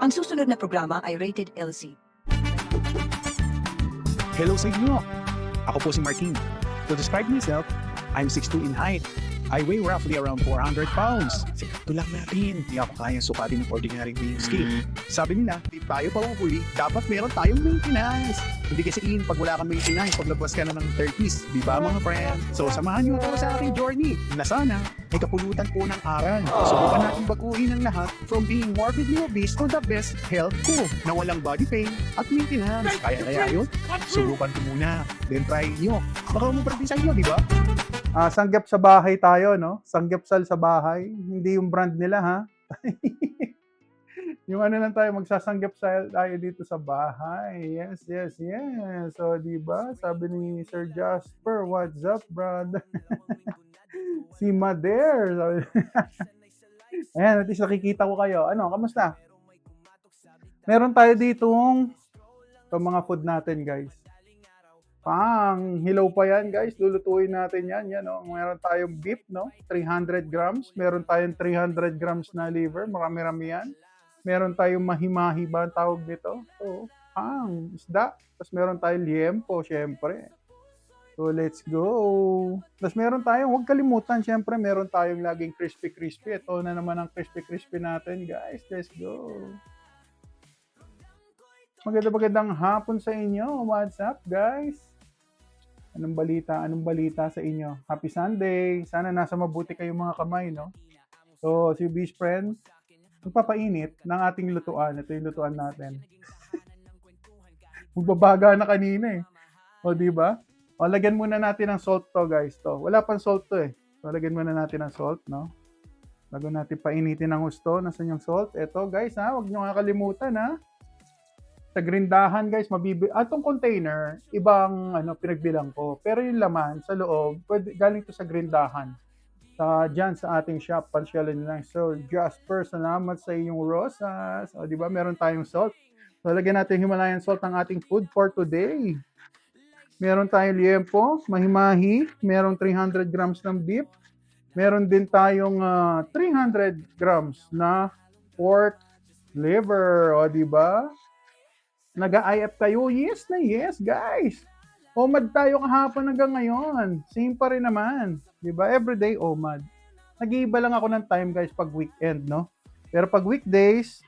Ang susunod na programa ay rated LC. Hello sa inyo! Ako po si Martin. To describe myself, I'm 6'2" in height. I weigh roughly around 400 pounds. Ito lang natin. Hindi ako kayang sukatin ng ordinary weighing scale. Sabi nila, di tayo pahuhuli, dapat meron tayong maintenance. Hindi kasi pag wala kang maintenance, paglabas ka na ng 30s. Di ba mga friend? So samahan niyo ako sa ating journey na sana ay kapulutan po ng aral. Subukan natin baguhin ang lahat from being morbidly obese to the best health ko na walang body pain at maintenance. Kaya yun? Subukan ko muna. Then try nyo. Baka umupractice nyo, di ba? Sanggap sa bahay tayo, no? Sanggapsal sa bahay. Hindi yung brand nila, ha? Yung ano lang tayo, magsasanggapsal tayo dito sa bahay. Yes, yes, yes. So, di ba? Sabi ni Sir Jasper, what's up, brother? Si Mader. Sabi. Ayan, at least nakikita ko kayo. Ano, kamusta? Meron tayo ditong itong mga food natin, guys. Hilaw pa yan, guys. Lulutuin natin yan. Yan, no? Meron tayong beef, no? 300 grams. Meron tayong 300 grams na liver. Marami-rami yan. Meron tayong mahimahi ba ang tawag dito? So, isda. Tapos meron tayong liempo, syempre. So, let's go. Tapos meron tayong, huwag kalimutan, syempre, meron tayong laging crispy-crispy. Ito na naman ang crispy-crispy natin, guys. Let's go. Magandang hapon sa inyo. What's up, guys? Anong balita sa inyo? Happy Sunday. Sana nasa mabuti kayong mga kamay, no? So, si Beast Friend, magpapainit ng ating lutuan. Ito yung lutuan natin. Magbabaga na kanina eh. O, di ba? O, lagyan muna natin ng salt to, guys. To. Wala pang salt to eh. So, lagyan muna natin ng salt, no? Bago natin painitin ng gusto. Nasaan yung salt? Ito, guys, ha? Huwag nyo kakalimutan, ha? Sa grindahan, guys, atong container, ibang pinagbilang ko. Pero yung laman sa loob, galing to sa grindahan. Diyan sa ating shop, pansyalan nyo lang. So, Jasper, salamat sa inyong rosas. O, di ba, meron tayong salt. So, lagyan natin Himalayan salt ng ating food for today. Meron tayong liempo, mahimahi. Meron 300 grams ng beef. Meron din tayong 300 grams na pork liver. O, di ba? Nag-a-IF kayo? Yes na yes, guys. OMAD tayo kahapon hanggang ngayon. Same pa rin naman. Diba? Everyday OMAD. Nag-iiba lang ako ng time, guys, pag weekend, no? Pero pag weekdays,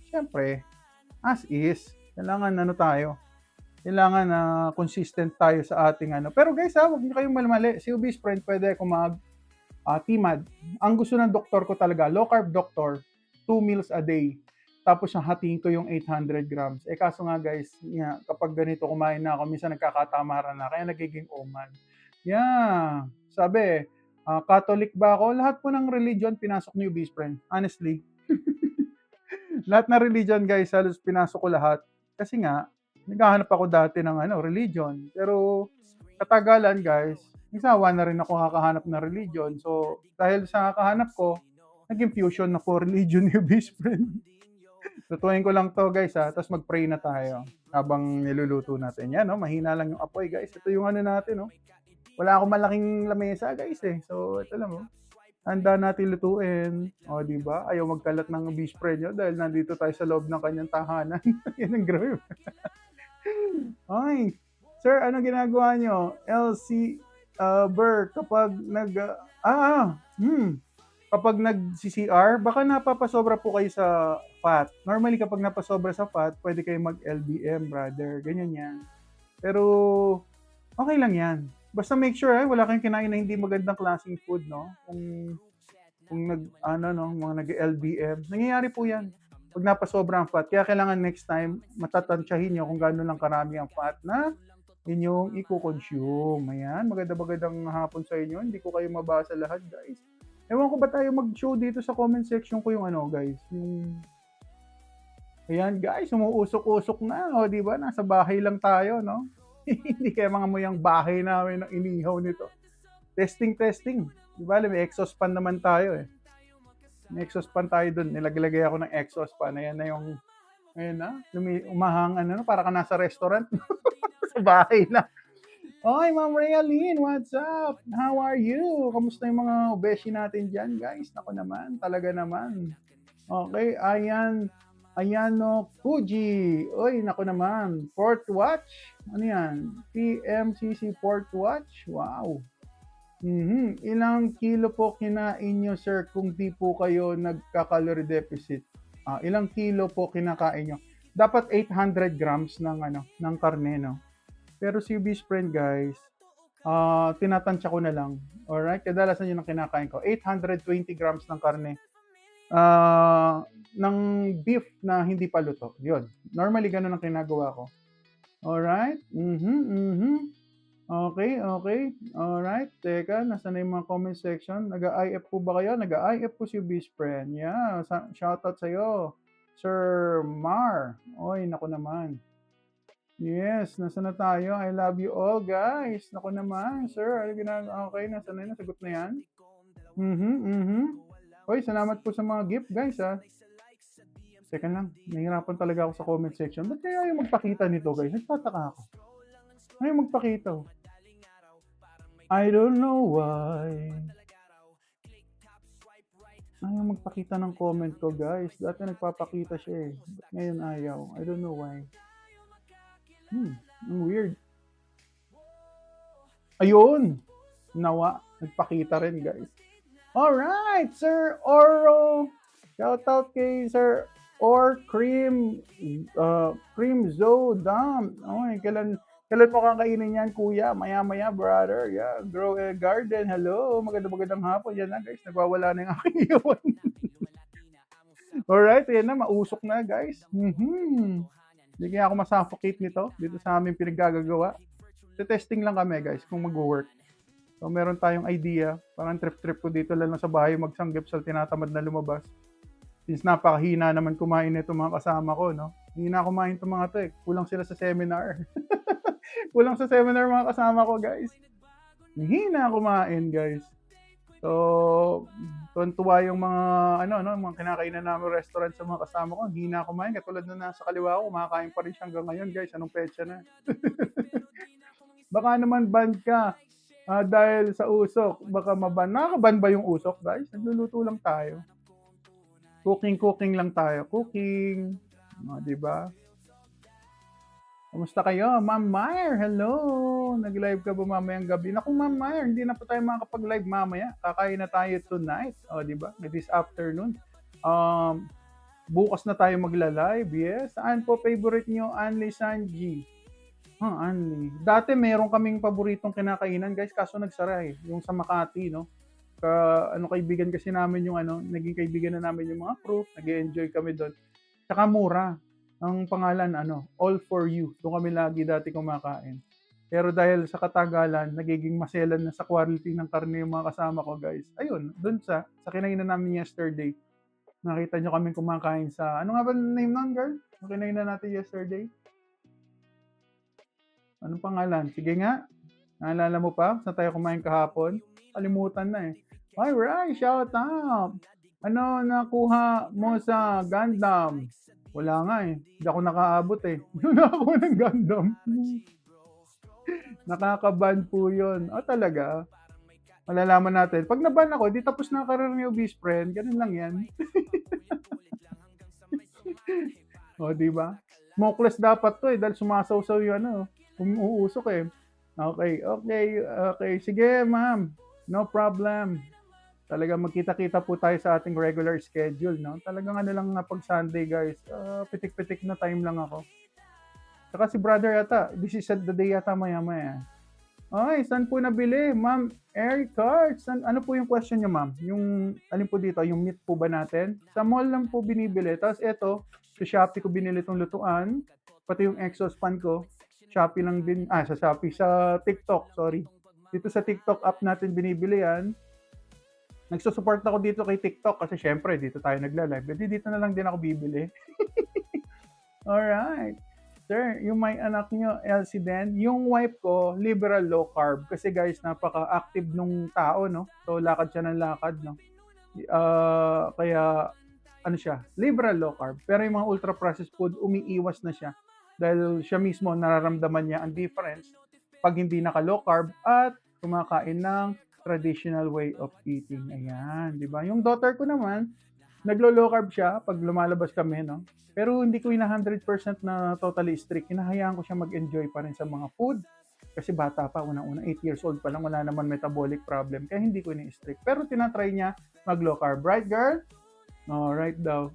syempre, as is. Kailangan tayo. Kailangan consistent tayo sa ating Pero guys, huwag niyo kayong malimali. Si Ubis Friend, pwede ako TMAD. Ang gusto ng doktor ko talaga, low carb doctor, 2 meals a day. Tapos hatiin ko yung 800 grams. Kaso nga guys, kapag ganito kumain na ako, minsan nagkakatamaran na, kaya nagiging OMAD. Yeah, sabi, Catholic ba ako? Lahat po ng religion, pinasok ni Beast Friend. Honestly. Lahat na religion guys, halos pinasok ko lahat. Kasi nga, naghahanap ako dati ng religion. Pero, katagalan guys, isawa na rin ako kakahanap ng religion. So, dahil sa kakahanap ko, naging fusion na po religion ni Beast Friend. Lutuin ko lang to guys tapos mag-pray na tayo habang niluluto natin. Yan, no? Mahina lang yung apoy guys. Ito yung natin, no? Wala akong malaking lamesa guys eh. So, ito lang, no? Handa natin lutuin. O, di ba? Ayaw magkalat ng Beast Friend nyo dahil nandito tayo sa loob ng kanyang tahanan. Yan ang grabe. Ay, sir, ano ginagawa nyo? LC Burr, kapag kapag nag-CCR, baka napapasobra po kayo sa fat. Normally, kapag napasobra sa fat, pwede kayo mag-LBM, brother. Ganyan yan. Pero, okay lang yan. Basta make sure, wala kayong kinain na hindi magandang klaseng food, no? Kung mga nag-LBM. Nangyayari po yan. Pag napasobra ang fat. Kaya kailangan next time, matatansyahin nyo kung gano'n lang karami ang fat na inyong i-consume. Ayan, magandang hapon sa inyo. Hindi ko kayo mabasa lahat, guys. Ewan ko ba tayo mag-show dito sa comment section ko yung guys, yung ayan guys, umuusok-usok na, o di ba? Nasa bahay lang tayo, no? Hindi kaya mga muyang bahay namin ng inihaw nito. Testing. Di ba? May exhaust fan naman tayo eh. May exhaust fan tayo dun. Nilagay ako ng exhaust fan. Ayan na yung, umahang para ka nasa restaurant. Sa bahay lang. Oy, Ma'am Realine, what's up? How are you? Kamusta yung mga obeshi natin dyan, guys? Ako naman, talaga naman. Okay, ayan. Ayano Fuji. Oy, nako naman. Port Watch. Ano yan? PMCC Port Watch. Wow. Ilang kilo po kinain nyo, sir, kung di po kayo nagka-calorie deficit? Ilang kilo po kinakain nyo? Dapat 800 grams ng karne, no? Pero si Beast Friend, guys, tinatansya ko na lang. Alright? Kadalasan yun ang kinakain ko. 820 grams ng karne. Ng beef na hindi pa luto. Yun. Normally, ganun ang kinagawa ko. Alright? Okay. Alright. Teka, nasa na yung mga comment section? Nag-IF po ba kayo? Nag-IF po si Beast Friend. Yeah. Shoutout sa'yo. Sir Mar. Oy, naku naman. Yes, nasa na tayo? I love you all, guys. Naku naman, sir. Okay, nasa na yun? Nasagot na yan? Oy, salamat po sa mga gift, guys, ha. Teka lang, nahihirapan talaga ako sa comment section. Ba't kaya yung magpakita nito, guys? Nagtataka ako. Ayaw magpakita. I don't know why. Ayaw magpakita ng comment ko, guys. Dati nagpapakita siya eh. Ba't ngayon ayaw? I don't know why. Ang weird. Ayun! Nawa. Nagpakita rin, guys. Alright, Sir Oro. Shoutout kay Sir Or Cream Zodam. Okay, kailan mo kakainin yan, kuya? Maya-maya, brother. Yeah, grow a garden. Hello, magandang hapon. Yan na, guys. Nagwawala na yung aking iwan. Alright, yan na. Mausok na, guys. Hindi kaya ako masuffocate nito dito sa aming pinaggagawa. Testing lang kami, guys, kung mag-work. So, meron tayong idea. Parang trip-trip ko dito lang sa bahay magsanggip sa tinatamad na lumabas. Since napakahina naman kumain nito mga kasama ko, no? Hina kumain itong mga to eh. Kulang sila sa seminar. Kulang sa seminar mga kasama ko, guys. Hina kumain, guys. So, tuwa yung mga mga kinakainan namin restaurant sa mga kasama ko. Hina kumain, katulad na nasa kaliwa ko, kumakain pa rin siya hanggang ngayon, guys. Anong petsa na? Baka naman ban ka dahil sa usok. Baka maban. Nakakaban ba yung usok, guys? Nagluluto lang tayo. Cooking lang tayo. Cooking. Diba? Kamusta kayo? Ma'am Meyer, hello! Nag-live ka ba mamayang gabi? Naku, Ma'am Meyer, hindi na pa tayo makakapag-live mamaya. Kakain na tayo tonight. Diba? This afternoon. Bukas na tayo magla-live. Yes. Saan po favorite nyo? Anli Sanji. Anli. Dati meron kaming paboritong kinakainan, guys, kaso nagsara eh. Yung sa Makati, no? Kaibigan kasi namin yung naging kaibigan na namin yung mga crew. Nag-enjoy kami doon. Tsaka mura. Ang pangalan, All For You. Doon kami lagi dati kumakain. Pero dahil sa katagalan, nagiging maselan na sa quality ng karne yung mga kasama ko, guys. Ayun, doon sa kinainan namin yesterday. Nakita nyo kami kumakain sa, ano nga ba name nun, girl? Kinainan natin yesterday? Anong pangalan? Sige nga. Naalala mo pa? Saan tayo kumain kahapon? Kalimutan na eh. Alright, shout out! Ano nakuha mo sa Gundam? Wala nga eh. Hindi ako nakaabot eh. Nakakuha ng Gundam. Nakakaban po yun. Talaga? Malalaman natin. Pag naban ako, di tapos na karir niyo, Beast Friend. Ganun lang yan. Diba? Smokeless dapat to eh. Dahil sumasaw-saw yung umuusok eh. Okay. Sige, ma'am. No problem. Talaga magkita-kita po tayo sa ating regular schedule, no? Talagang lang pag Sunday, guys. Pitik-pitik na time lang ako. Saka si brother yata, this is the day yata maya-maya. Okay, saan po nabili? Ma'am Eric Cards. Ano po yung question niyo, ma'am? Yung, alin po dito? Yung meat po ba natin? Sa mall lang po binibili. Tapos ito, sa Shopee ko binili itong lutuan. Pati yung exhaust fan ko. Shopee lang din. Sa Shopee. Sa TikTok, sorry. Dito sa TikTok app natin binibili yan. Nagsusupport ako dito kay TikTok kasi syempre dito tayo nagla-live. Kasi dito na lang din ako bibili. Alright. Sir, yung may anak nyo, Elsie Den, yung wife ko, liberal low carb. Kasi guys, napaka-active nung tao, no? So, lakad siya ng lakad, no? Kaya, siya, liberal low carb. Pero yung mga ultra-processed food, umiiwas na siya. Dahil siya mismo, nararamdaman niya ang difference pag hindi naka-low carb at kumakain ng traditional way of eating. Ayan, di ba? Yung daughter ko naman, naglo-low carb siya pag lumalabas kami, no? Pero hindi ko 100% na totally strict. Hinahayaan ko siya mag-enjoy pa rin sa mga food. Kasi bata pa, unang-una, 8 years old pa lang, wala naman metabolic problem. Kaya hindi ko ini-strict. Pero tinatry niya mag-low carb. Right, girl? No, right daw.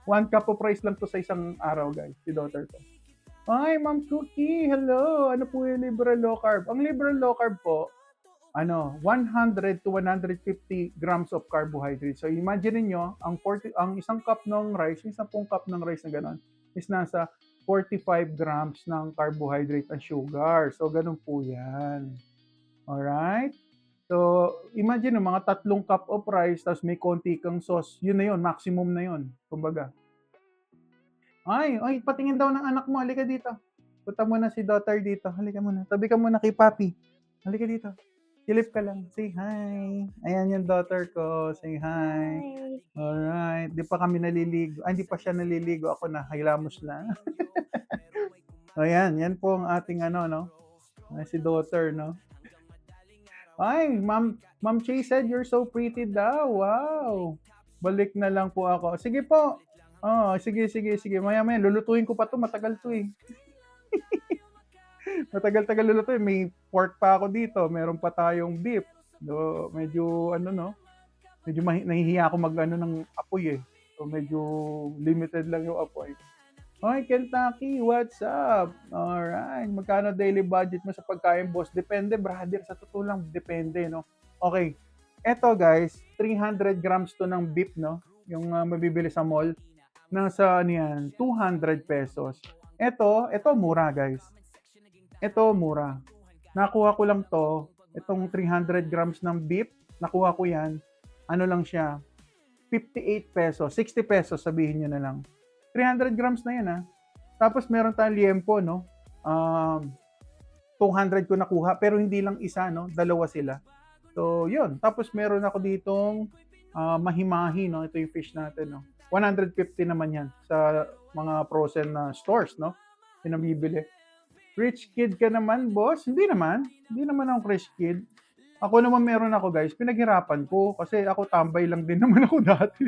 1 cup of rice lang to sa isang araw, guys. Si daughter ko. Hi, Ma'am Cookie. Hello. Ano po yung liberal low carb? Ang liberal low carb po, 100 to 150 grams of carbohydrates. So imagine niyo, ang isang cup ng rice, isang pong cup ng rice na gano'n, is nasa 45 grams ng carbohydrate and sugar. So ganun po 'yan. Alright? So imagine mga 3 cup of rice tapos may konti kang sauce. Yun na yun, maximum na yun. Kumbaga. Ay, patingin daw ng anak mo. Halika dito. Punta mo na si daughter dito. Halika muna. Tabi ka muna kay papi. Halika dito. Silip ka lang. Say hi. Ayan yung daughter ko. Say hi. Alright. Di pa kami naliligo. Hindi pa siya naliligo. Ako na. Hilamos na. Ayan. Yan po ang ating si daughter, no? Ay, Ma'am Che said you're so pretty daw. Wow. Balik na lang po ako. Sige po. Sige. Maya-maya. Lulutuin ko pa to. Matagal to eh. Matagal-tagal luluto. May pork pa ako dito. Meron pa tayong beef. So, medyo medyo nahihiya ako ng apoy eh. So medyo limited lang yung apoy. Hi Kentucky, what's up? Alright, magkano daily budget mo sa pagkain, boss? Depende, brother. Sa totoo lang, depende, no? Okay, eto guys, 300 grams to ng beef, no? Yung mabibili sa mall. Nasa 200 pesos. Eto mura guys. Ito, mura. Nakuha ko lang to, itong 300 grams ng beef, nakuha ko yan, lang siya, 58 pesos, 60 pesos, sabihin nyo na lang. 300 grams na yan, ha. Tapos meron tayong liempo, no? 200 ko nakuha, pero hindi lang isa, no? Dalawa sila. So, yun. Tapos meron ako ditong mahimahi, no? Ito yung fish natin, no? 150 naman yan sa mga frozen stores, no? Pinabibili. Rich kid ka naman, boss? Hindi naman ako rich kid. Ako naman meron ako, guys. Pinaghirapan ko kasi ako tambay lang din naman ako dati.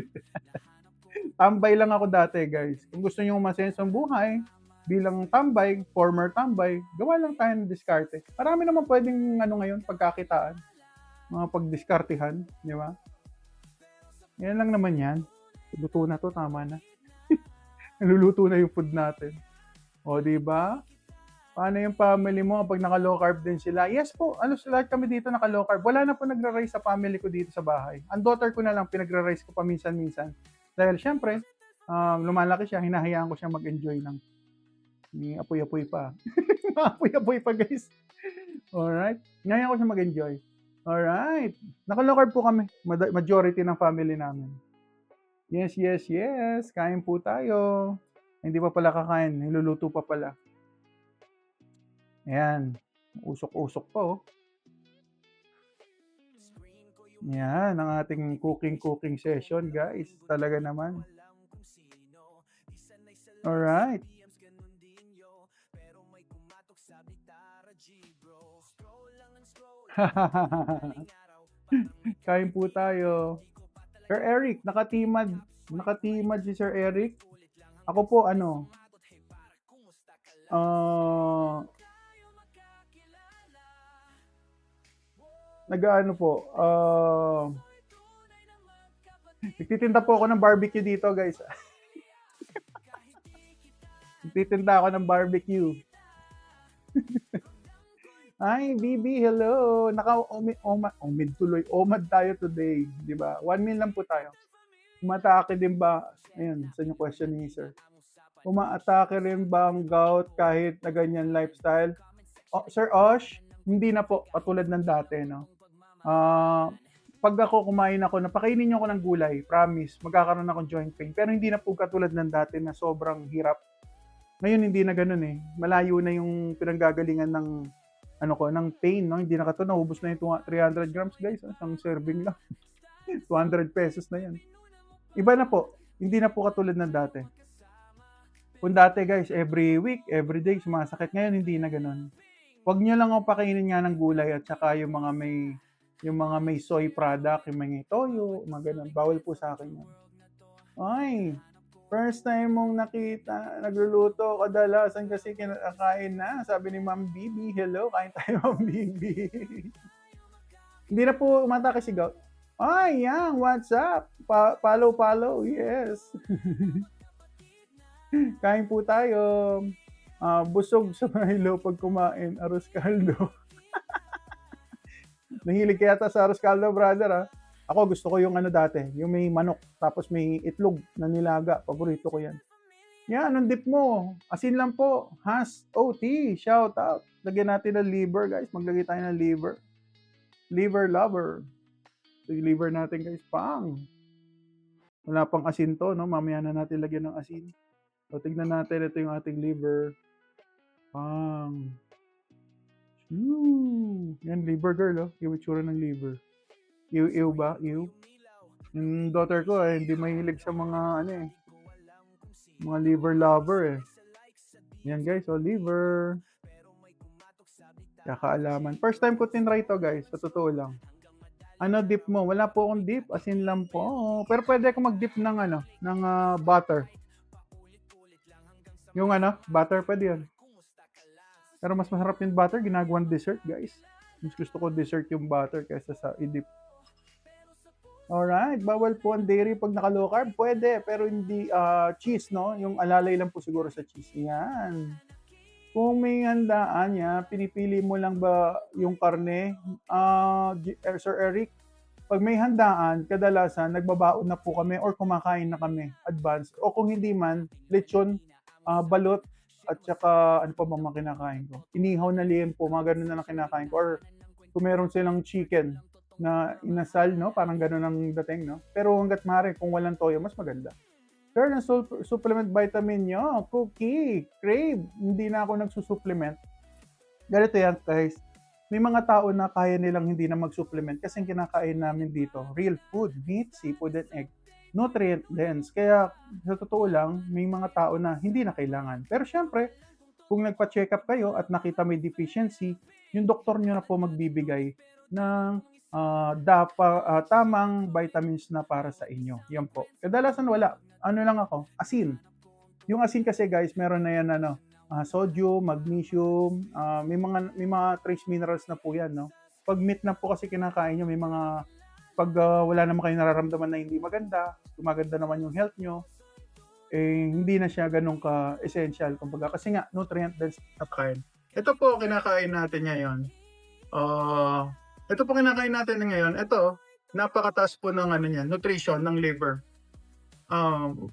Tambay lang ako dati, guys. Kung gusto niyo umasenso ang buhay, bilang tambay, former tambay, gawa lang tayo ng diskarte. Marami naman pwedeng ngayon, pagkakitaan. Mga pagdiskartehan, di ba? Yan lang naman yan. Luto na to, tama na. Naluluto na yung food natin. O, di ba? Paano yung family mo pag naka-low carb din sila? Yes po, lahat kami dito naka-low carb. Wala na po nagra-rice sa family ko dito sa bahay. Ang daughter ko na lang, pinagra-rice ko paminsan-minsan. Dahil syempre, lumalaki siya, hinahayaan ko siya mag-enjoy ng may apoy-apoy pa. Apoy-apoy pa, guys. Alright? Ngayon ko siya mag-enjoy. Alright. Naka-low carb po kami. Majority ng family namin. Yes. Kain po tayo. Hindi pa pala kakain. Niluluto pa pala. Ayan. Usok-usok pa, oh. Yan, ang ating cooking session, guys. Talaga naman. Alright. Kain po tayo. Sir Eric, nakatimad si Sir Eric. Ako po, nagtitinda po ako ng barbecue dito, guys. Nagtitinda ako ng barbecue. Hi, BB, hello. Omid tuloy. Omad tayo today, di ba? 1 meal lang po tayo. Umatake din ba? Ayun, sa yung question ni Sir. Umaatake rin ba ang gout kahit na ganyan lifestyle? Sir Osh, hindi na po katulad ng dati, no? Pag ako kumain ako, napakainin niyo ako ng gulay, promise, magkakaroon akong joint pain. Pero hindi na po katulad ng dati na sobrang hirap. Ngayon hindi na ganoon eh. Malayo na yung pinanggagalingan ng ng pain, no? Hindi na katulad, naubos na yung 300 grams, guys. Isang serving lang. 200 pesos na yan. Iba na po. Hindi na po katulad ng dati. Kung dati, guys, every week, every day, sumasakit. Ngayon, hindi na ganoon. Huwag niyo lang ako pakainin nga ng gulay at saka yung mga may soy product, yung mga toyo, mga ganun. Bawal po sa akin yan. Ay, First time mong nakita, nagluluto kadalasan kasi kinakain na, sabi ni Ma'am Bibi. Hello, kain tayo Ma'am Bibi. Hindi na po umatake si Gout. Ay, Yang, what's up? Follow, yes. Kain po tayo. Busog sa Milo pag kumain, arroz caldo. Nahilig kaya ta sa arroz caldo, brother, ha? Ako gusto ko yung ano dati, yung may manok, tapos may itlog na nilaga. Paborito ko yan. Yan, anong dip mo? Asin lang po. Has OT, shout out. Lagyan natin ng liver, guys. Maglagay tayo ng liver. Liver lover. Ito yung liver natin, guys. Pang. Wala pang asin to, no? Mamaya na natin lagyan ng asin. So, tignan natin. Ito yung ating liver. Pang. Shoo. Yan, liver girl, oh. Yung itsura ng liver. Ew ba? Ew. Yung daughter ko, hindi mahilig sa mga, ano eh. Mga liver lover, eh. Yan, guys. So, liver. Kakaalaman. First time ko tinry to, guys. Sa totoo lang. Ano dip mo? Wala po akong dip. Asin lang po. Pero pwede ako mag-dip ng ano, ng butter. Yung ano, butter pwede yan. Pero mas masarap yung butter, ginagawang dessert, guys. Mas gusto ko dessert yung butter kaysa sa i-dip. Alright, bawal po ang dairy pag naka-low carb. Pwede, pero hindi cheese, no? Yung alalay lang po siguro sa cheese. Yan. Kung may handaan niya, pinipili mo lang ba yung karne? Sir Eric, pag may handaan, kadalasan nagbabaon na po kami or kumakain na kami advance. O kung hindi man, lechon, balot, at saka ano pa bang mga kinakain ko? Inihaw na liempo, mga ganun na lang kinakain ko. Or kung meron silang chicken na inasal, no? Parang ganun ang dating, no? Pero hanggat maaari, kung walang toyo, mas maganda. Sir, ang supplement vitamin nyo, cookie, crave, hindi na ako nagsusupplement. Ganito yan, guys. May mga tao na kaya nilang hindi na mag-supplement kasi ang kinakain namin dito, real food, meat, seafood, and egg. Nutrient dense. Kaya sa totoo lang, may mga tao na hindi na kailangan. Pero syempre, kung nagpa-check up kayo at nakita may deficiency, yung doktor nyo na po magbibigay ng tamang vitamins na para sa inyo. Yan po. Kadalasan wala. Ano lang ako? Asin. Yung asin kasi guys, meron na yan ano, sodium, magnesium, may mga trace minerals na po yan, no? Pag meat na po kasi kinakain nyo, may mga pag wala naman kayo nararamdaman na hindi maganda, gumaganda naman yung health nyo, eh hindi na siya ganun ka-essential kumbaga kasi nga nutrient dense na kain. Ito po kinakain natin ngayon. Ito po kinakain natin ngayon. Ito, napakataas po ng ano niyan, nutrition ng liver.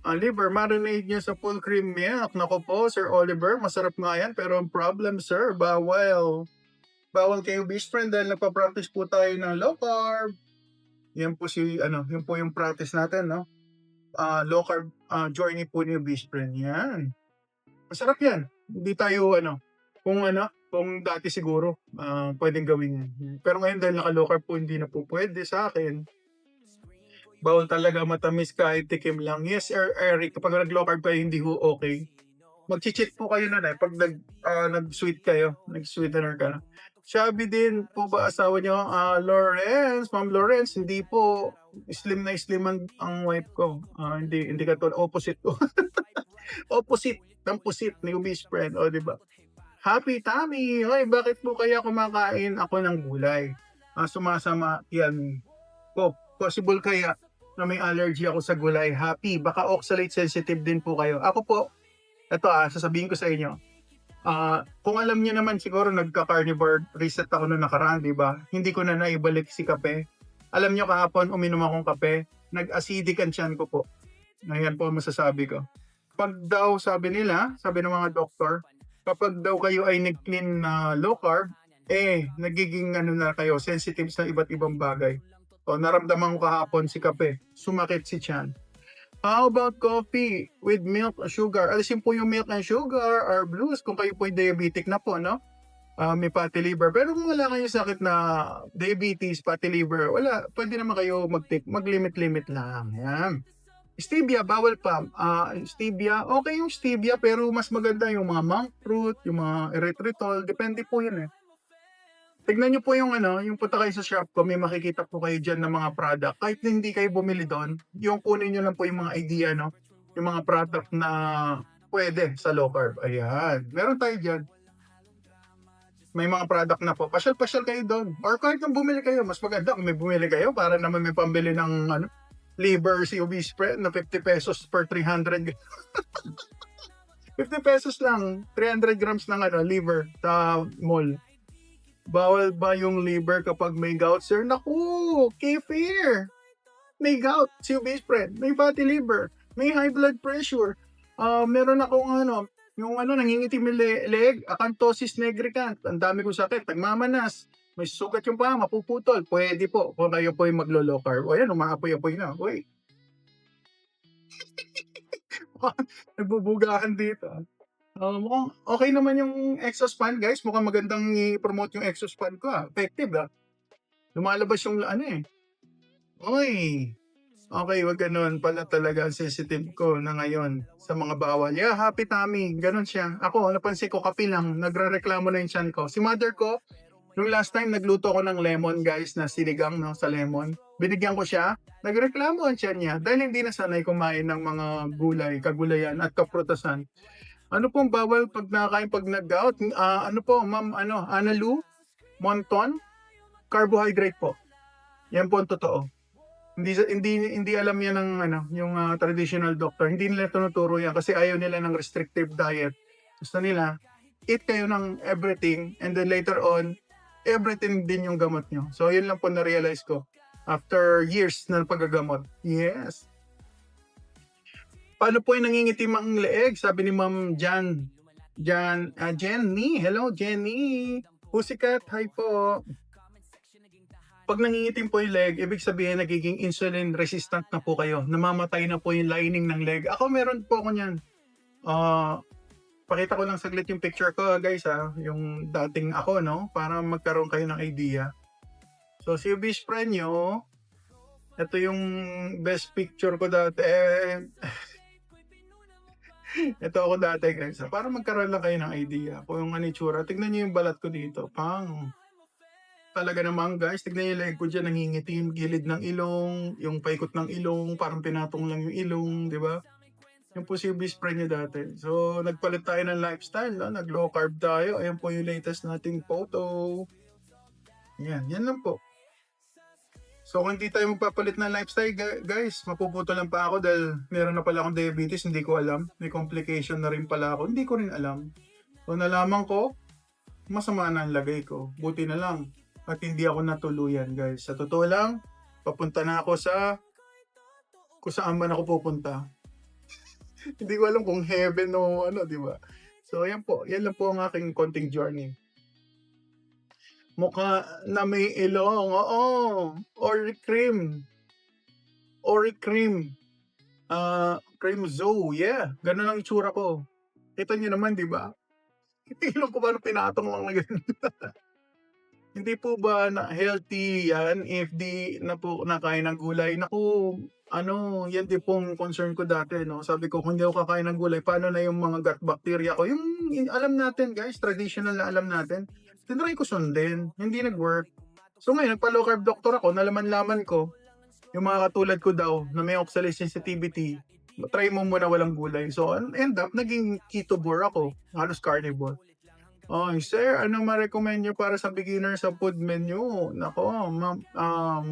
Liver, marinate niya sa full cream milk. Nako po, Sir Oliver, masarap nga yan. Pero ang problem, sir, bawal. Bawal kayo, best friend, dahil nagpa-practice po tayo ng low carb. Yan po yun po yung practice natin, no? Low carb journey po ni best friend. Yan. Masarap yan. Hindi tayo, kung dati siguro, pwedeng gawin yan. Pero ngayon dahil naka-low carb po, hindi na po pwede sa akin. Bawal talaga matamis kahit tikim lang. Yes, Eric, kapag nag-low carb kayo, hindi ho okay. Mag-cheat po kayo na pag nag-sweet kayo, nag-sweetener ka na. Sabi din po ba asawa niyo, Lawrence, Ma'am Lawrence, hindi po slim na slim ang wife ko. Hindi ka to, opposite ko. Opposite ng pusit ni best friend, o di ba? Happy tummy! Ay, bakit po kaya kumakain ako ng gulay? Sumasama yan po. Possible kaya na may allergy ako sa gulay. Happy, baka oxalate sensitive din po kayo. Ako po, ito sasabihin ko sa inyo. Kung alam niyo naman siguro nagka-carnivore reset ako noong nakaraan, di ba? Hindi ko na naibalik si kape. Alam niyo kahapon uminom akong kape, nag-acidic ang tiyan ko po. Ayan po masasabi ko. Pag daw sabi ng mga doktor, kapag daw kayo ay nag-clean na low carb, nagiging na kayo, sensitive sa iba't ibang bagay. O, naramdaman ko kahapon si kape, sumakit si tiyan. How about coffee with milk and sugar? Alisin po yung milk and sugar or blues kung kayo po diabetic na po, no? May fatty liver. Pero kung wala kayong sakit na diabetes, fatty liver, wala, pwede naman kayo mag-limit-limit lang. Yan. Stevia, bawal pa. Stevia, okay yung stevia, pero mas maganda yung mga monk fruit, yung mga erythritol, depende po yun Tignan nyo po yung punta kayo sa shop ko, may makikita po kayo dyan ng mga product. Kahit hindi kayo bumili doon, yung kunin nyo lang po yung mga idea, no? yung mga product na pwede sa low carb. Ayan. Meron tayo dyan. May mga product na po. Pasyal-pasyal kayo doon. Or kahit nang bumili kayo, mas maganda kung may bumili kayo para naman may pambili ng liver COB spread na 50 pesos per 300. 50 pesos lang, 300 grams ng liver sa mall. Bawal ba yung liver kapag may gout, sir? Naku, kefir. May gout, COB spread, may fatty liver, may high blood pressure. Meron akong yung nangingitim yung leg, acanthosis nigricans. Ang dami kong sakit, nagmamanas. May sugat yung paa, mapuputol. Pwede po, kung kayo po yung maglo-low carb. O yan, umaapoy-apoy na. Uy. Nagbubugahan dito. Mukhang okay naman yung exospan, guys. Mukhang magandang i-promote yung exospan ko. Effective, lumalabas yung Uy. Okay, wag ganun. Pala talaga ang sensitive ko na ngayon sa mga bawal. Yeah, happy tummy. Ganun siya. Ako, napansin ko, kape lang. Nagre-reklamo na yung tiyan ko. Si mother ko, yung last time nagluto ko ng lemon, guys, na sinigang sa lemon. Binigyan ko siya. Nagreklamo ang tiyan niya dahil hindi na sanay kumain ng mga gulay, kagulayan at kaprutasan. Ano pong bawal pag nakain pag nag-gout? Ano po, ma'am, Analu, Monton, carbohydrate po. Yan po ang totoo. Hindi alam yan ng yung traditional doctor. Hindi nila tinuturo yan kasi ayaw nila ng restrictive diet. Gusto nila eat kayo ng everything and then later on everything din yung gamot nyo. So yun lang po na-realize ko after years na paggagamot. Yes. Paano po yung nangingitim ang leeg? Sabi ni Ma'am Jenny. Hello, Jenny. Pussycat, hi po. Pag nangingitim po yung leg, ibig sabihin nagiging insulin resistant na po kayo. Namamatay na po yung lining ng leg. Ako meron po ako niyan. Pakita ko lang saglit yung picture ko, guys, yung dating ako, para magkaroon kayo ng idea. So, si best friend nyo, ito yung best picture ko dati. Ito ako dati, guys. Para magkaroon lang kayo ng idea kung yung itsura. Tignan nyo yung balat ko dito. Talaga naman, guys, tignan yung leg ko dyan, nangingitim, gilid ng ilong, yung paikot ng ilong, parang pinatong lang yung ilong, di ba? Yung po si best friend niya dati. So, nagpalit tayo ng lifestyle, nag-low carb tayo. Ayan po yung latest nating photo. Yan lang po. So, kung hindi tayo magpapalit ng lifestyle, guys, mapuputo lang pa ako dahil meron na pala akong diabetes, hindi ko alam. May complication na rin pala ako, hindi ko rin alam. So, nalaman ko, masama na ang lagay ko. Buti na lang. At hindi ako natuluyan, guys. Sa totoo lang, papunta na ako kung saan man ako pupunta. Hindi ko alam kung heaven o di ba? So, yan po. Yan lang po ang aking konting journey. Mukha na may ilong. Oo. Ori cream. Cream Zoe. Yeah. Ganun ang itsura ko. Kita niyo naman, di ba? Ilong ko parang pinatong lang na ganun. Hindi po ba na healthy yan if di na po nakain ng gulay? Naku, yan din pong concern ko dati, Sabi ko, kung hindi ako kakain ng gulay, paano na yung mga gut bacteria ko? Yung alam natin, guys, traditional na alam natin. Tinry ko sundin, hindi nag-work. So ngayon, nagpa-low carb doctor ako, nalaman-laman ko, yung mga katulad ko daw, na may oxalate sensitivity, try mo muna walang gulay. So, end up, naging ketovore ako, halos carnivore. Sir, anong ma-recommend nyo para sa beginner sa food menu? Nako, Ma'am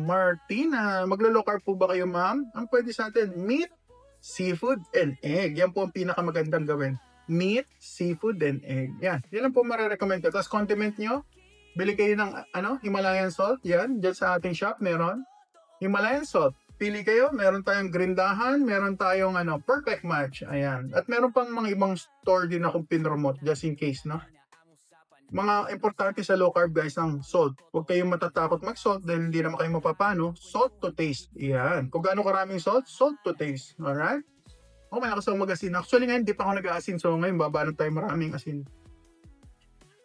Martina, maglo-low carb po ba kayo, ma'am? Ang pwede sa atin, meat, seafood, and egg. Yan po ang pinakamagandang gawin. Meat, seafood, and egg. Yan lang po ma-recommend ko. Tapos condiment nyo, bili kayo ng Himalayan salt. Yan, dyan sa ating shop, meron. Himalayan salt. Pili kayo, meron tayong grindahan, meron tayong perfect match. Ayan. At meron pang mga ibang store din akong pinromote just in case, Mga importante sa low carb, guys, ang salt. Huwag kayong matatakot mag-salt dahil hindi naman kayo mapapano. Salt to taste. Yan. Kung gaano karaming salt to taste. Alright? Malakas akong mag-asin. Actually, ngayon, hindi pa ako nag-aasin. So, ngayon, babanat tayo maraming asin.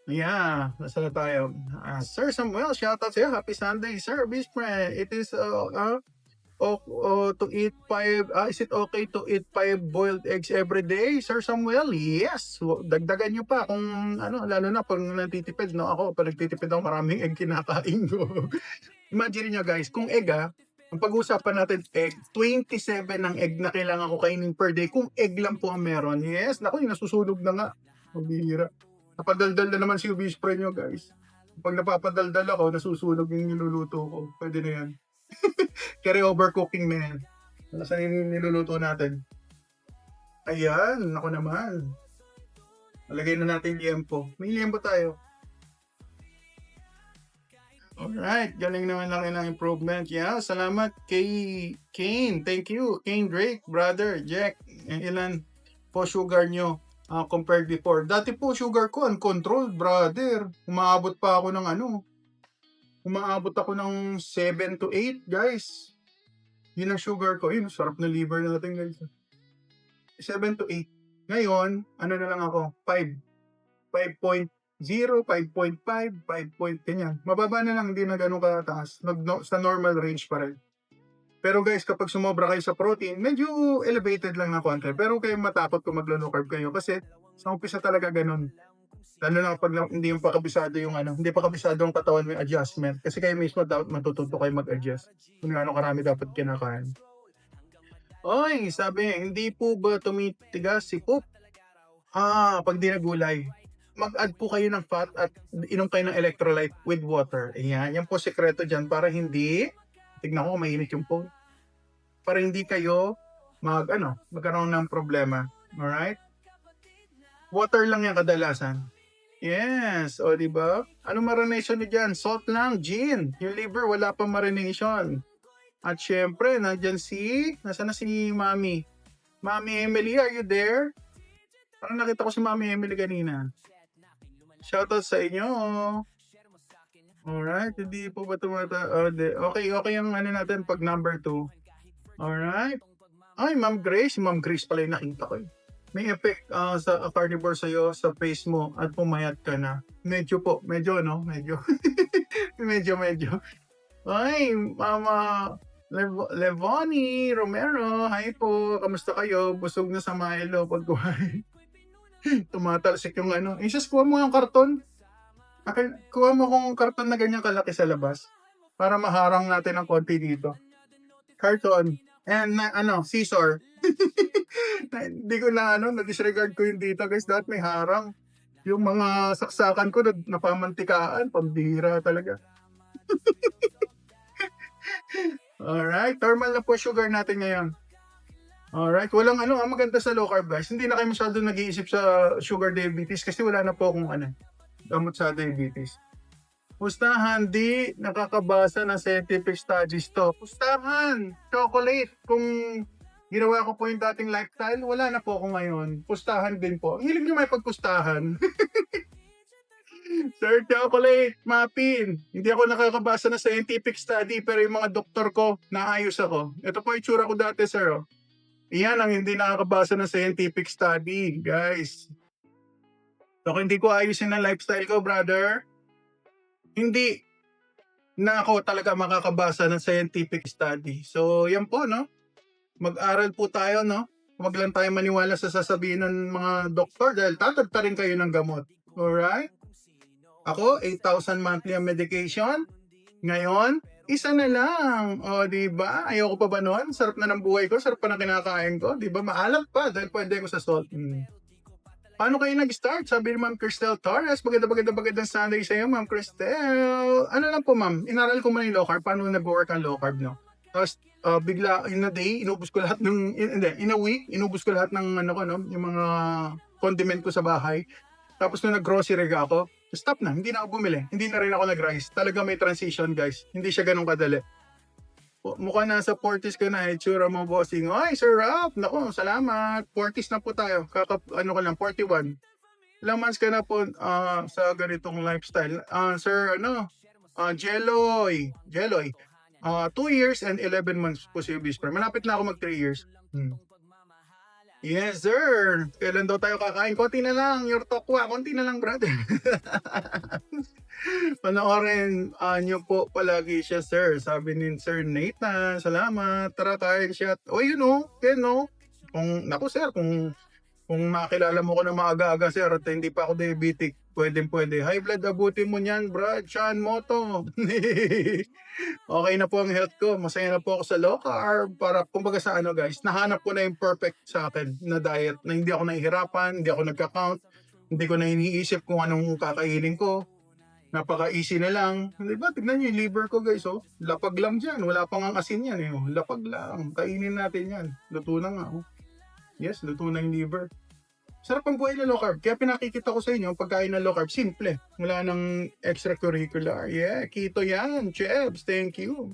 Yeah. Nasa na tayo? Sir Samuel, shoutout sa'yo. Happy Sunday. Sir, best friend. It is, to eat 5, is it okay to eat 5 boiled eggs every day, Sir Samuel? Yes. Dagdagan nyo pa kung lalo na pag nagtitipid, Ako, pag nagtitipid ako, maraming egg kinakain ko. Imagine nyo, guys, kung egg, Ang pag-uusapan natin, egg. 27 ang egg na kailangan ko kainin per day. Kung egg lang po ang meron. Yes, naku, yung nasusunog na nga. Mabihira. Napadaldal na naman si Ubispre nyo, guys. Pag napapadaldal ako, nasusunog yung niluluto ko. Pwede na yan. Carry overcooking na yan. Saan yung niluluto natin? Ayan, naku naman. Malagay na natin liempo. May liempo tayo. Alright, galing naman lang ng improvement. Yeah, salamat kay Kane. Thank you. Kane Drake, brother, Jack. Ilan po sugar nyo compared before? Dati po sugar ko uncontrolled, brother. Umaabot pa ako ng umaabot ako ng 7 to 8, guys. Yun ang sugar ko. Yun, sarap na liver natin, guys. 7 to 8. Ngayon, ano na lang ako? 5. 5.0, 5.5, 5 point, ganyan. Mababa na lang, hindi na ganun kataas. Sa normal range pa rin. Pero guys, kapag sumobra kayo sa protein, medyo elevated lang na konti. Pero kayo matakot kung maglo-low carb kayo kasi sa umpisa talaga ganun. Lalo na kapag hindi yung pakabisado yung hindi pa kabisado yung katawan may adjustment. Kasi kayo mismo dapat matututo kayo mag-adjust. Kung gaano karami dapat kinakain. Oy, sabi, hindi po ba tumitigas si Poop? Pag di nagulay. Mag-add po kayo ng fat at inom kayo ng electrolyte with water. Ayan, yan po sekreto dyan para hindi, tignan ko mainit yung phone, para hindi kayo magkaroon ng problema. Alright? Water lang yan kadalasan. Yes, o diba? Ano marination nyo dyan? Salt lang, gin. Yung liver, wala pa marination. At syempre, nasaan na si Mami? Mami Emily, are you there? Parang nakita ko si Mami Emily kanina. Shoutout sa inyo. Alright, hindi po ba okay yung natin pag number 2. Alright. Ay, Ma'am Grace. Ma'am Grace pala yung nakita ko. May effect sa carnivore sa'yo, sa face mo, at pumayat ka na. Medyo. medyo. Ay, Mama Levoni Romero. Hi po. Kamusta kayo? Busog na sa Milo pag kumain. Tumatalsik yung Isis, kuha mo yung karton. Kuha mo kung karton na ganyan kalaki sa labas. Para maharang natin ng konti dito. Karton. And scissor. Hindi ko na-disregard ko yung dito guys. Dahil may harang. Yung mga saksakan ko napamantikaan. Pambihira talaga. Alright. Normal na po sugar natin ngayon. Alright, walang maganda sa low carb guys. Hindi na kayo masyado nag-iisip sa sugar diabetes kasi wala na po akong gamot sa diabetes. Pustahan, di nakakabasa ng scientific studies to. Pustahan, chocolate. Kung ginawa ko po yung dating lifestyle, wala na po ako ngayon. Pustahan din po. Hilig nyo may pagpustahan. Sir, chocolate, muffin. Hindi ako nakakabasa ng scientific study pero yung mga doktor ko, naayos ako. Ito po yung tsura ko dati, sir. Iyan ang hindi nakakabasa ng scientific study, guys. So, kung hindi ko ayusin ang lifestyle ko, brother, hindi na ako talaga makakabasa ng scientific study. So, yan po, no? Mag-aral po tayo, no? Huwag lang tayo maniwala sa sasabihin ng mga doktor dahil tatagta rin kayo ng gamot. Alright? Ako, 8,000 monthly ang medication. Ngayon, isa na lang. O, diba? Ayoko pa ba nun? Sarap na ng buhay ko. Sarap pa na kinakain ko. Diba? Maalat pa dahil pwede ko sa salt. Paano kayo nag-start? Sabi ni Ma'am Cristel Torres. Magandang Sunday sa iyo, Ma'am Cristel. Ano lang po, Ma'am? Inaral ko man yung low carb. Paano nag-work ang low carb, no? Tapos, bigla, in a day, inubos ko lahat ng, in a week, inubos ko lahat ng, yung mga condiment ko sa bahay. Tapos, nung nag-grocery ako, stop na, hindi na ako bumili. Hindi na rin ako nag-rice. Talaga may transition, guys. Hindi siya ganun kadali. Mukha nasa 40s ka na, itsura mo, bossing. Ay, Sir Ralph, naku, salamat. 40s na po tayo. Ko lang, 41. Ilang months ka na po sa ganitong lifestyle. Sir, Jeloy. 2 years and 11 months po si Whisper. Malapit na ako mag 3 years. Yes, sir. Kailan daw tayo kakain? Konti na lang. Your tokwa. Konti na lang, brother. Panoorin nyo po palagi siya, sir. Sabi ni Sir Nathan. Salamat. Tara tayo siya. O, Kung makilala mo ko na maaga-aga, sir, at hindi pa ako diabetic, Pwede. High blood abutin mo niyan, Brad. Chan Moto. Okay na po ang health ko. Masaya na po ako sa low carb. Para, kumbaga sa ano guys, nahanap ko na yung perfect sa akin na diet na hindi ako nahihirapan, hindi ako nagka-count, hindi ko na iniisip kung anong kakainin ko. Napaka-easy na lang. Di ba? Tignan niyo yung liver ko guys. Oh. Lapag lang dyan. Wala pang ang asin yan. Eh. Oh. Lapag lang. Kainin natin yan. Luto na nga. Oh. Yes, luto na yung liver. Sarap ang buhay na low carb. Kaya pinakikita ko sa inyo, pagkain na low carb, simple. Wala nang extracurricular. Yeah, keto yan. Chebs, thank you.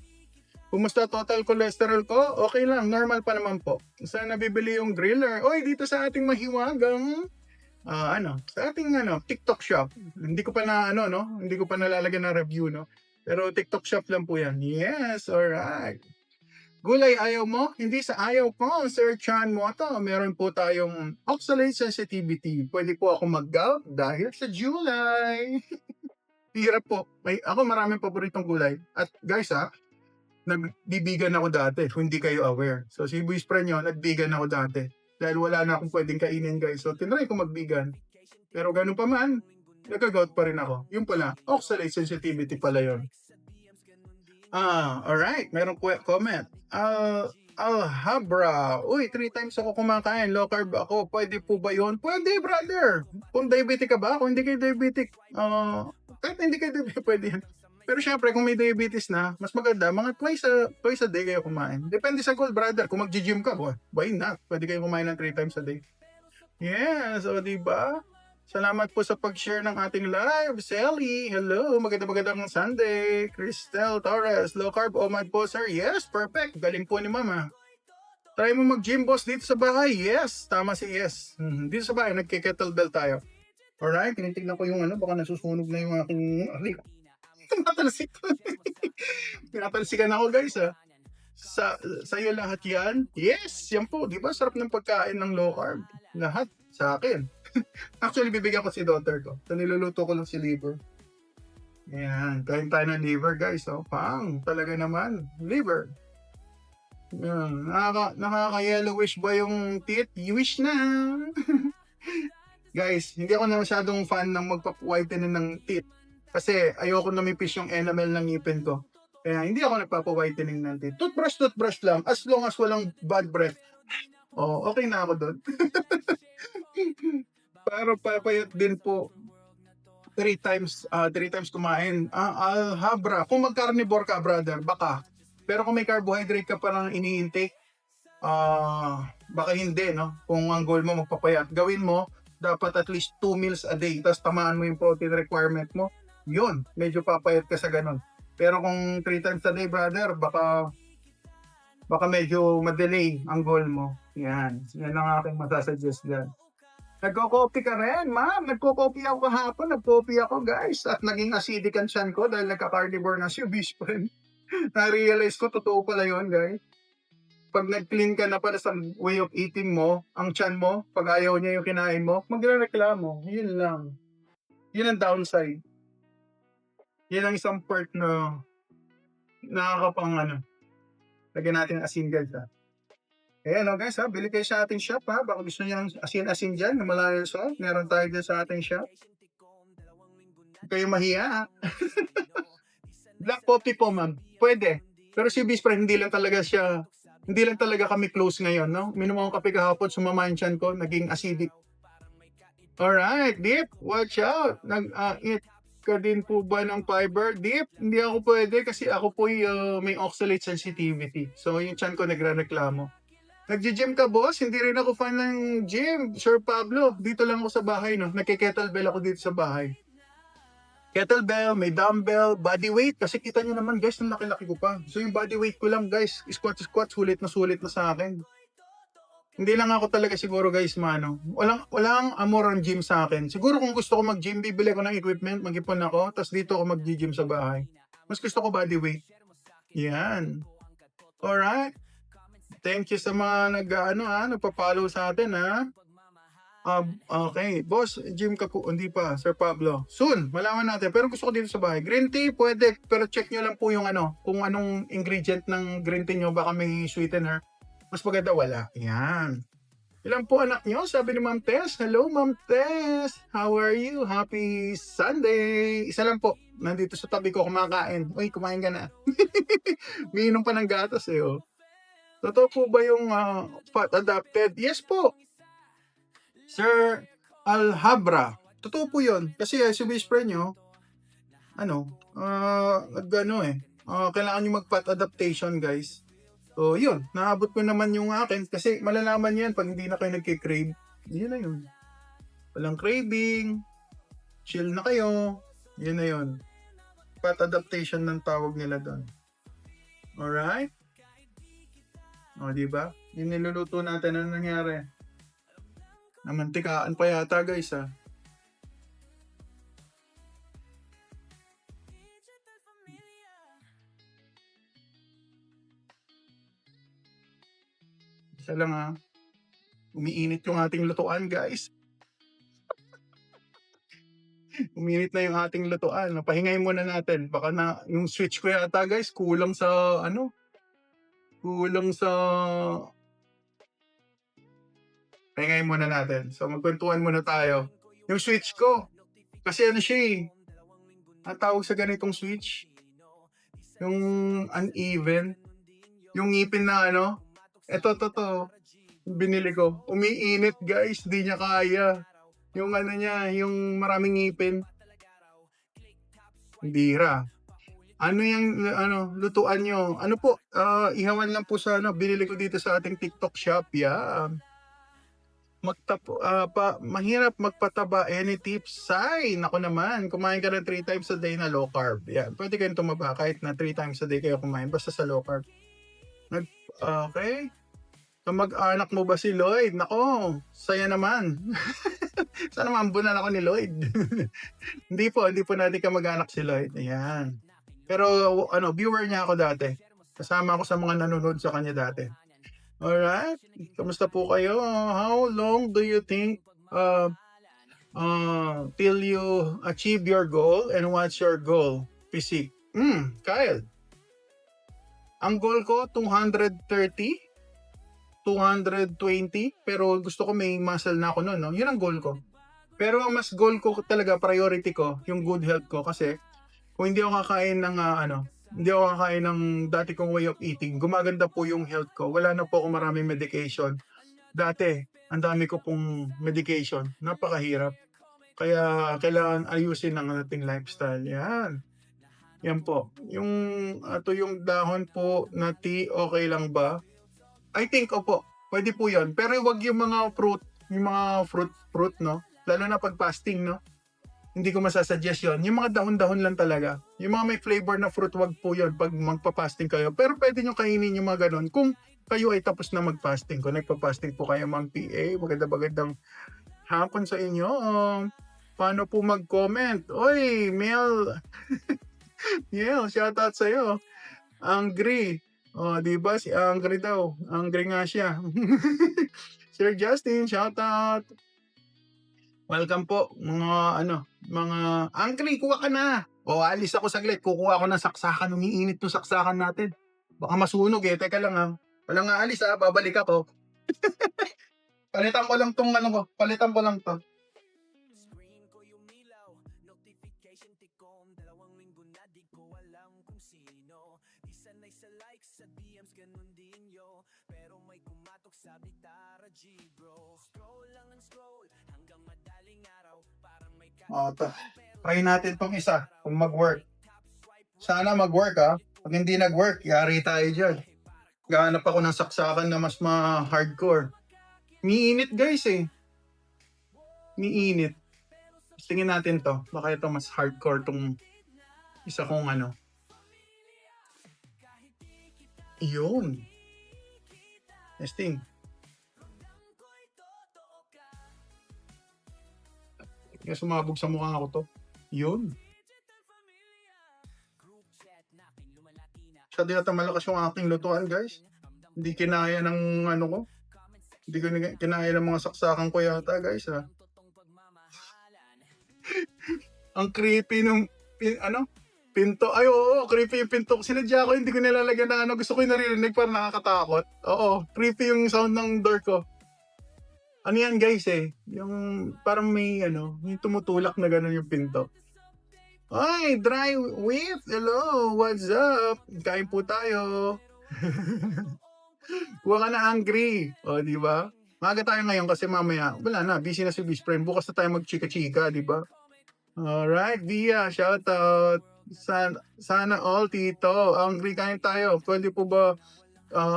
Kumusta total cholesterol ko? Okay lang, normal pa naman po. Saan nabibili yung griller? Oy, dito sa ating mahiwagang sa ating TikTok shop. Hindi ko pa hindi ko pa nalalagyan ng review, no? Pero TikTok shop lang po yan. Yes, alright. Gulay ayaw mo? Hindi sa ayaw ko, Sir Chan Moto. Meron po tayong oxalate sensitivity. Pwede po ako mag-gout dahil sa July. Hirap po. Ako maraming paboritong gulay. At guys nagbibigan ako dati kung hindi kayo aware. So si Buis Pre nyo, nagbigan ako dati. Dahil wala na akong pwedeng kainin guys. So tinry ko magbigan. Pero ganun pa man, nagka-gout pa rin ako. Yung pala, oxalate sensitivity pala yun. Alright. Meron comment. Alhabra. Uy, 3 times ako kumakain. Low carb ako. Pwede po ba yun? Pwede, brother. Kung diabetic ka ba? Kung hindi kayo diabetic, kahit hindi kayo diabetic, pwede yan. Pero syempre, kung may diabetes na, mas maganda, mga twice a day kayo kumain. Depende sa goal, brother. Kung mag-gym ka, why not? Pwede kayo kumain ng 3 times a day. Yes, o diba? Salamat po sa pag-share ng ating live. Sally, hello. Magandang Sunday. Cristel Torres, low carb OMAD po, sir. Yes, perfect. Galing po ni mama. Try mo mag-gym, boss, dito sa bahay. Yes, tama si yes. Dito sa bahay, nagki-kettlebell tayo. Alright, tinitignan ko yung baka nasusunog na yung aking Natalsik. Pinatalsikan ako, guys, Sa'yo lahat yan? Yes, yan po. Di ba sarap ng pagkain ng low carb? Lahat sa akin. Actually, bibigyan ko si daughter ko. So, niluluto ko lang si liver. Ayan. Kain tayo ng liver, guys. Pang. Talaga naman. Liver. Ayan. Nakaka-yellowish ba yung teeth? Wish na. Guys, hindi ako na masyadong fan ng magpap-whitening ng teeth. Kasi ayoko namipis yung enamel ng ngipin ko. Kaya hindi ako nagpapa-whitening ng teeth. Toothbrush lang. As long as walang bad breath. Okay na ako doon. Pero papayat din po 3 times kumain. Alhabra. Kung mag-carnivore ka, brother, baka. Pero kung may carbohydrate ka parang ini-intake, baka hindi, no? Kung ang goal mo magpapayat, gawin mo, dapat at least 2 meals a day. Tapos tamaan mo yung protein requirement mo. Yun, medyo papayat ka sa ganun. Pero kung 3 times a day, brother, baka medyo madelay ang goal mo. Yan ang aking masasuggest dyan. Nagko-coffee ka rin, ma'am. Nagko-coffee ako kahapon. Nag-coffee ako, guys. At naging acidic ang tiyan ko dahil nagka-carnivore na si Bish friend. Na-realize ko, totoo pala yun, guys. Pag nag-clean ka na pala sa way of eating mo, ang tiyan mo, pag ayaw niya yung kinain mo, magre-reklamo. Yun lang. Yun ang downside. Yan ang isang part na nakakapang lagyan natin asin, guys, Ayan, guys, bili kayo sa ating shop, Baka gusto niyo ng asin-asin dyan, na Malayan salt. Meron tayo dyan sa ating shop. Huwag kayo mahiya, Black coffee po, ma'am. Pwede. Pero si Bish friend, hindi lang talaga kami close ngayon, no? Minom akong kape kahapon, sumama yung tiyan ko, naging acidic. Alright, Deep, watch out. Eat ka din po ba ng fiber? Deep, hindi ako pwede kasi ako po may oxalate sensitivity. So, yung tiyan ko nagre-reklamo. Nag-gym ka, boss? Hindi rin ako fan ng gym. Sir Pablo, dito lang ako sa bahay, no? Nagke-kettlebell ako dito sa bahay. Kettlebell, may dumbbell, body weight. Kasi kita nyo naman, guys, ang laki-laki ko pa. So, yung body weight ko lang, guys, squat, sulit na sa akin. Hindi lang ako talaga siguro, guys, Walang amor ang gym sa akin. Siguro kung gusto ko mag-gym, bibili ko ng equipment, mag-ipon ako, tapos dito ako mag-gym sa bahay. Mas gusto ko body weight. Yan. Alright. Thank you sa mga nagpa-follow sa atin, Okay. Boss, gym ka po. Hindi pa, Sir Pablo. Soon, malaman natin. Pero gusto ko dito sa bahay. Green tea, pwede. Pero check nyo lang po yung kung anong ingredient ng green tea nyo. Baka may sweetener. Mas maganda wala. Yan. Ilan po anak nyo? Sabi ni Ma'am Tess. Hello, Ma'am Tess. How are you? Happy Sunday. Isa lang po. Nandito sa tabi ko kumakain. Uy, kumain ka na. Miinom pa ng gatas eh. Oh. Totoo po ba yung pot adopted? Yes po. Sir Alhabra. Totoo po yun. Kasi si best friend nyo, kailangan nyo mag-pot adaptation, guys. So, yun. Naabot ko naman yung akin kasi malalaman yan pag hindi na kayo nagkikrave. Yun na yun. Walang craving. Chill na kayo. Yun na yun. Pot adaptation ng tawag nila doon. Alright? O, diba? Yung niluluto natin, ano nangyari? Namantikaan pa yata, guys, ha? Isa lang, ha? Umiinit yung ating lutuan, guys. Uminit na yung ating lutuan. Pahingayin muna natin. Baka na yung switch ko yata, guys, kulang sa pahingayin muna natin. So magkwentuhan muna tayo. Yung switch ko, kasi siya eh. Ang tawag sa ganitong switch, yung uneven, yung ngipin na eto, binili ko. Umiinit, guys, di niya kaya. Yung niya, yung maraming ngipin. Bira. Ano yung lutuan nyo? Ano po? Ihawan lang po sa binili ko dito sa ating TikTok shop. Yeah. Mahirap magpataba. Any tips? Say, nako naman. Kumain ka na 3 times a day na low carb. Yeah. Pwede kayong tumaba kahit na 3 times a day kayo kumain. Basta sa low carb. Okay. Kamag-anak mo ba si Lloyd? Nako, saya naman. Sana maambunan ako ni Lloyd. hindi po natin kamag-anak si Lloyd. Ayan. Pero viewer niya ako dati. Kasama ako sa mga nanonood sa kanya dati. Alright? Kamusta po kayo? How long do you think till you achieve your goal, and what's your goal? Physique. Kyle. Ang goal ko 230, 220, pero gusto ko may muscle na ako noon, no? Yun ang goal ko. Pero ang mas goal ko talaga, priority ko, yung good health ko, kasi kung hindi ako kakain ng hindi ako kakain ng dati kong way of eating, gumaganda po yung health ko. Wala na po ako maraming medication. Dati, ang dami ko pong medication. Napakahirap. Kaya kailangan ayusin ang ating lifestyle. Yan. Yan po. Yung dahon po na tea, okay lang ba? I think, opo. Pwede po yun. Pero wag yung mga fruit, no? Lalo na pag fasting, no? Hindi ko masasuggest yun. Yung mga dahon-dahon lang talaga. Yung mga may flavor na fruit, wag po yun pag magpa-fasting kayo. Pero pwede nyo kainin yung mga ganun kung kayo ay tapos na mag-fasting. Kung nagpa-fasting po kayo, Ma'am PA, magandang hapon sa inyo. Paano po mag-comment? Oy, Mel. Yeah, shout out sa'yo. Angry. Diba? Si Angry daw. Angry nga siya. Sir Justin, shout out. Welcome po, mga Angry, kuha ka na. Alis ako saglit. Kukuha ako ng saksakan. Umiinit yung saksakan natin. Baka masunog eh. Teka lang ha. Walang aalis ha. Babalik ako. Palitan ko lang tong Palitan ko lang to. Try natin tong isa kung mag-work. Sana mag-work ha. Pag hindi nag-work, yari tayo dyan. Gahanap ako ng saksakan na mas ma-hardcore. Miinit guys eh. Miinit. Tingin natin to. Baka ito mas hardcore tong isa kong Yun. Testing. Kaya sumabog sa mukha ko to. Yun. Siya yata malakas yung aking lutuan, guys. Hindi kinaya ng ko. Hindi ko kinaya ng mga saksakan ko yata, guys, ha. Ang creepy nung, pinto. Ay, oo, creepy yung pinto. Sinadya ko, hindi ko nilalagyan ng gusto ko yung naririnig para nakakatakot. Oo, creepy yung sound ng door ko. Ano yan guys eh, yung parang may yung tumutulak na gano'n yung pinto. Ay, dry whip! Hello, what's up? Kain po tayo. Kuha ka na angry. O, di ba? Maaga tayo ngayon kasi mamaya, wala na, busy na si best friend. Bukas na tayo mag-chika-chika, di ba? Alright, Via, shoutout. Sana all, Tito. Angry kain tayo. Pwede po ba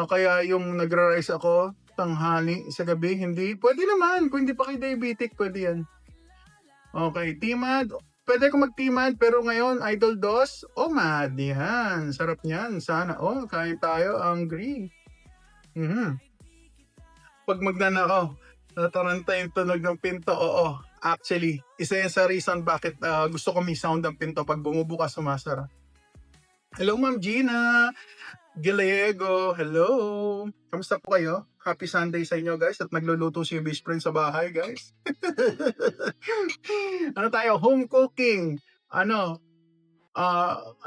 kaya yung nagra-rise ako tanghali sa gabi? Hindi? Pwede naman. Kung hindi pa kayo diabetic, pwede yan. Okay, Timad. Pwede ko mag-timad pero ngayon, Idol Dos. Oh, mad. Yan. Sarap niyan. Sana all. Kain tayo. Angry. Pag magnanakaw, tataranta yung tunog ng pinto. Oo. Actually, isa yan sa reason bakit gusto ko may sound ng pinto pag bumubukas sumasara. Hello, Ma'am Gina. Gallego, hello. Kamusta po kayo? Happy Sunday sa inyo guys at nagluluto si best friend sa bahay guys. Ano tayo? Home cooking. Ano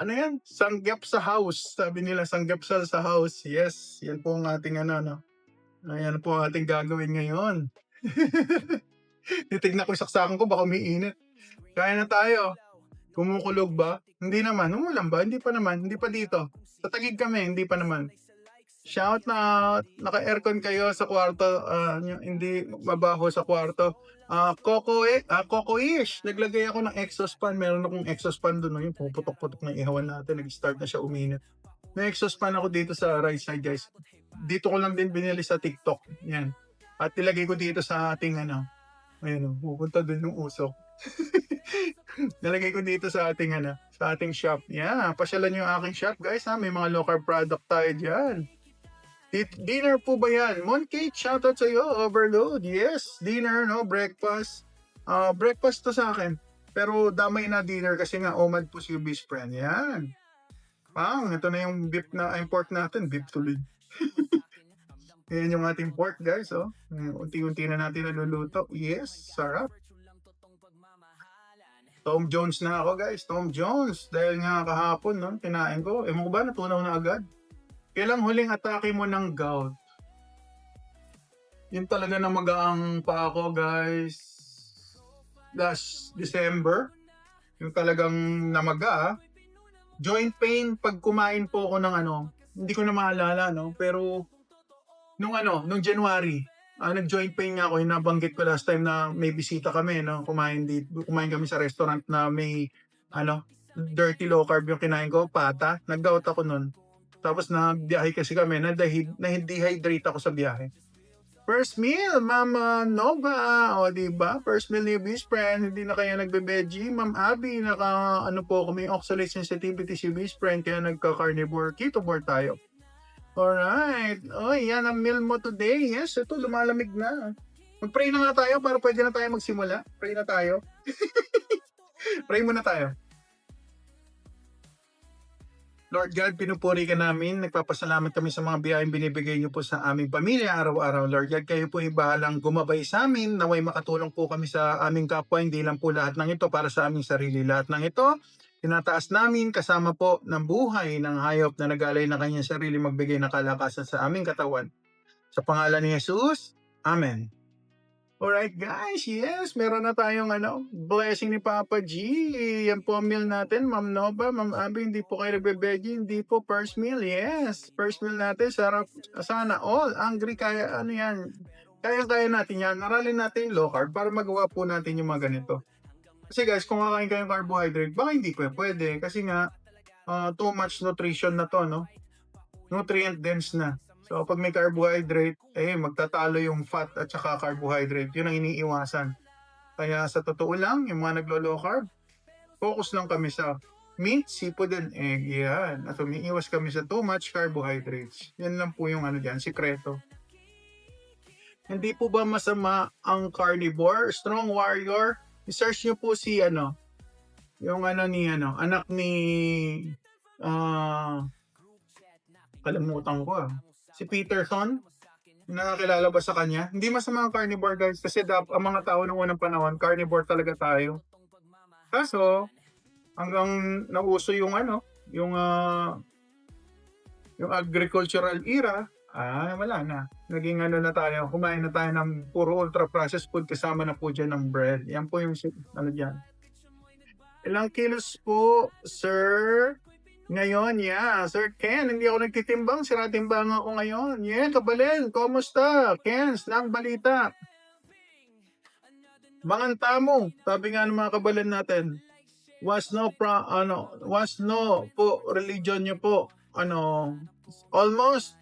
yan? Sanggap sa house. Sabi nila sanggap sa house. Yes, yan po ang ating Ayan po ang ating gagawin ngayon. Titignan ko yung saksakan ko baka umiinit. Kaya na tayo. Kumukulog ba? Hindi naman. Umulan ba? Hindi pa naman. Hindi pa dito. Sa Taguig kami, hindi pa naman. Shout na naka-aircon kayo sa kwarto. Hindi mabaho sa kwarto. Coco-ish. Naglagay ako ng exhaust fan. Meron akong exhaust fan doon. Yung puputok-putok na ihawan natin. Nag-start na siya uminit. May exhaust fan ako dito sa right side, guys. Dito ko lang din binili sa TikTok. Yan. At ilagay ko dito sa ating Ayun, pupunta doon yung usok. Nalagay ko dito sa ating sa ating shop. Yeah, pasyalan niyo yung aking shop, guys. May mga low carb product tayo diyan. Dinner po ba yan? Mooncake, shoutout sa iyo. Overload. Yes, dinner, no? Breakfast. Breakfast to sa akin. Pero damay na dinner kasi nga OMAD po si best friend. Yan. Ito na yung beef na import natin. Beef tuloy. Yan yung ating pork, guys. Unti-unti na natin naluluto. Yes, sarap. Tom Jones na ako, guys. Tom Jones. Dahil nga kahapon, kinain ko. Mo ba, natunaw na agad? Kailang huling atake mo ng gout? Yun talaga na magaang pa ako, guys. Last December. Yung talagang namaga, Joint pain pag kumain po ako ng hindi ko na maalala, pero nung January, nag-joint pain nga ako, yung nabanggit ko last time na may bisita kami, kumain kami sa restaurant na may, dirty low carb yung kinain ko, pata, nag-gout ako nun. Tapos nagbiyahe kasi kami, na-dehydrate ako sa biyahe. First meal, Mama Nova, diba? First meal ni best friend, hindi na kaya nagbe-veggie. Ma'am Abby, po kami, oxalate sensitivity si best friend, kaya nagka-carnivore, ketovore tayo. Alright. Yan ang meal mo today. Yes, ito, lumalamig na. Mag-pray na nga tayo para pwede na tayo magsimula. Pray na tayo. Pray muna tayo. Lord God, pinupuri ka namin. Nagpapasalamat kami sa mga biyayang binibigay niyo po sa aming pamilya araw-araw. Lord God, kayo po ibahalang gumabay sa amin. Naway makatulong po kami sa aming kapwa. Hindi lang po lahat ng ito para sa aming sarili. Lahat ng ito, tinataas namin kasama po ng buhay ng hayop na nagalay na kanyang sarili magbigay ng kalakasan sa aming katawan. Sa pangalan ni Jesus, Amen. Alright guys, yes, meron na tayong blessing ni Papa G. Yan po ang meal natin, Ma'am Nova, Ma'am Abby, hindi po kayo nagbe-veggie, hindi po first meal, yes. First meal natin, sarap, sana all, angry, kaya yan. Kaya natin yan, aralin natin low carb para magawa po natin yung mga ganito. Kasi guys, kung kakain kayong carbohydrate, baka hindi pwede. Kasi nga, too much nutrition na to, nutrient dense na. So, pag may carbohydrate, magtatalo yung fat at saka carbohydrate. Yun ang iniiwasan. Kaya sa totoo lang, yung mga naglo-low carb, focus lang kami sa meat, seafood, and egg. Yan. At umiiwas kami sa too much carbohydrates. Yan lang po yung sikreto. Hindi po ba masama ang carnivore? Strong warrior? I-search nyo po si yung anak ni kalimutan ko si Peterson, nakakilala ba sa kanya? Hindi masama ang carnivore guys kasi ang mga tao ng unang panahon, carnivore talaga tayo. Kaso, hanggang nauso yung yung agricultural era, Wala na. Naging ano na tayo, kumain na tayo ng puro ultra-processed food kasama na po dyan ng bread. Yan po yung ano dyan. Ilang kilos po, sir? Ngayon, yeah. Sir Ken, hindi ako nagtitimbang. Siratimbang ako ngayon. Yeah, Kabalen, kumusta? Kens, ng balita. Manganta mo. Sabi nga ng mga kabalan natin. Was no po religion nyo po. Almost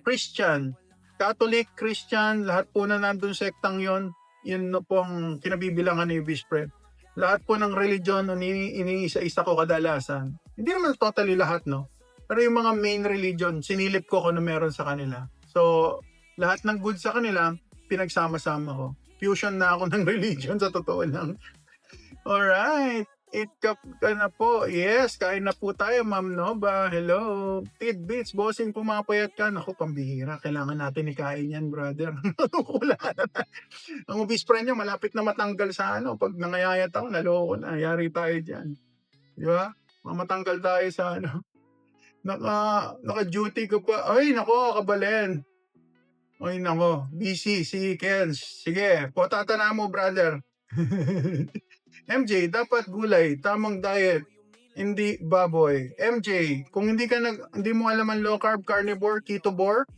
Christian. Catholic, Christian, lahat po na nandun sektang yon. Yun na po ang kinabibilangan ni Vice Pred. Lahat po ng religion iniisa-isa ko kadalasan. Hindi naman totally lahat, no? Pero yung mga main religion, sinilip ko kung ano meron sa kanila. So, lahat ng good sa kanila, pinagsama-sama ko. Fusion na ako ng religion, sa totoo lang. Alright. Eat cup ka na po. Yes, kain na po tayo, Ma'am Nova. Hello. Tidbits, bossing, pumapayat ka. Naku, pambihira. Kailangan natin ikain yan, brother. Wala na. Ang vice friend nyo, malapit na matanggal sa ano. Pag nangayayat ako, naloko na. Yari tayo dyan. Di ba? Matanggal tayo sa ano. Naka-duty ko pa. Ay, nako, Kabalen. Ay, nako. Busy, si Kens. Sige, potata na mo, brother. MJ, dapat gulay, tamang diet, hindi baboy. MJ, kung hindi mo alam ang low carb, carnivore, ketovore,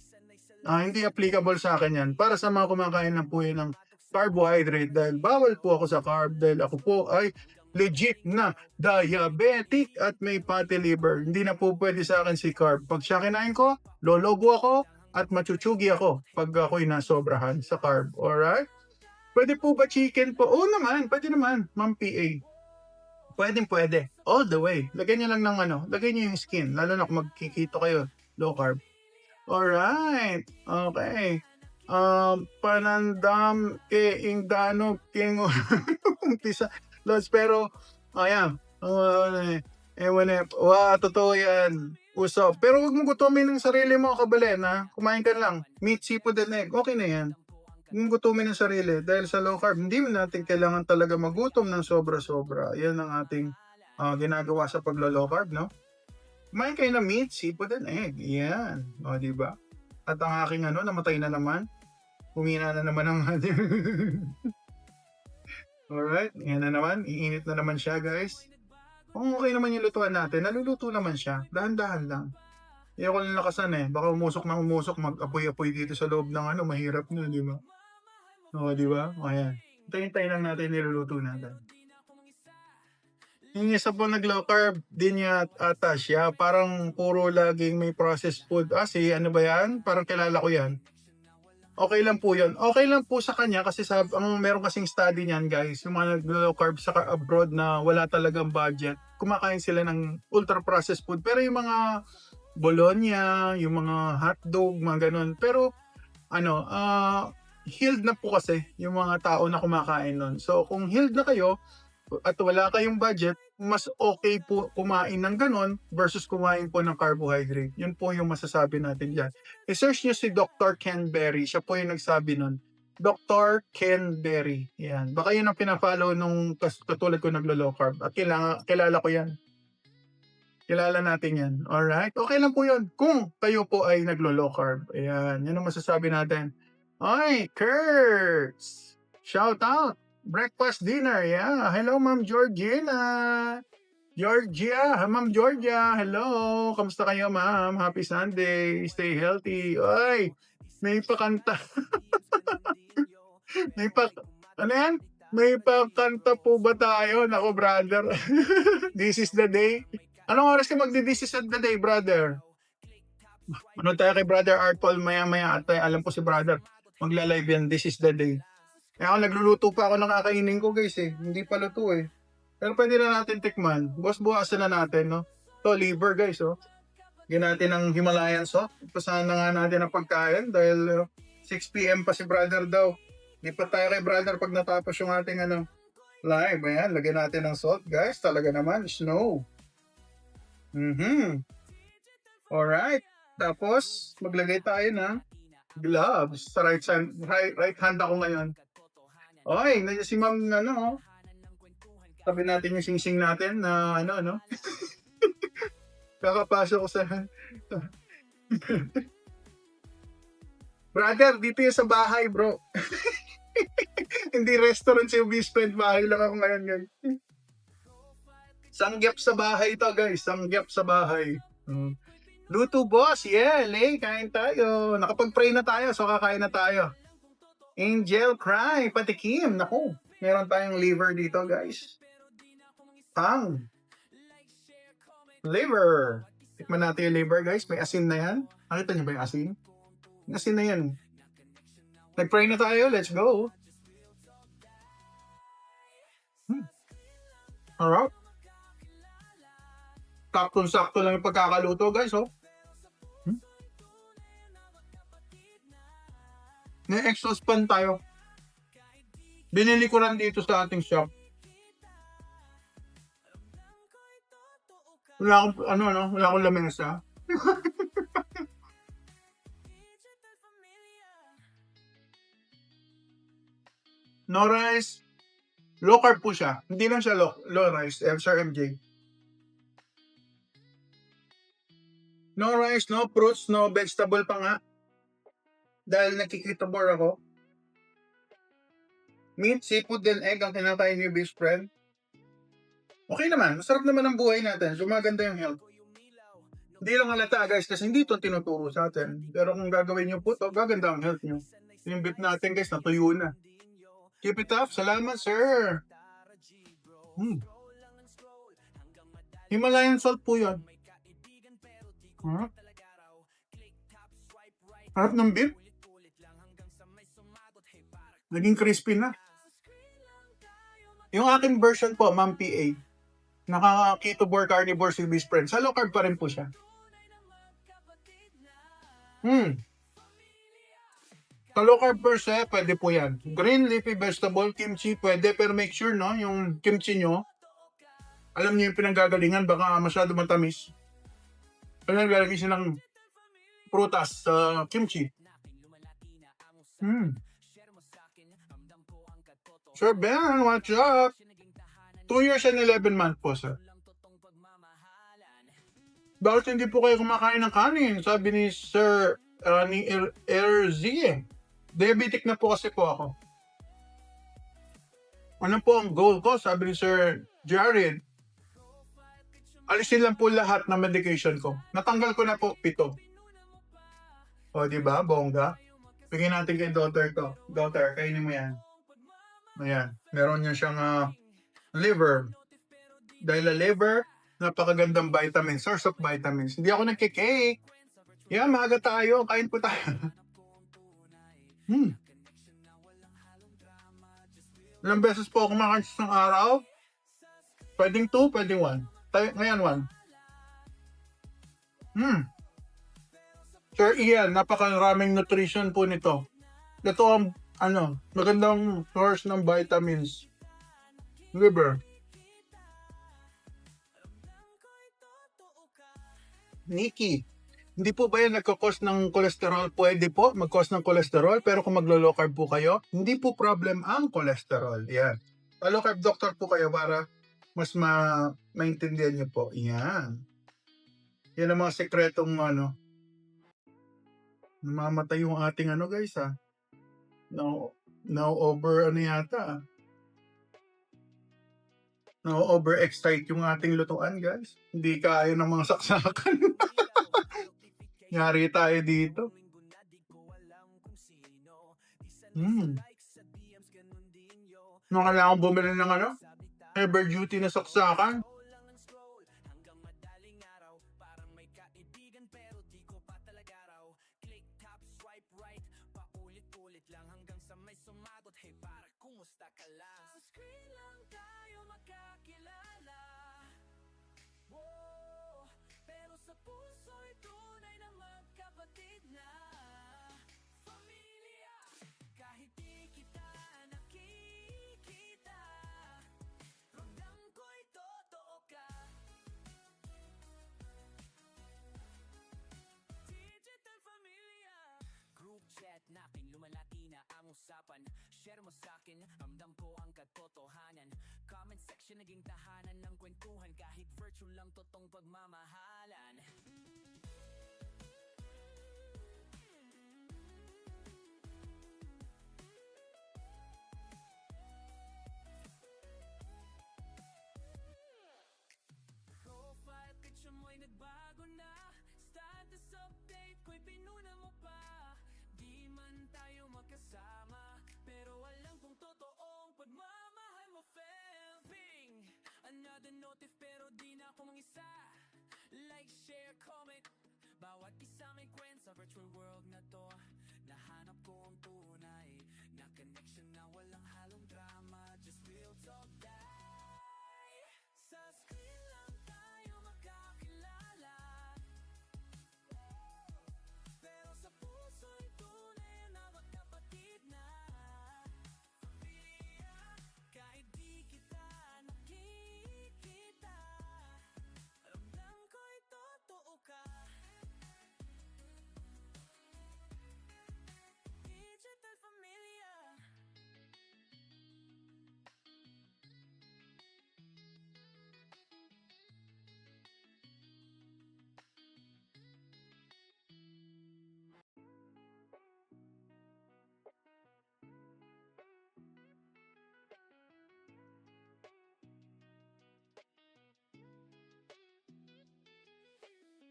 hindi applicable sa akin yan. Para sa mga kumakain ng po ng carbohydrate dahil bawal po ako sa carb dahil ako po ay legit na diabetic at may fatty liver. Hindi na po pwede sa akin si carb. Pag siya kinain ko, lolobo ako at machuchugi ako pag ako'y nasobrahan sa carb. Alright? Pwede po ba chicken po? Oo naman, pwede naman, Ma'am PA. Pwede. All the way. Lagyan niyo lang ng lagyan niyo yung skin. Lalo na kung magkikito kayo, low carb. Alright. Okay. Panandam ke ingdano king umpisa. Lods, pero, ayan. Totoo yan. Usap. Pero huwag mong gutumin ng sarili mo, Kabalen, ha? Kumain ka lang. Meat, seafood, and egg. Okay na yan. Yung gutumin ng sarili dahil sa low carb, hindi natin kailangan talaga magutom ng sobra-sobra. Yan ang ating ginagawa sa paglo-low carb, no? Kumain kayo ng meat, seafood, and egg. Yan. O, diba? At ang aking namatay na naman. Humina na naman ang ating... Alright, yan na naman. Iinit na naman siya, guys. Kung okay naman yung lutuan natin, naluluto naman siya. Dahan-dahan lang. Ayoko lang lakasan Baka umusok, mag-apoy-apoy dito sa loob ng mahirap na, di ba? Oo, di ba? Ayan. Tayin-tayin lang natin niluluto natin. Yung isa po nag-low carb, din niya ata siya. Parang puro laging may processed food. Si ano ba yan? Parang kilala ko yan. Okay lang po yun. Okay lang po sa kanya kasi meron kasing study niyan, guys. Yung mga nag-low carb sa abroad na wala talagang budget, kumakain sila ng ultra-processed food. Pero yung mga Bologna, yung mga hotdog, mga ganun. Pero, healed na po kasi yung mga tao na kumakain nun. So, kung healed na kayo at wala kayong budget, mas okay po kumain ng ganun versus kumain po ng carbohydrate. Yun po yung masasabi natin dyan. I-search nyo si Dr. Ken Berry. Siya po yung nagsabi nun. Dr. Ken Berry. Yan. Baka yun ang pinafollow nung katulad ko naglo-low carb. At kilala ko yan. Kilala natin yan. Alright? Okay lang po yun. Kung kayo po ay naglo-low carb. Ayan. Yan ang masasabi natin. Ay, Kurtz! Shout out! Breakfast dinner, yeah. Hello, Ma'am Georgina. Ma'am Georgia, hello. Kamusta kayo, Ma'am? Happy Sunday. Stay healthy. Ay, may pakanta. Ano yan? May pakanta po ba tayo? Nako, brother. This is the day. Anong oras ka magdi-this is the day, brother? Ano tayo kay Brother Art Paul maya-maya? At alam ko si brother, magla-live yan. This is the day. Ako nagluluto pa ako ng kakainin ko, guys Hindi pa luto Pero pwede na natin tikman. Buwasan na natin, no? To liver, guys, Gyan natin ng Himalayan salt. Ipasahan na nga natin ang pagkain dahil 6 p.m. pa si brother daw. Di pa tayo kay brother pag natapos yung ating live. Ayan, lagyan natin ng salt, guys. Talaga naman, snow. Alright. Tapos, maglagay tayo ng gloves sa right hand ako ngayon. Oy, nandiyan si Ma'am Sabi natin yung sing-sing natin na Kakapasok ko sa Brother, dito yung sa bahay, bro. Hindi restaurant si best friend. Bahay lang ako ngayon, guys. Sangyap sa bahay to, guys. Sangyap sa bahay. Luto, boss. Yeah, Lay, kain tayo. Nakapag-pray na tayo, so kakain na tayo. Angel Cry, patikim. Naku, meron tayong liver dito, guys. Tang. Liver. Tikman natin yung liver, guys. May asin na yan. Nakita niyo ba yung asin? May asin na yan. Nag-pray na tayo. Let's go. Alright. Sakto-sakto lang yung pagkakaluto, guys, oh. May exhaust pan tayo. Binili ko rin dito sa ating shop. Wala akong lamesa. No rice. Low carb po siya. Hindi lang siya low rice. Sir MJ. No rice, no fruits, no vegetable pa nga. Dahil nakikitobor ako. Meat, seafood, then egg ang kinakain niyo, best friend. Okay naman. Masarap naman ang buhay natin. Gumaganda yung health. Hindi lang halata, guys, kasi hindi ito tinuturo sa atin. Pero kung gagawin niyo po ito, gaganda ang health niyo. Yung beef natin, guys, natuyo na. Keep it up. Salamat, sir. Himalayan salt po yan. Harap ng beef. Naging crispy na. Yung aking version po, Ma'am PA. Naka-ketobore carnivore si best friend. Sa low carb pa rin po siya. Sa low carb per se, pwede po yan. Green leafy vegetable, kimchi, pwede. Pero make sure, no, yung kimchi nyo, alam niyo yung pinanggagalingan, baka masyado matamis. Kaya naglalagay siya ng prutas sa kimchi. Sir Ben, what's up? 2 years and 11 months po, sir. Bakit hindi po kayo kumakain ng kanin? Sabi ni Sir ni RZ. Diabetic na po kasi po ako. Ano po ang goal ko? Sabi ni Sir Jared. Alisin lang po lahat ng medication ko. Natanggal ko na po 7. O, diba? Bongga. Bigyan natin kay daughter to. Daughter, kainin mo yan. Ayan. Meron niya siyang liver. Dahil la liver, napakagandang vitamin. Source of vitamins. Hindi ako nagkikake. Yan, maaga tayo. Kain po tayo. Ilang beses po ako kumakain sa isang araw? Pwedeng 2, pwedeng 1. Ngayon 1. Sir Ian, napakaraming nutrition po nito. Ito ang magandang source ng vitamins. Liver. Nikki, hindi po ba yan nagkakos ng cholesterol? Pwede po mag-cause ng cholesterol, pero kung maglo-low carb po kayo, hindi po problem ang cholesterol. Yan. Low carb doctor po kayo para mas maintindihan niyo po. Yan. Yan ang mga sekretong namamatay yung ating guys Now over yata. Now over-excite yung ating lutuan, guys. Hindi kaya ng mga saksakan. Yari tayo dito. Kailangan bumili ng heavy duty na saksakan. Naking lumalaki na ang usapan. Share mo sa'kin, ramdam ko ang katotohanan. Comment section naging tahanan ng kwentuhan. Kahit virtual lang totong pagmamahalan. Another notif pero di na ako mangisa. Like, share, comment. Bawat isa may kwent sa virtual world na to. Nahanap ko ang tunay na connection na walang halong drama. Just real talk, die. Sa screen lang tayo magkakilala, pero sa puso'y tunay na magkapatid na. Pamilya, kahit di kita nakikita, ramdam ko'y totoo ka. Digital Familia.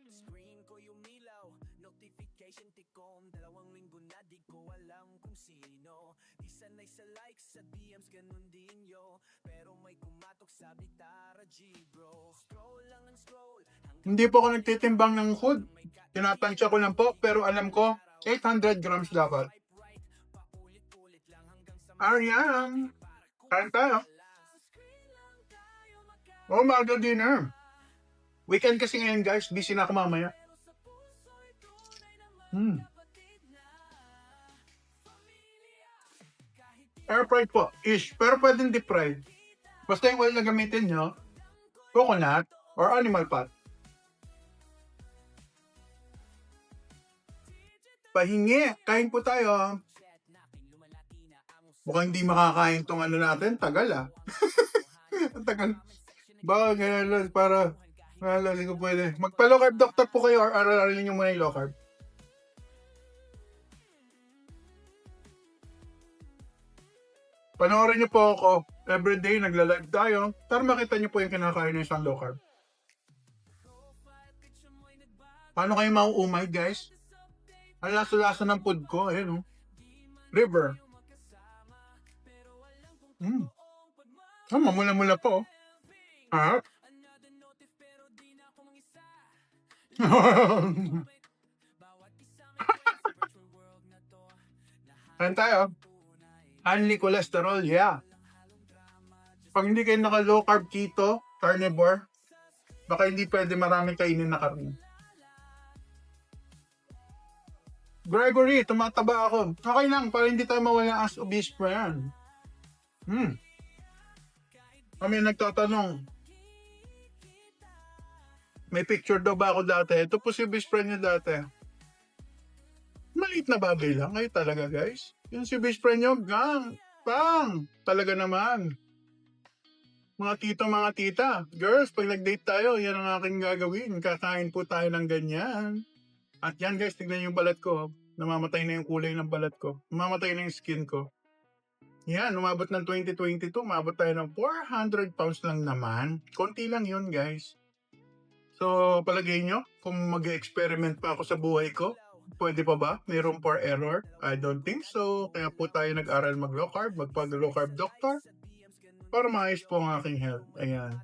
Screen ko yumilaw, notification tikom. 2 linggo na di ko alam kung sino. Di sanay sa likes, sa DMs ganun din yo. Pero may kumatok sa bitara G bro. Scroll lang ang scroll hanggang Hindi po ako nagtitimbang ng food. Tinatansya ko lang po, pero alam ko, 800 grams dapat. right, paulit-ulit lang hanggang sa Ariam! Kain tayo. sa screen lang tayo Oh, umaga dinner. Weekend kasi ngayon guys, busy na ako mamaya. sa puso'y tunay na Mm. magkapatid na. Pamilya, kahit Air fried po, ish. Pero pwedeng deep fried. Basta yung oil na gamitin nyo, coconut or animal fat. Pahingi, kain po tayo. chat natin lumalaki na ang Mukhang hindi makakain tong ano natin, tagal ah. Ang tagal. Baka ganyan para hindi ko pwede. Magpa-low carb doctor po kayo or aralin nyo muna yung low carb. Panoorin nyo po ako. Everyday nagla-live tayo para makita nyo po yung kinakain ng isang low carb. Paano kayo mauumay guys? Ang lasa-lasa ng food ko. Ayan oh. River. Mamula-mula po. Ah. another notif pero di na ako mangisa. Bawat isa may kwent sa virtual world na to. Kain tayo. Only cholesterol, yeah. Pag hindi kayo naka-low carb keto, carnivore, baka hindi pwede maraming kainin na karne. Gregory, tumataba ako. Okay lang, para hindi tayo mawala as obese pa yan. Kami nagtatanong, may picture daw ba ako dati? Ito po si best friend niya dati. Maliit na bagay lang. Kayo talaga guys. Yung si best friend niyo, gang, pang, talaga naman. Mga tito, mga tita. Girls, pag nag-date tayo, yan ang aking gagawin. Kakain po tayo ng ganyan. At yan guys, tignan yung balat ko. Namamatay na yung kulay ng balat ko. Namamatay na yung skin ko. Yan, umabot ng 2022, umabot tayo ng 400 pounds lang naman. Konti lang yun guys. So, palagay nyo, kung mag-experiment pa ako sa buhay ko, pwede pa ba? May room for error? I don't think so. Kaya po tayo nag-aral mag-low carb, magpag-low carb doctor, para maayos po ang aking health. Ayan.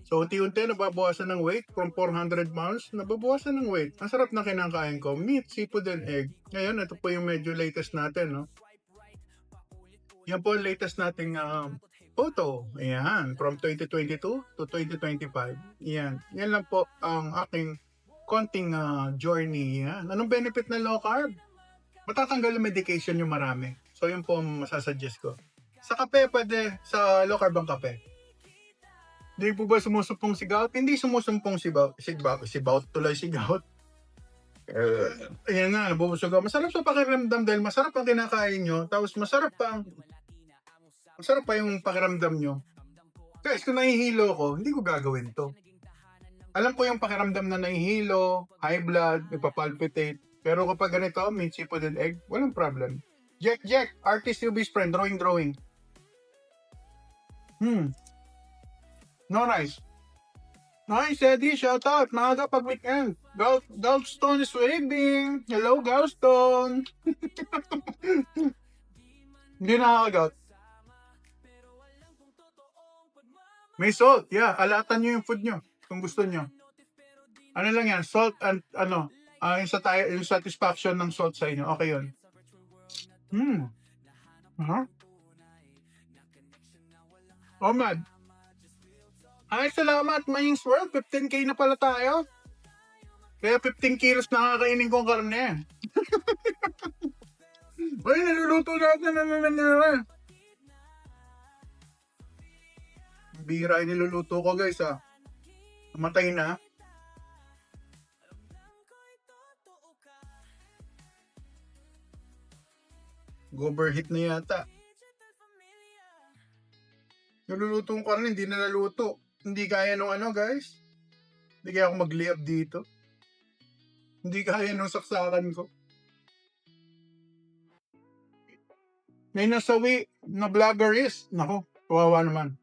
So, unti-unti nababawasan ng weight from 400 pounds, nababawasan ng weight. Ang sarap na kinakain ko, meat, seafood, and egg. Ngayon, ito po yung medyo latest natin, no? Yan po ang latest nating photo. Ayan, from 2022 to 2025. Ayan, yan lang po ang aking konting journey. Yan. Anong benefit ng low carb? Matatanggal yung medication yung marami. So, yun po ang masasuggest ko. Sa kape, pwede sa low carb ang kape. Hindi po ba sumusumpong si gout? Hindi sumusumpong si gout tuloy si gout. Ayan na, nabubusog ako. Masarap sa pakiramdam dahil masarap ang kinakain nyo. Tapos masarap pa yung pakiramdam nyo. Guys, kung nahihilo ko, hindi ko gagawin to. Alam ko yung pakiramdam na nahihilo, high blood, nagpapalpitate. Pero kapag ganito, meat, seafood, and egg, walang problem. Jack, artist you best friend, drawing. No rice. Nice, Eddie. Shout out. Maaga pag weekend. Galston is waving. Hello, Galston. Hindi nakakagout. May salt, yeah. Alatan nyo yung food nyo kung gusto nyo. Ano lang yan, salt and yung satisfaction ng salt sa inyo. Okay yun. Oh, man. Ay, salamat, Maying's World. 15K na pala tayo. Kaya 15 kilos na kakainin kong karne. Ay, naluluto natin. Bira yung niluluto ko, guys, ah. Matay na. Overheat na yata. Naluluto ko karne, hindi na naluto. Hindi kaya nung guys. Hindi kaya ako mag-layup dito. Hindi kaya nung saksakan ko. May nasawi na vlogger is. Nako, kawawa naman.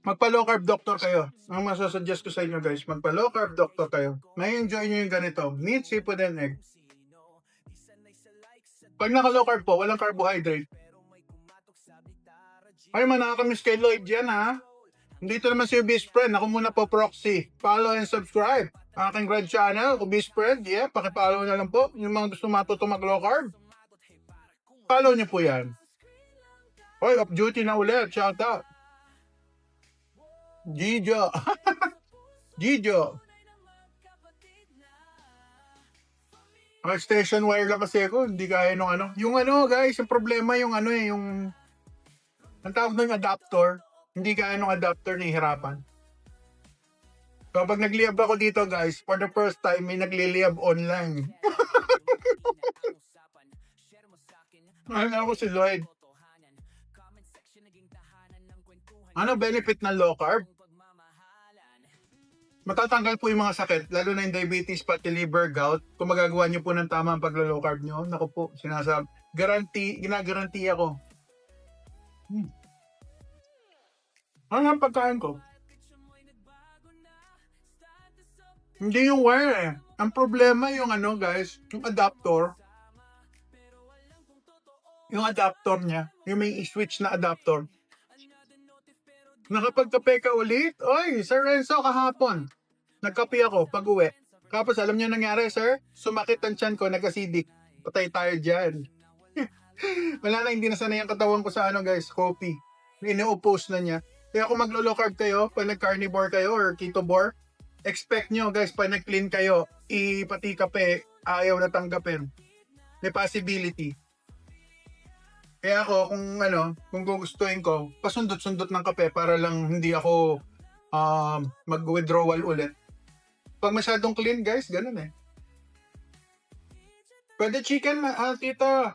Magpa-low carb doctor kayo. Ang masasuggest ko sa inyo, guys, magpa-low carb doctor kayo. May enjoy nyo yung ganito. Meat, seafood, and egg. Pag naka-low carb po, walang carbohydrate. Ay man, nakakamiss kay Lloyd yan, ha? Dito naman si Best Friend. Ako muna po, Proxy. Follow and subscribe. Aking Red Channel, Best Friend. Yeah, pakipollow na lang po. Yung mga gusto matuto mag-low carb. Follow nyo po yan. Hoy, off duty na ulit. Shout out. Gijo. Gijo. Extension wire lang kasi ako. Hindi kaya nung Yung guys, yung problema yung yung ang tawag ng adapter. Hindi kaya nung adapter na hihirapan. So pag nagliyab ako dito, guys, for the first time, may nagliliyab online. Ano ako si Lloyd. Ano benefit ng low carb? Matatanggal po yung mga sakit, lalo na yung diabetes, pati liver, gout. Kung magagawa nyo po ng tama ang paglo-low carb nyo, naku po, sinasab. Ginagaranti ako. Ano ang pagkain ko? Hindi yung wire eh. Ang problema yung guys, yung adapter. Yung adapter niya, yung may switch na adapter. Nakapagkape ka ulit? Oy, Sir Renzo, kahapon. Nagkape ako pag-uwi. Tapos alam niyo nangyari, sir? Sumakit ang tiyan ko, nagka-acidic. Patay tayo dyan. Wala na, hindi na sanay ang katawan ko sa guys, coffee. Ino-oppose na niya. Kaya kung maglo-low carb kayo, pag nag-carnivore kayo or ketovore, expect nyo guys, pag nag-clean kayo, pati kape, ayaw na tanggapin. May possibility. Kaya ako, kung gugustuhin ko, pasundot-sundot ng kape para lang hindi ako mag-withdrawal ulit. Pag masyadong clean, guys, ganun eh. Pwede chicken, tita.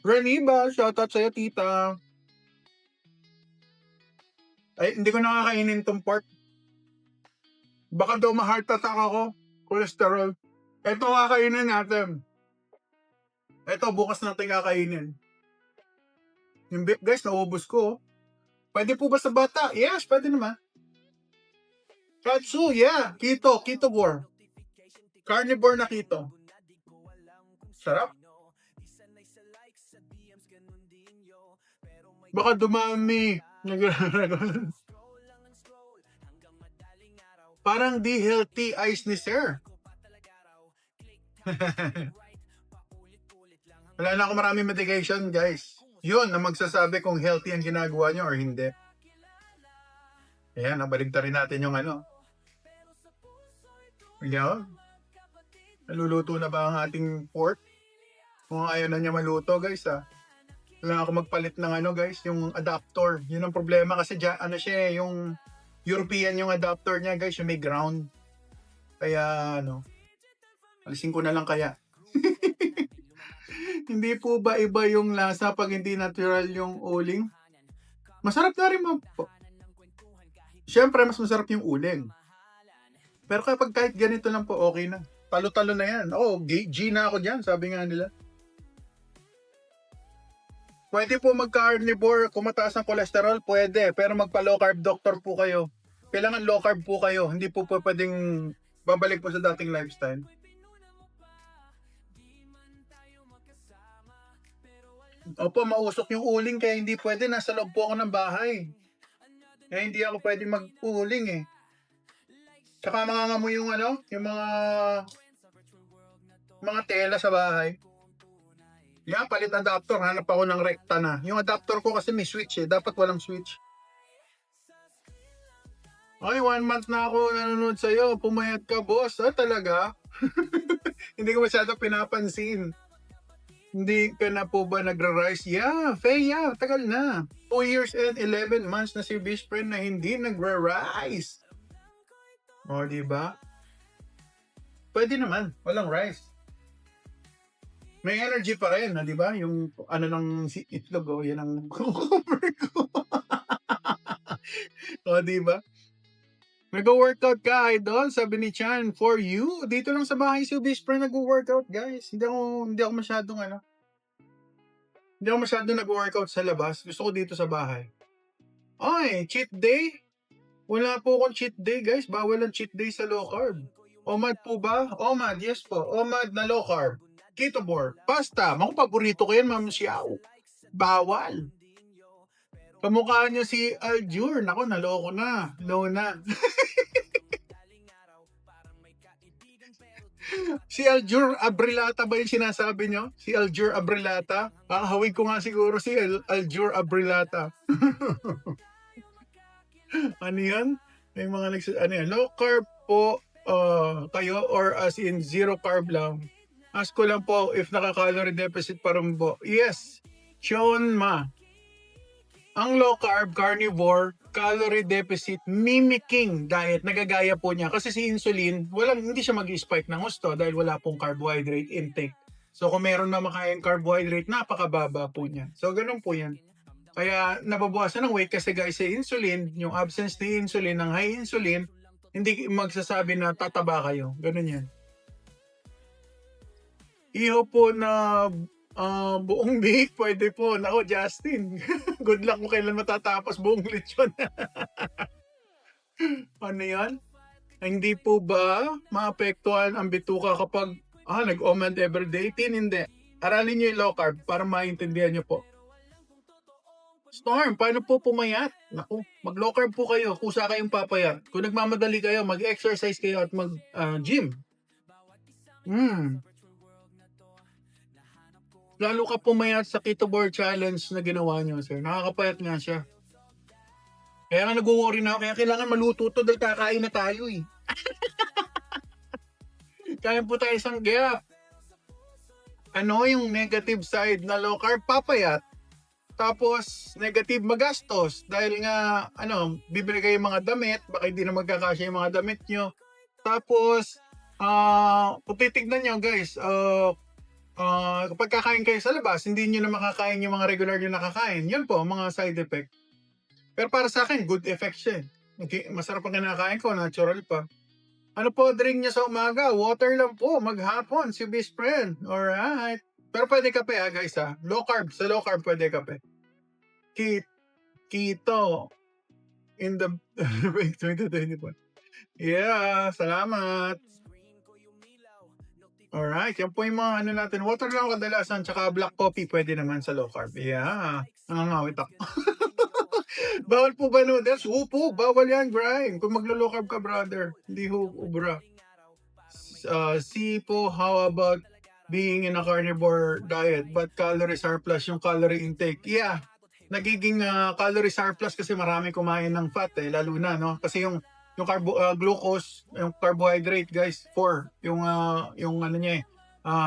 Reniba, shoutout sa'yo, tita. Ay, hindi ko nakakainin tong pork. Baka daw ma-heart attack ako. Cholesterol. Ito kakainin natin. Ito, bukas natin kakainin. Yung beef, guys, naubos ko. Pwede po ba sa bata? Yes, pwede naman. Katsu, yeah. Ketovore. Carnivore na keto. Sarap. Baka dumami. Parang di healthy eyes ni sir. Wala na ako maraming medication, guys. Yun ang magsasabi kung healthy ang ginagawa nyo or hindi. Ayan, nabaligtarin natin yung Ayan. Naluluto na ba ang ating pork? Kung ayaw na niya maluto, guys, Kailangan ako magpalit ng guys, yung adapter. Yun ang problema kasi siya, yung European yung adapter niya, guys, yung may ground. Kaya, alisin ko na lang kaya. Hindi po ba iba yung lasa pag hindi natural yung uling? Masarap na rin po. Siyempre, mas masarap yung uling. Pero kapag kahit ganito lang po, okay na. Talo-talo na yan. G na ako dyan, sabi nga nila. Pwede po mag-carnivore, kung mataas ang cholesterol, pwede. Pero magpa-low carb doctor po kayo. Kailangan low carb po kayo. Hindi po pwedeng babalik po sa dating lifestyle. Opo, mausok yung uling kaya hindi pwede. Nasa loob po ako ng bahay. Kaya hindi ako pwede mag-uling eh. Tsaka mangangamoy yung ano, yung mga tela sa bahay. Yan, palit adapter. Hanap ako ng rekta na. Yung adapter ko kasi may switch eh. Dapat walang switch. Ay, 1 month na ako nanonood sa'yo. Pumayat ka, boss. Ah, talaga? Hindi ko masyado pinapansin. Hindi ka na po ba nagra-rise? Yeah, Faye, yeah. Tagal na. 2 years and 11 months na si best friend na hindi nagra-rise. O, diba? Pwede naman. Walang rise. May energy pa rin, di ba? Yung ano ng itlog, oh, yan ang cover ko. O, di ba? Nag-workout ka, idol, sabi ni Chan, for you. Dito lang sa bahay si best friend nag-workout, guys. Hindi ako masyadong hindi ako masyadong nag-workout sa labas. Gusto ko dito sa bahay. Ay, cheat day? Wala po akong cheat day, guys. Bawal ang cheat day sa low carb. OMAD po ba? OMAD, yes po. OMAD na low carb. Keto board. Pasta. Mga paborito ko yan, Ma'am Xiao. Bawal. Kamukha niya si Aljur. Nako, naloko na. Low na. Si Aljur Abrilata ba yung sinasabi nyo? Si Aljur Abrilata? Kakahawig ko nga siguro si Aljur Abrilata. Ano yan? May mga ano yan? Low carb po kayo or as in zero carb lang? Ask ko lang po if naka-calorie deficit pa rin po. Yes, Sean Ma. Ang low carb, carnivore, calorie deficit, mimicking diet, nagagaya po niya. Kasi si insulin, hindi siya mag-spike ng gusto dahil wala pong carbohydrate intake. So kung meron na makain carbohydrate, napakababa po niya. So ganun po yan. Kaya nababawasan ng weight kasi guys sa insulin, yung absence ni insulin, ng high insulin, hindi magsasabi na tataba kayo. Ganun yan. Iho po na buong week, pwede po. Nako, Justin. Good luck mo kailan matatapos buong lechon. Ano yan? Hindi po ba maapektuhan ang bituka kapag nag-OMAD everyday? Hindi. Aralin nyo yung low carb para maintindihan nyo po. Storm, paano po pumayat? Naku, mag-low carb po kayo. Kusa kayong papayat. Kung nagmamadali kayo, mag-exercise kayo at mag-gym. Lalo ka pumayat sa Keto Board Challenge na ginawa nyo, sir. Nakakapayat nga siya. Kaya nga nag-worry na ako. Kaya kailangan maluto to dahil kakain na tayo eh. Kaya po tayo isang gap. Ano yung negative side na low carb? Papayat. Tapos negative magastos. Dahil nga, bibili kayo mga damit. Baka hindi na magkakasya yung mga damit nyo. Tapos, kung titignan nyo guys, kapag kakain kayo sa labas, hindi nyo na makakain yung mga regular nyo nakakain. Yun po, mga side effect. Pero para sa akin, good effect siya. Okay, masarap ang kinakain ko, natural pa. Ano po, drink niya sa umaga? Water lang po, maghapon, si best friend. Alright. Pero pwede kape guys Low carb, sa low carb pwede kape. Keto. In the 2021. Yeah, salamat. Alright, yan po yung mga natin. Water lang kadalasan, tsaka black coffee pwede naman sa low carb. Yeah, nangangawit ako. Bawal po ba noodles? Opo, bawal yan, Brian. Kung maglo-low carb ka, brother. Hindi ubra. See po, how about being in a carnivore diet but calorie surplus yung calorie intake? Yeah, nagiging calorie surplus kasi marami kumain ng fat lalo na, no? Kasi yung glucose, yung carbohydrate guys, 4 yung ano niya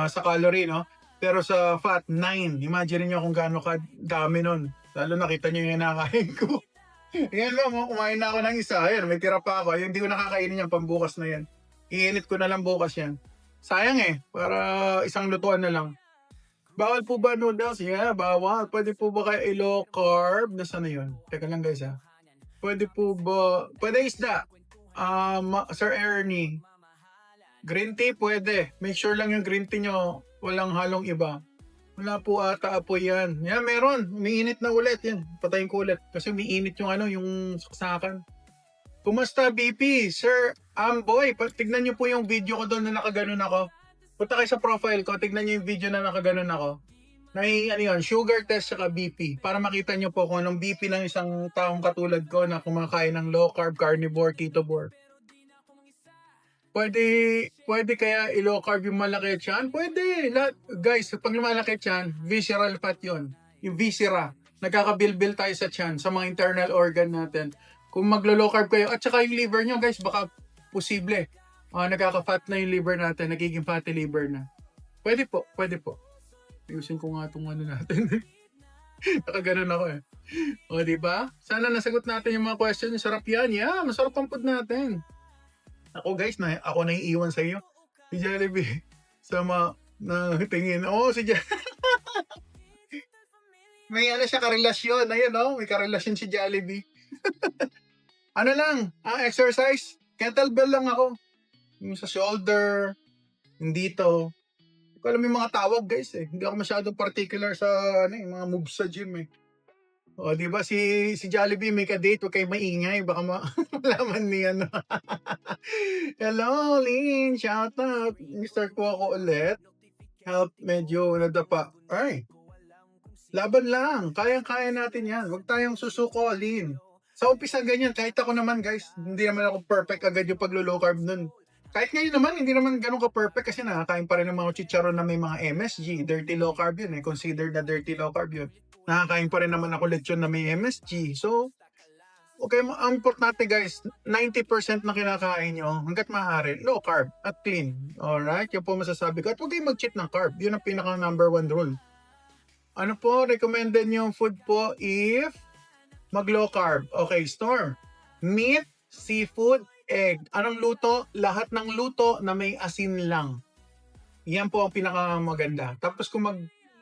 sa calorie, no? Pero sa fat 9. Imagine niyo kung gaano kadami nun. Lalo nakita niyo yung nakain ko. Yan lang, kumain na ako ng isa. Ayan, may tira pa ako. Ayun, hindi ko nakakainin yan pambukas na yan. Iinit ko na lang bukas yan. Sayang para isang lutuan na lang. Bawal po ba noodles? Yeah, bawal. Pwede po ba kayo low carb? Nasaan na yun? Teka lang guys Pwede po ba? Pwede isda. Sir Ernie. Green tea pwede. Make sure lang yung green tea nyo walang halong iba. Wala po ata po yan. Yan, meron. Umiinit na ulit yan. Patayin ko ulit. Kasi umiinit yung saksakan. Kumusta BP? Sir Amboy, tignan nyo po yung video ko doon na nakaganon ako. Punta kayo sa profile ko. Tignan nyo yung video na nakaganon ako. May ano yun, sugar test saka BP para makita nyo po kung anong BP ng isang taong katulad ko na kumakain ng low carb, carnivore, ketovore. Pwede kaya i-low carb yung malaki tiyan? Pwede. Guys, pag malaki tiyan, visceral fat yun. Yung viscera. Nagkakabilbil tayo sa tiyan, sa mga internal organ natin. Kung maglo-low carb kayo, at saka yung liver nyo, guys, baka posible. Nagkaka-fat na yung liver natin, nagiging fatty liver na. Pwede po. Ayusin ko nga itong ano natin. Nakaganon ako eh. O, diba? Sana nasagot natin yung mga question. Sarap yan. Yeah, masarap ang food natin. Ako guys, ako na iiwan sa iyo. Si Jollibee. Sama na tingin. Si may ano siya karelasyon. Ayun may karelasyon si Jollibee. Ano lang, exercise. Kettlebell lang ako. Yung sa shoulder, yung dito. Hindi ko alam yung mga tawag guys eh. Hindi ako masyadong particular sa yung mga moves sa gym eh. Di ba si Jollibee may ka-date, huwag kayo maingay, baka malaman niya Hello, Lynn, shout out. Mr. ko ako ulit. Help, medyo nadapa. Ay, laban lang. Kayang-kaya natin yan. Huwag tayong susuko, Lynn. Sa umpisa ganyan, kahit ako naman guys, hindi naman ako perfect agad yung paglo-low carb nun. Kahit ngayon naman, hindi naman ganun ka-perfect kasi nakakain pa rin ng mga chicharon na may mga MSG. Dirty low carb yun eh. Considered na dirty low carb yun. Nakakain pa rin naman ako lechon na may MSG. So, okay, ang importante guys, 90% na kinakain nyo, hanggat maaari, low carb at clean. Alright? Yan po masasabi ko. At huwag kayong mag-cheat ng carb. Yun ang pinaka number 1 rule. Ano po, recommended yung food po if mag-low carb. Okay, store. Meat, seafood, egg. Anong luto? Lahat ng luto na may asin lang. Yan po ang pinaka maganda. Tapos kung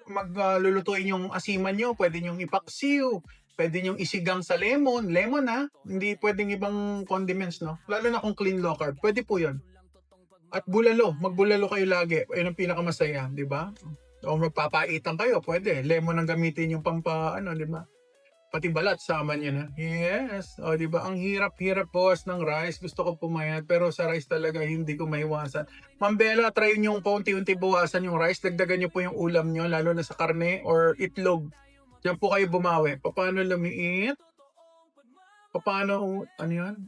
maglulutuin yung asiman nyo, pwede nyong ipaksiw, pwede nyong isigang sa lemon, hindi pwedeng ibang condiments, no? Lalo na kung clean low carb, pwede po yun. At magbulalo kayo lagi, ayun ang pinakamasaya, di ba? O magpapaitan kayo, pwede, lemon ang gamitin yung di ba? Pati balat, sama niya na. Yes. Di ba? Ang hirap-hirap bawas ng rice. Gusto ko pumayat. Pero sa rice talaga, hindi ko maiwasan. Ma'am Bella, try nyo paunti-unti bawasan yung rice. Dagdagan nyo po yung ulam nyo, lalo na sa karne or itlog. Diyan po kayo bumawi. Paano lumiit? Paano, ano yan?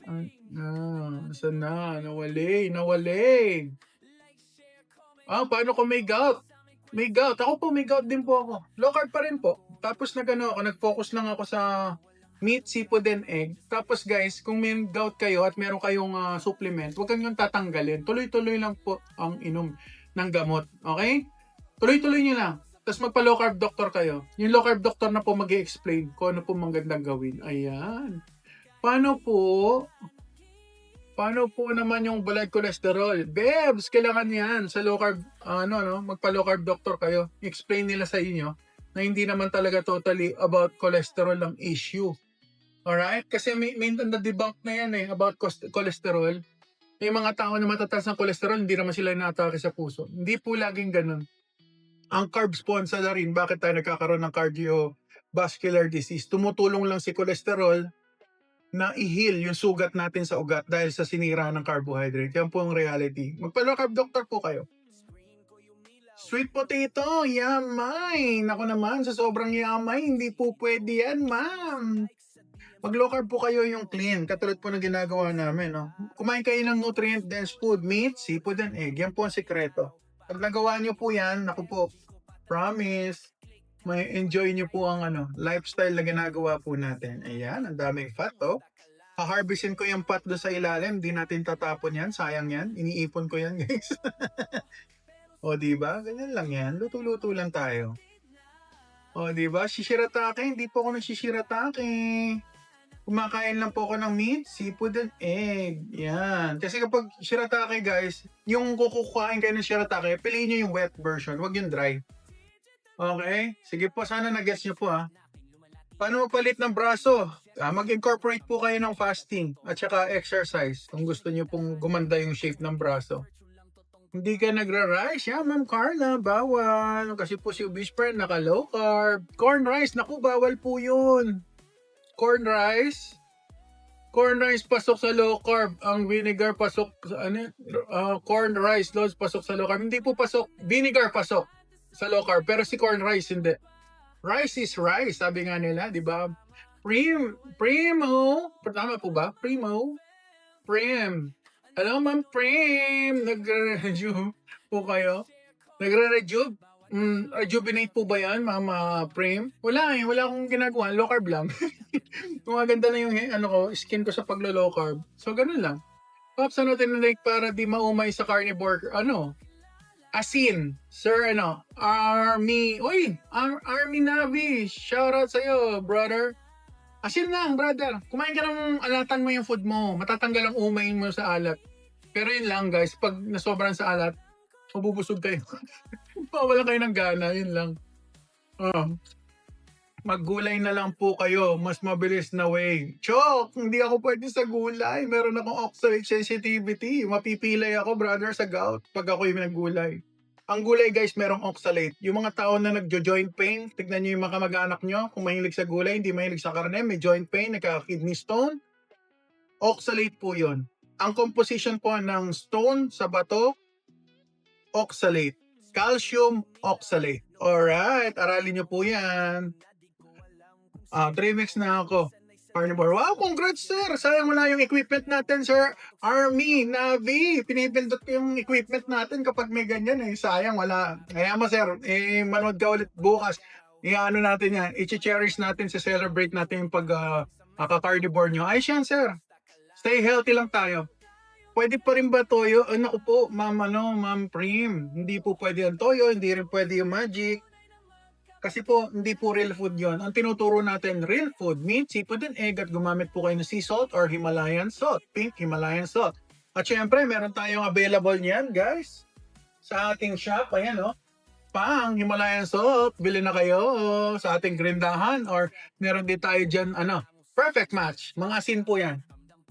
Saan na? Nawali. Paano kung may gout? May gout. Ako po, may gout din po ako. Low carb pa rin po. Tapos nag-focus lang ako sa meat, seafood, and egg. Tapos guys, kung may gout kayo at meron kayong supplement, huwag kang yung tatanggalin. Tuloy-tuloy lang po ang inom ng gamot. Okay? Tuloy-tuloy nyo lang. Tapos magpa-low carb doctor kayo. Yung low carb doctor na po mag-i-explain kung ano po magandang gawin. Ayan. Paano po naman yung blood cholesterol? Bebs, kailangan yan sa low carb, magpa-low carb doctor kayo. Explain nila sa inyo na hindi naman talaga totally about cholesterol ang issue. Alright? Kasi may na-debunk na yan about cholesterol. May mga tao na matataas ng cholesterol, hindi naman sila inaatake sa puso. Hindi po laging ganun. Ang carbs po ang salarin, bakit tayo nagkakaroon ng cardiovascular disease? Tumutulong lang si cholesterol na i-heal yung sugat natin sa ugat dahil sa sinira ng carbohydrate. Yan po ang reality. Magpa-low carb doctor po kayo. Sweet potato, yamay. Nako naman, sa sobrang yamay, hindi po pwede yan, ma'am. Mag-low carb po kayo yung clean, katulad po na ginagawa namin. No? Kumain kayo ng nutrient-dense food, meat, seafood, and egg. Yan po ang sikreto. Pag nagawa nyo po yan, naku po, promise, may enjoy nyo po ang lifestyle na ginagawa po natin. Ayan, ang daming fat, oh. Ha-harvestin ko yung fat doon sa ilalim, di natin tatapon yan, sayang yan. Iniipon ko yan, guys. Diba? Ganyan lang yan. Luto-luto lang tayo. Diba? Shishiratake. Hindi po ako nagsishiratake. Kumakain lang po ako ng meat, seafood, and egg. Yan. Kasi kapag shiratake, guys, yung kukukain kayo ng shiratake, piliin nyo yung wet version. Huwag yung dry. Okay? Sige po. Sana na-guess nyo po, ha. Paano mapalit ng braso? Mag-incorporate po kayo ng fasting at saka exercise kung gusto nyo pong gumanda yung shape ng braso. Hindi ka nagra-rice. Ma'am Carla, bawal. Kasi po si Whisper naka-low carb. Corn rice, naku, bawal po yun. Corn rice pasok sa low carb. Ang vinegar pasok sa corn rice, pasok sa low carb. Hindi po pasok. Vinegar pasok. sa low carb. Pero si corn rice, hindi. Rice is rice, sabi nga nila, di ba? Primo. Tama po ba? Prim. Hello, Ma'am Prim. Nagre-rejuve po kayo? Nagre-rejuve? Rejuvenate po ba yan, Mama Prim? Wala eh. Wala akong ginagawa. Low carb lang. Gumaganda na yung skin ko sa paglo-low carb. So, ganun lang. Pops, ano tinanake para di maumay sa carnivore? Asin. Sir, Army. Uy, Army Navi. Shoutout sa'yo, brother. Asin lang, brother. Kumain ka ng alatan mo yung food mo. Matatanggal ang umay mo sa alat. Pero yun lang, guys. Pag nasobran sa alat, mabubusog kayo. Wala kayo ng gana. Yun lang. Maggulay na lang po kayo. Mas mabilis na way. Chok! Hindi ako pwede sa gulay. Meron akong oxalate sensitivity. Mapipilay ako, brother, sa gout pag ako yung naggulay. Ang gulay, guys, merong oxalate. Yung mga tao na nagjo-joint pain, tignan nyo yung mga kamag-anak nyo, kung mahilig sa gulay, hindi mahilig sa karne, may joint pain, nagka-kidney stone, oxalate po yun. Ang composition po ng stone sa bato, oxalate. Calcium oxalate. Alright, aralin nyo po yan. 3 weeks na ako. Carnivore. Wow, congrats sir. Sayang wala yung equipment natin, sir. Army, Navy. Pinipindot ko yung equipment natin kapag may ganyan eh. Sayang wala. Kaya mo sir, manood ka ulit bukas. Ano natin yan. I-cherish natin, celebrate natin yung pag-carnivore nyo. Ayos yan sir. Stay healthy lang tayo. Pwede pa rin ba toyo? Naku po, Ma'am Prim. Hindi po pwede yung toyo, hindi rin pwede yung magic. Kasi po, hindi po real food yon. Ang tinuturo natin, real food, meat, seafood, and egg, at gumamit po kayo ng sea salt or Himalayan salt, pink Himalayan salt. At syempre, meron tayong available niyan, guys. Sa ating shop, ayan pang Himalayan salt, bili na kayo sa ating grindahan, or meron din tayo dyan, perfect match. Mga asin po yan.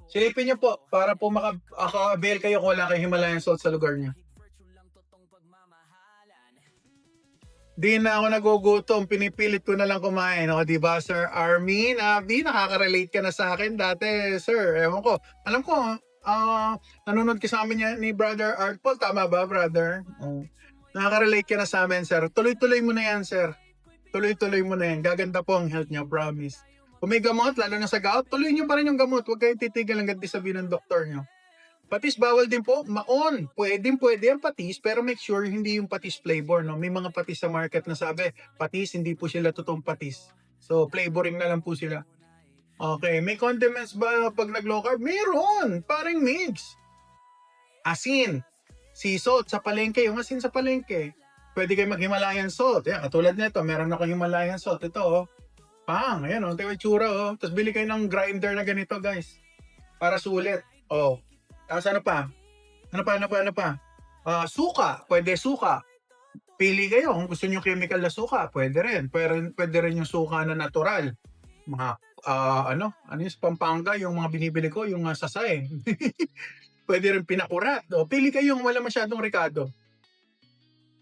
Silipin niyo po, para po maka-avail kayo kung wala kayong Himalayan salt sa lugar niyo. Di na ako nagugutom, pinipilit ko na lang kumain. O, di ba, Sir Army? Navi, nakaka-relate ka na sa akin dati, sir. Ewan ko. Alam ko, nanonood ka sa amin yan ni Brother Art Paul. Tama ba, brother? Nakaka-relate ka na sa amin, sir. Tuloy-tuloy mo na yan, sir. Tuloy-tuloy mo na yan. Gaganda po ang health niyo, promise. Kung may gamot, lalo na sa gout, tuloy niyo pa rin yung gamot. Huwag kayong titigil hanggang sabihin ng doktor niyo. Patis bawal din po, maon. Pwede ang patis, pero make sure hindi yung patis flavor, no? May mga patis sa market na sabi, patis, hindi po sila totoong patis. So, flavoring na lang po sila. Okay, may condiments ba pag nag-low carb? Meron, parang mix. Asin, sea salt sa palengke, yung asin sa palengke. Pwede kayo mag-Himalayan salt. Yan, katulad nito, meron ako Himalayan salt. Ito, pang, ayan ito yung itsura, Tapos bili kayo ng grinder na ganito, guys. Para sulit. Tapos ano pa? Suka. Pwede suka. Pili kayo kung gusto nyo chemical na suka. Pwede rin. Pwede rin yung suka na natural. Mga, ano yung Pampanga, yung mga binibili ko, yung sasay. Pwede rin pinakurat. Pili kayo yung wala masyadong ricado.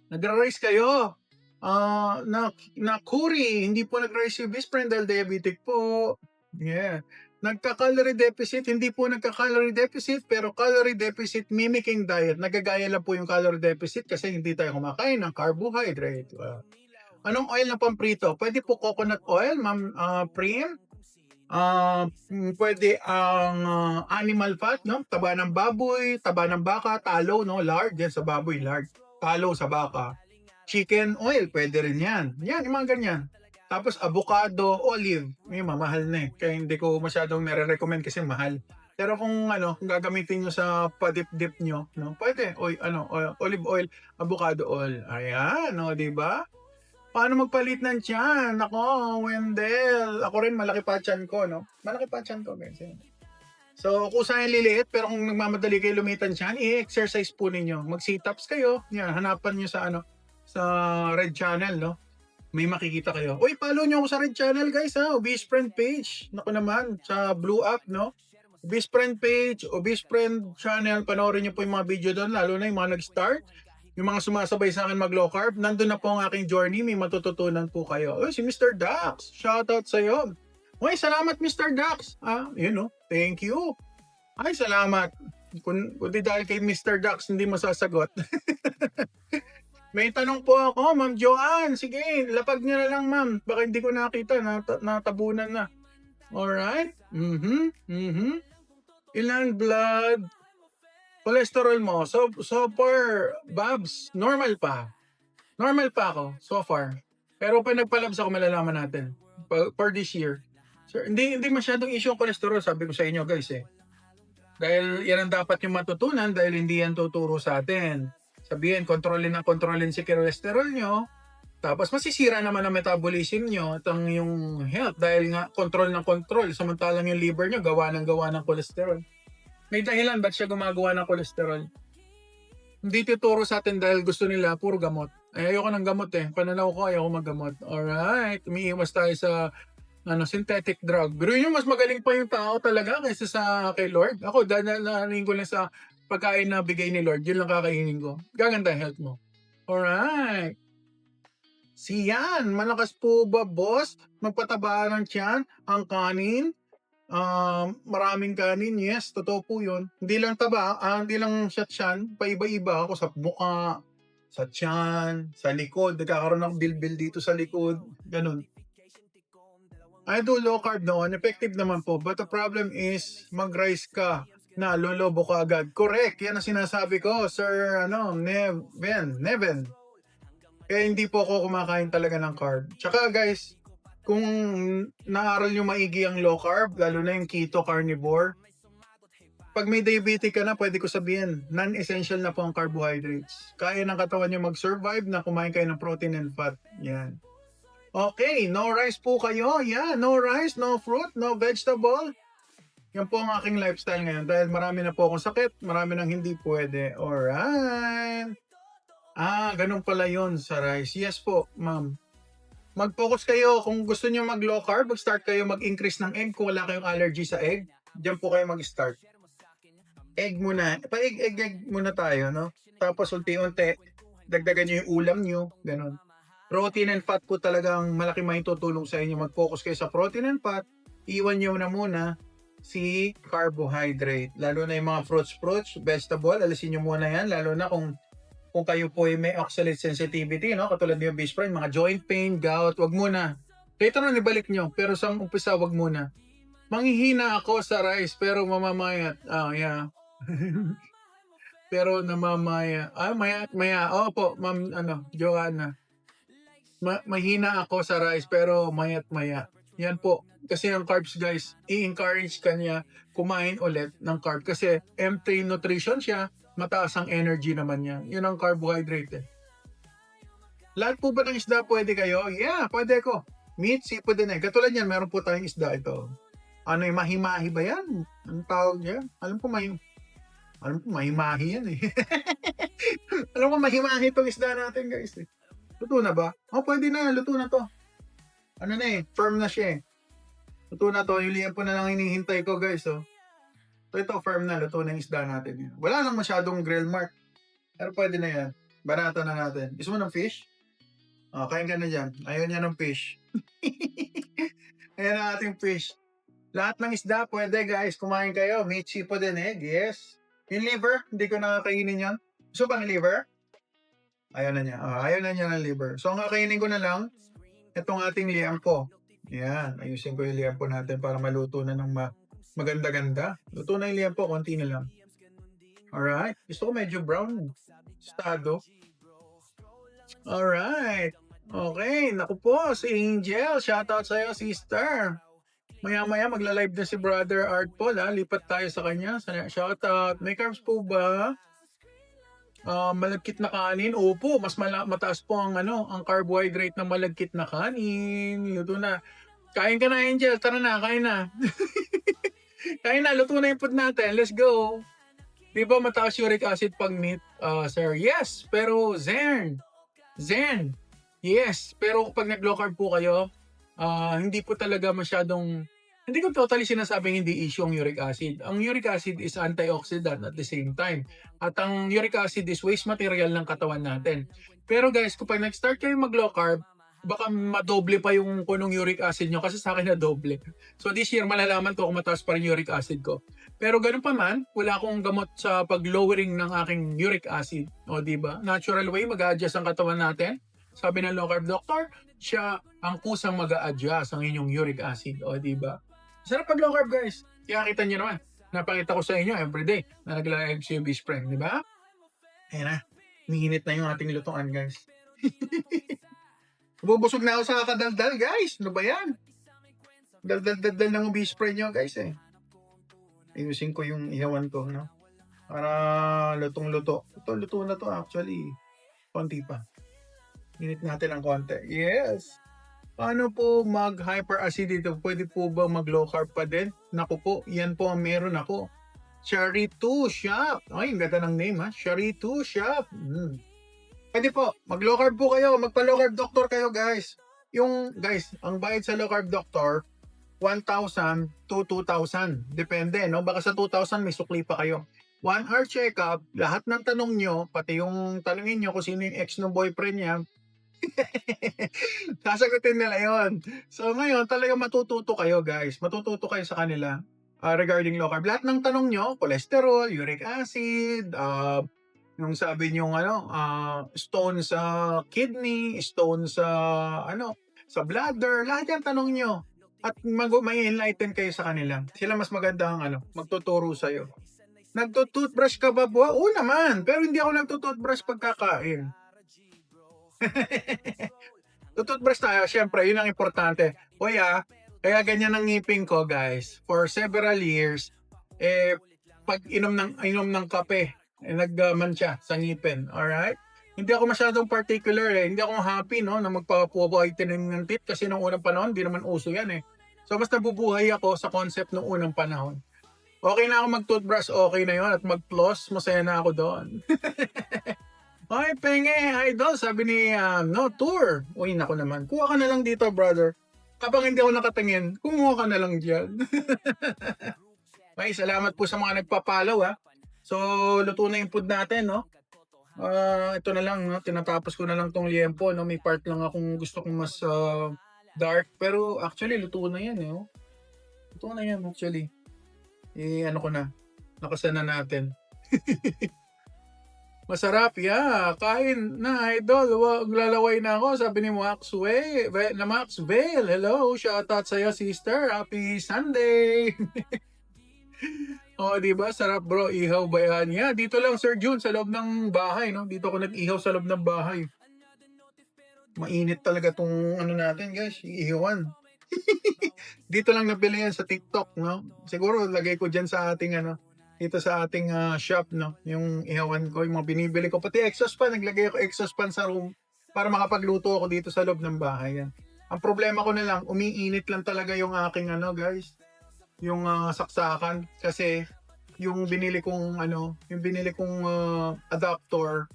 Nagra-rice kayo. Na curry. Hindi po nag-rice yung Bispren dahil diabetic po. Yeah. Nagka-calorie deficit, hindi po nagka-calorie deficit, pero calorie deficit mimicking diet. Nagagaya lang po yung calorie deficit kasi hindi tayo kumakain ng carbohydrate. Anong oil na pamprito? Pwede po coconut oil, Ma'am Prim. Pwede ang animal fat, no? Taba ng baboy, taba ng baka, talo, no? Lard, yan sa baboy, lard. Talo sa baka. Chicken oil, pwede rin yan. Yan, yung mga ganyan. Tapos avocado, olive, may mamahal na Kaya hindi ko masyadong nare-recommend kasi mahal. Pero kung kung gagamitin nyo sa padip-dip nyo, no, pwede. Olive oil, avocado oil. Ayan, di ba? Paano magpalit ng tiyan? Ako, Wendell. Ako rin, malaki pa tiyan ko, no? Malaki pa tiyan ko, guys. So, kusang liliit, pero kung nagmamadali kayo lumitan tiyan, i-exercise po ninyo. Mag-sit-ups kayo. Yan, hanapan nyo sa Red Channel, no? May makikita kayo. Uy, follow nyo ako sa Red Channel, guys, ha? Obese Friend page. Naku naman, sa Blue App, no? Obese Friend page, Obese Friend Channel. Panoorin nyo po yung mga video doon, lalo na yung mga nag-start. Yung mga sumasabay sa akin mag-low carb. Nandun na po ang aking journey. May matututunan po kayo. Uy, si Mr. Dax. Shoutout sa'yo. Uy, salamat, Mr. Dax. Thank you. Ay, salamat. Kung di dahil kay Mr. Dax, hindi masasagot. May tanong po ako, Ma'am Joanne. Sige, lapag niyo na lang, ma'am. Baka hindi ko nakita, natabunan na. Alright? Ilan blood cholesterol mo? So far, Babs, normal pa. Normal pa ako, so far. Pero pag nagpalabs ako, malalaman natin. For this year. Sir, hindi masyadong issue ang cholesterol, sabi ko sa inyo guys eh. Dahil yan ang dapat yung matutunan dahil hindi yan tuturo sa atin. Sabihin, kontrolin si cholesterol nyo. Tapos masisira naman ang metabolism nyo at ang yung health dahil nga control ng control. Samantalang yung liver nyo, gawa ng cholesterol. May dahilan ba't siya gumagawa ng cholesterol? Hindi tuturo sa atin dahil gusto nila puro gamot. Ay, ayoko ng gamot eh. Pananaw ko, ayoko maggamot. Alright, umiiwas tayo sa synthetic drug. Pero yun, mas magaling pa yung tao talaga kaysa sa kay Lord. Ako, nananin ko lang sa pagkain na bigay ni Lord. Yun lang kakainin ko. Gaganda yung health mo. Alright. Siyan, malakas po ba, boss? Magpataba ng tiyan, ang kanin, maraming kanin, yes, totoo po yun. Hindi lang taba, hindi lang siya tiyan, paiba-iba ako sa mukha, sa tiyan, sa likod, nagkakaroon ng bilbil dito sa likod, ganun. I do low carb noon, effective naman po, but the problem is, mag-rice ka, na lolobo ka agad. Correct, yan ang sinasabi ko, Sir, Neven. Kaya hindi po ako kumakain talaga ng carb. Tsaka guys, kung naaral nyo maigi ang low carb, lalo na yung keto carnivore, pag may diabetic ka na, pwede ko sabihin, non-essential na po ang carbohydrates. Kaya ng katawan nyo mag-survive na kumain kayo ng protein and fat. Yan. Okay, no rice po kayo. Yeah, no rice, no fruit, no vegetable. Yan po ang aking lifestyle ngayon. Dahil marami na po akong sakit, marami nang hindi pwede. Alright. Ganun pala yun sa rice. Yes po, ma'am. Mag-focus kayo kung gusto niyo mag-low carb, mag-start kayo mag-increase ng egg kung wala kayong allergy sa egg. Diyan po kayo mag-start. Egg muna. Pa-egg muna tayo, no? Tapos unti-unti, dagdagan niyo yung ulam niyo, ganun. Protein and fat po talagang malaki maitutulong sa inyo. Mag-focus kayo sa protein and fat. Iwan niyo na muna si carbohydrate. Lalo na yung mga fruits, vegetable, alisin niyo muna yan. Lalo na kung kayo po ay may oxalate sensitivity, no? Katulad niyo beef sprain, mga joint pain, gout, wag muna. Later na ibalik nyo, pero sa umpisa, wag muna. Manghihina ako sa rice, pero mamamayat. Yeah. Pero namamaya. Maya. Opo, ma'am, Joanna. Mahina ako sa rice, pero mayat-maya. Yan po. Kasi ang carbs, guys, i-encourage ka niya kumain ulit ng carb. Kasi empty nutrition siya, mataas ang energy naman niya. Yun ang carbohydrate eh. Lahat po ba ng isda pwede kayo? Yeah, pwede ko. Meat, seafood din eh. Katulad yan, meron po tayong isda ito. Ano yung mahimahi ba yan? Anong tawag niya? Alam po mahimahi yan eh. Alam ko mahimahi itong isda natin guys eh. Luto na ba? Pwede na. Luto na to. Ano na eh, firm na siya eh. Luto na to. Yung liempo na lang hinihintay ko guys oh. Ito, firm na. Luto na yung isda natin. Yan. Wala lang masyadong grill mark. Pero pwede na yan. Barata na natin. Gusto mo ng fish? Kain ka na dyan. Ayaw niya ng fish. Ayan ang ating fish. Lahat ng isda, pwede guys. Kumain kayo. Meat, seafood, and egg. Yes. Yung liver, hindi ko nakakainin yan. Gusto bang liver? Ayaw na niya. Ayaw na niya ng liver. So, ang kakainin ko na lang, itong ating liempo. Yan. Ayusin ko yung liempo natin para maluto na ng maganda-ganda. Luto na yung liempo, konti na lang. Alright. Gusto ko medyo brown. Estado. Alright. Okay. Naku po, si Angel. Shoutout sa'yo, sister. Maya-maya magla-live na si Brother Art Paul. Lipat tayo sa kanya. Shoutout. May carbs po ba? Malagkit na kanin. Opo, mas mataas po ang carbohydrate ng malagkit na kanin. Luto na. Kain ka na, Angel. Tara na, kain na. Kain na, luto na yung food natin. Let's go. Di ba mataas uric acid pag meat, sir? Yes, pero Zen. Yes, pero pag nag-low carb po kayo, hindi po talaga masyadong, hindi ko totally sinasabing hindi issue ang uric acid. Ang uric acid is antioxidant at the same time. At ang uric acid is waste material ng katawan natin. Pero guys, kung pag nag-start kayo mag-low carb, baka madoble pa yung punong uric acid nyo kasi sa akin na doble. So this year malalaman ko kung mataas pa rin uric acid ko. Pero ganun pa man, wala akong gamot sa pag-lowering ng aking uric acid. O di ba? Natural way mag-a-adjust ang katawan natin. Sabi ng low carb doctor, siya ang kusang mag-a-adjust ang inyong uric acid. O di ba? Sarap pag low carb guys. Kaya kita nyo naman. Napakita ko sa inyo everyday na naglalagay ko yung spring, di ba? Ayan na. Niinit na yung ating lutuan guys. Bubusog na ako sa kakadaldal, guys. Ano ba yan? Daldal ng ubi spray nyo, guys, eh. Ayusin ko yung ihawan ko, no? Para lutong-luto. Ito, luto na to, actually. Konti pa. Init natin ng konti. Yes! Paano po mag-hyperacidity? Pwede po ba mag-low carb pa din? Naku po, yan po ang meron ako. Cherry 2 Shop. Ay, ang ganda ng name, ha? Cherry 2 Shop. Pwede po, mag-low carb po kayo, magpa-low carb doctor kayo guys. Guys, ang bayad sa low carb doctor, 1,000 to 2,000. Depende, no? Baka sa 2,000 may sukli pa kayo. 1 hour check-up, lahat ng tanong nyo, pati yung tanongin nyo kung sino yung ex ng boyfriend niya, sasagutin nila yon. So ngayon, talaga matututo kayo guys. Matututo kayo sa kanila regarding low carb. Lahat ng tanong nyo, cholesterol, uric acid, yung sabi niyo stone sa kidney, stone sa sa bladder, lahat yan tanong nyo. At may enlighten kayo sa kanila. Sila mas maganda ang magtuturo sa iyo. Nagtutoothbrush ka ba buwa? Oo naman, pero hindi ako nagtutoothbrush pagkakain. Tututbrush tayo, syempre, yun ang importante. Kaya ganyan ang ngipin ko, guys. For several years, pag inom ng kape, nagmantsa sa ngipin. Alright? Hindi ako masyadong particular Hindi ako happy no na magpapapuwaitin ng teeth kasi nung unang panahon, di naman uso yan So mas nabubuhay ako sa concept nung unang panahon. Okay na ako mag-toothbrush, okay na yon at mag-floss, masaya na ako doon. Ay, penge, idol, sabi ni no tour. Uy, nako naman. Kuha ka na lang dito, brother. Kapag hindi ako nakatingin, kumuha ka na lang diyan. Ay, salamat po sa mga nagpa-follow So, luto na yung food natin, no? Ito na lang, no? Tinatapos ko na lang tong liempo, no? May part lang akong gusto kong mas dark. Pero actually, luto na yan, no? Luto na yan, actually. Ano ko na. Nakasana natin. Masarap, Kain na, idol. Lalaway na ako, sabi ni Max Vale. Hello, shout out sa'yo, sister. Happy Sunday! Diba? Sarap bro, ihaw ba yan? Dito lang Sir June, sa loob ng bahay, no? Dito ako nag-ihaw sa loob ng bahay. Mainit talaga tong natin, guys, ihawan. Dito lang nabili yan sa TikTok, no? Siguro lagay ko dyan sa ating dito sa ating shop, no? Yung ihawan ko, yung mga binibili ko. Pati exhaust fan, naglagay ako exhaust fan sa room para makapagluto ako dito sa loob ng bahay. Ang problema ko na lang, umiinit lang talaga yung aking guys. Yung saksakan kasi yung binili kong adapter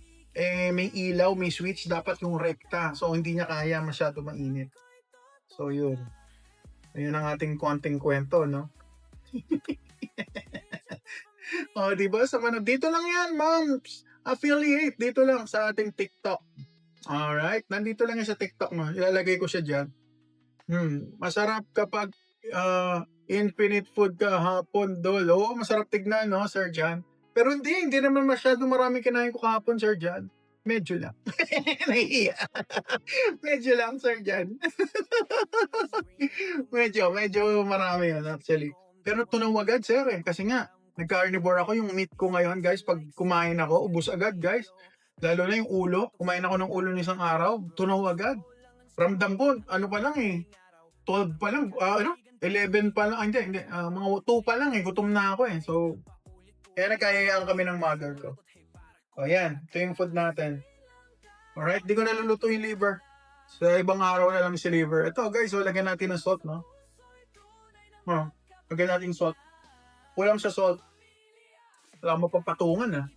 may ilaw, may switch, dapat yung rekta. So hindi niya kaya masyado mainit. So yun. Ayun ang ating konting kwento, no? Diba? Dito lang yan, moms. Affiliate dito lang sa ating TikTok. Alright? Nandito lang yan sa TikTok, no? Ilalagay ko siya dyan. Masarap kapag infinite food ka hapon, dol. Masarap tignan, no, Sir John? Pero hindi naman masyado marami kinain ko kahapon, Sir John. Medyo lang. Nahihiya. Medyo lang, Sir John. medyo marami yun, actually. Pero tunaw agad, sir, kasi nga, nagka-carnivore ako. Yung meat ko ngayon, guys, pag kumain ako, ubos agad, guys. Lalo na yung ulo. Kumain ako ng ulo ng isang araw, tunaw agad. Ramdam ko, pa lang 12 pa lang, 11 pa lang, hindi, mga 2 pa lang gutom na ako So, kaya nagkayayaan kami ng mother ko. Yan, ito yung food natin. Alright, di ko naluluto yung liver. Sa ibang araw na lang si liver. Ito guys, lagyan natin ng salt, no? Lagyan natin salt. Kulang sa salt. Wala mo pagpatungan,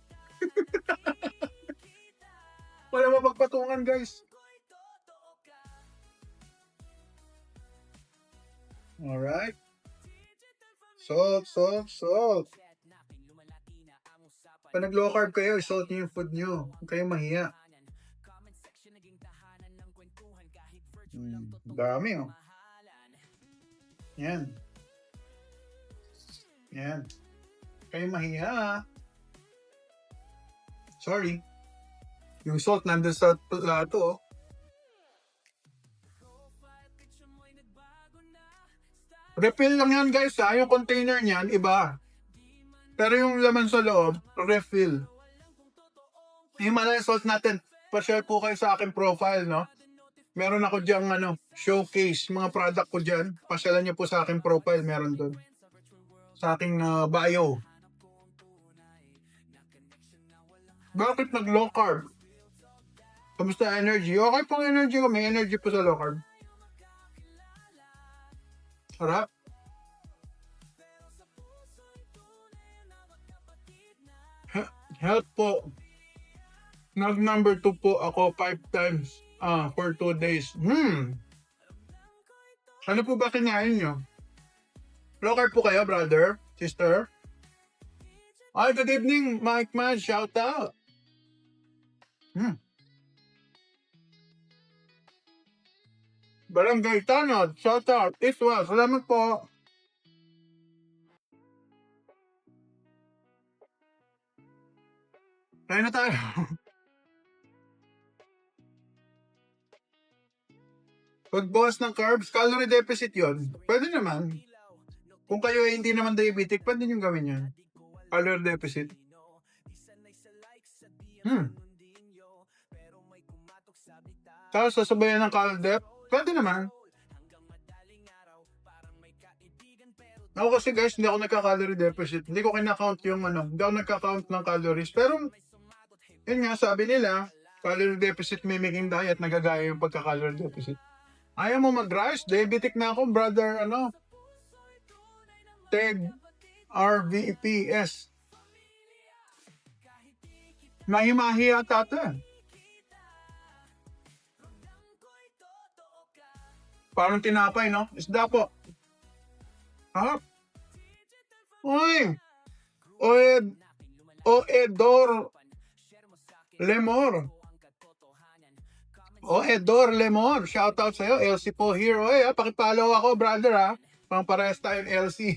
Wala mo pagpatungan, guys. Alright. Salt. Pag nag-low carb kayo, salt nyo yung food nyo. Huwag kayong mahiya. Dami oh. Yan. Yan. Kayo mahiya. Sorry. Yung salt nandun sa plato oh. Refill lang yan guys ha. Yung container niyan, iba. Pero yung laman sa loob, refill. Yung Himalaya salt natin, pa-share po kayo sa aking profile, no? Meron ako diyang showcase, mga product ko dyan. Pasyalan niyo po sa aking profile, meron doon. Sa aking bio. Bakit nag-low carb? Kamusta energy? Okay pong energy ko. May energy po sa low carb. Sarap. Health po. Nag-number 2 po ako 5 times for 2 days. Ano po ba kinain nyo? Low carb po kayo, brother? Sister? Ay, good evening, Mike Man. Shout out. Barangay Tanod. Shout out. Iswa. Salamat po. Kaya na tayo. Pagbawas ng carbs, calorie deficit yon. Pwede naman. Kung kayo ay hindi naman diabetic, pwede nyo gawin yun. Calorie deficit. Tapos sasabayan ng calorie pwede naman. Ako kasi guys, hindi ako nagka-calorie deficit. Hindi ko kinakount yung hindi ako nagka-count ng calories. Pero, yun nga, sabi nila, calorie deficit mimicking diet, nagagaya yung pagka-calorie deficit. Ayaw mo mag-rice? Diabetic na ako, brother, TEG RVPS. Mahimahi ata ito. Parang tinapay, no? Isda po. Ha? Uy! Oedor Lemor. Oedor Lemor. Shoutout sa'yo. LC po here. Uy, pakipollow ako, brother, ha? Pang parehas tayong LC.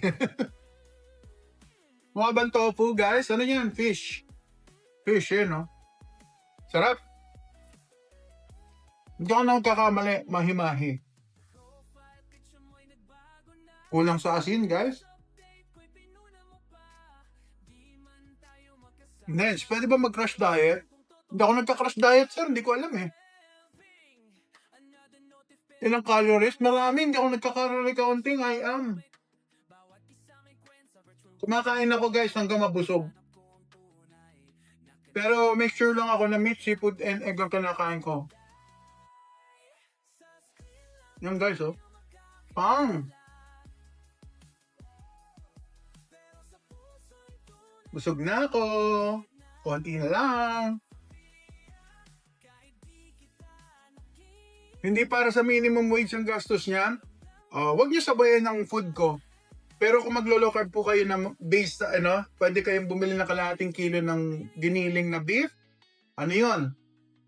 Mga bang tofu, guys? Ano yan? Fish. Fish, yun, no? Sarap. Hindi ako nagkakamali. Mahimahi. Kulang sa asin, guys. Neds, pwede ba mag-crash diet? Hindi ako nagka-crash diet, sir. Hindi ko alam eh. Ilang calories? Marami. Hindi ako nagka-calorie counting. I am. Kumakain ako, guys, hanggang mabusog. Pero make sure lang ako na meat, seafood, and egg ang kinakain ko. Yan, guys, oh. Pang! Busog na ako. Konti na lang. Hindi para sa minimum wage ang gastos niyan. Huwag niyo sabayan ng food ko. Pero kung maglo-low carb po kayo na based sa pwede kayong bumili ng kalahating kilo ng giniling na beef. Ano yun?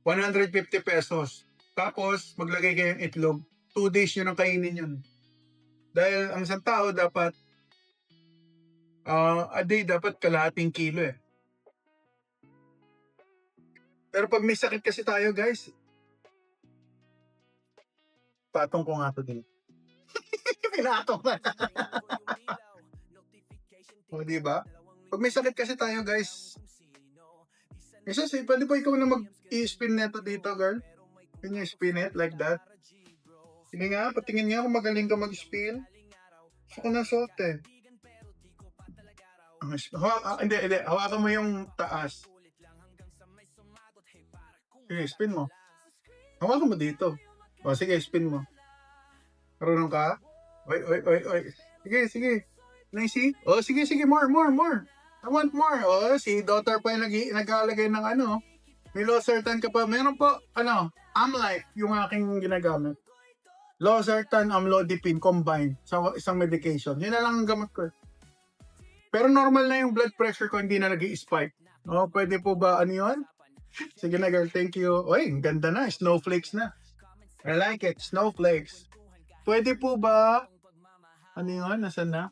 150 pesos. Tapos, maglagay kayong itlog. 2 days nyo nang kainin yun. Dahil ang isang tao dapat a day dapat kalahating kilo eh. Pero pag may sakit kasi tayo, guys, patong ko nga to din. Pinatong na. O, diba? Pag may sakit kasi tayo, guys, isa pwede ba ikaw na mag-i-spin neto dito, girl? Can you spin it like that? Sige nga, patingin nga kung magaling ka mag-spin. Gusto ko na salt eh. Hindi. Hawakan mo yung taas. Sige, spin mo. Hawakan mo dito. O, sige, spin mo. Marunong ka? Oy. Sige. Nice. O, sige, more. I want more. O, si daughter pa yung nag-aalagay ng may Losartan ka pa. Meron po, Amlife, yung aking ginagamit. Losartan, Amlodipine, combined sa isang medication. Yun na lang ang gamot ko. Pero normal na yung blood pressure ko, hindi na nag-i-spike. O, pwede po ba, yun? Sige na, girl, thank you. Oy, ganda na, snowflakes na. I like it. Snowflakes. Pwede po ba? Ano yun? Nasaan na?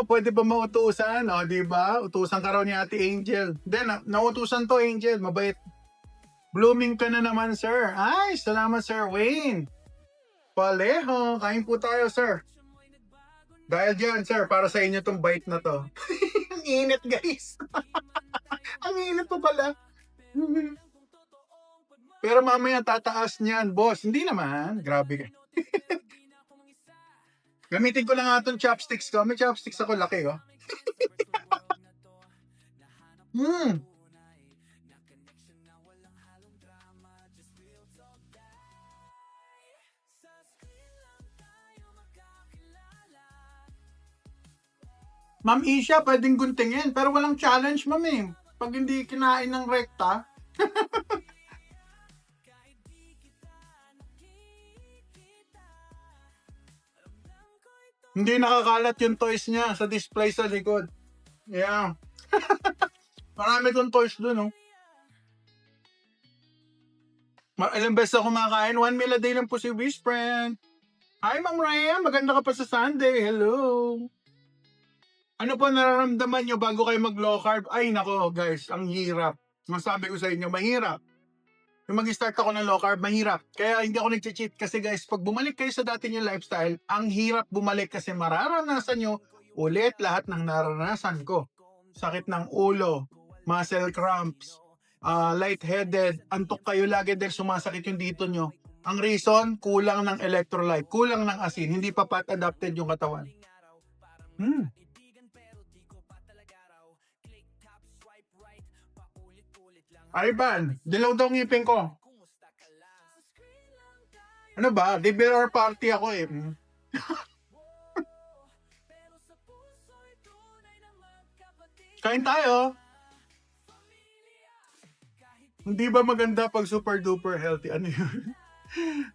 Pwede ba mautusan? Di ba? Utusan ka raw ni Ate Angel. Then, nautusan to, Angel. Mabait. Blooming ka na naman, sir. Ay, salamat, Sir Wayne. Paleho. Kain po tayo, sir. Dahil dyan, sir, para sa inyo tong bite na to. Ang init, guys. Ang init po pala. Pero mamaya tataas niyan, boss. Hindi naman. Grabe ka. Gamitin ko lang nga itong chopsticks ko. May chopsticks ako laki, oh. Ma'am Isha, pwedeng guntingin. Pero walang challenge, ma'am eh. Pag hindi kinain ng rekta. Hindi nakakalat yung toys niya sa display sa likod. Yeah. Marami tong toys dun, oh. Ilang beses ako kumakain. 1 meal a day lang po si Wish Friend. Hi, Ma'am Rhea. Maganda ka pa sa Sunday. Hello. Ano po nararamdaman nyo bago kayo mag-low carb? Ay, nako, guys. Ang hirap. Masabi ko sa inyo, mahirap. Yung mag-start ako ng low carb, mahirap. Kaya hindi ako nag-cheat kasi guys, pag bumalik kayo sa dati nyo lifestyle, ang hirap bumalik kasi mararanasan nyo ulit lahat ng naranasan ko. Sakit ng ulo, muscle cramps, lightheaded, antok kayo lagi dahil sumasakit yung dito nyo. Ang reason, kulang ng electrolyte, kulang ng asin, hindi pa pat-adapted yung katawan. Ivan, dilaw daw ngipin ko. Ano ba? Dinner party ako eh. Kain tayo. Hindi ba maganda pag super duper healthy? Ano yun?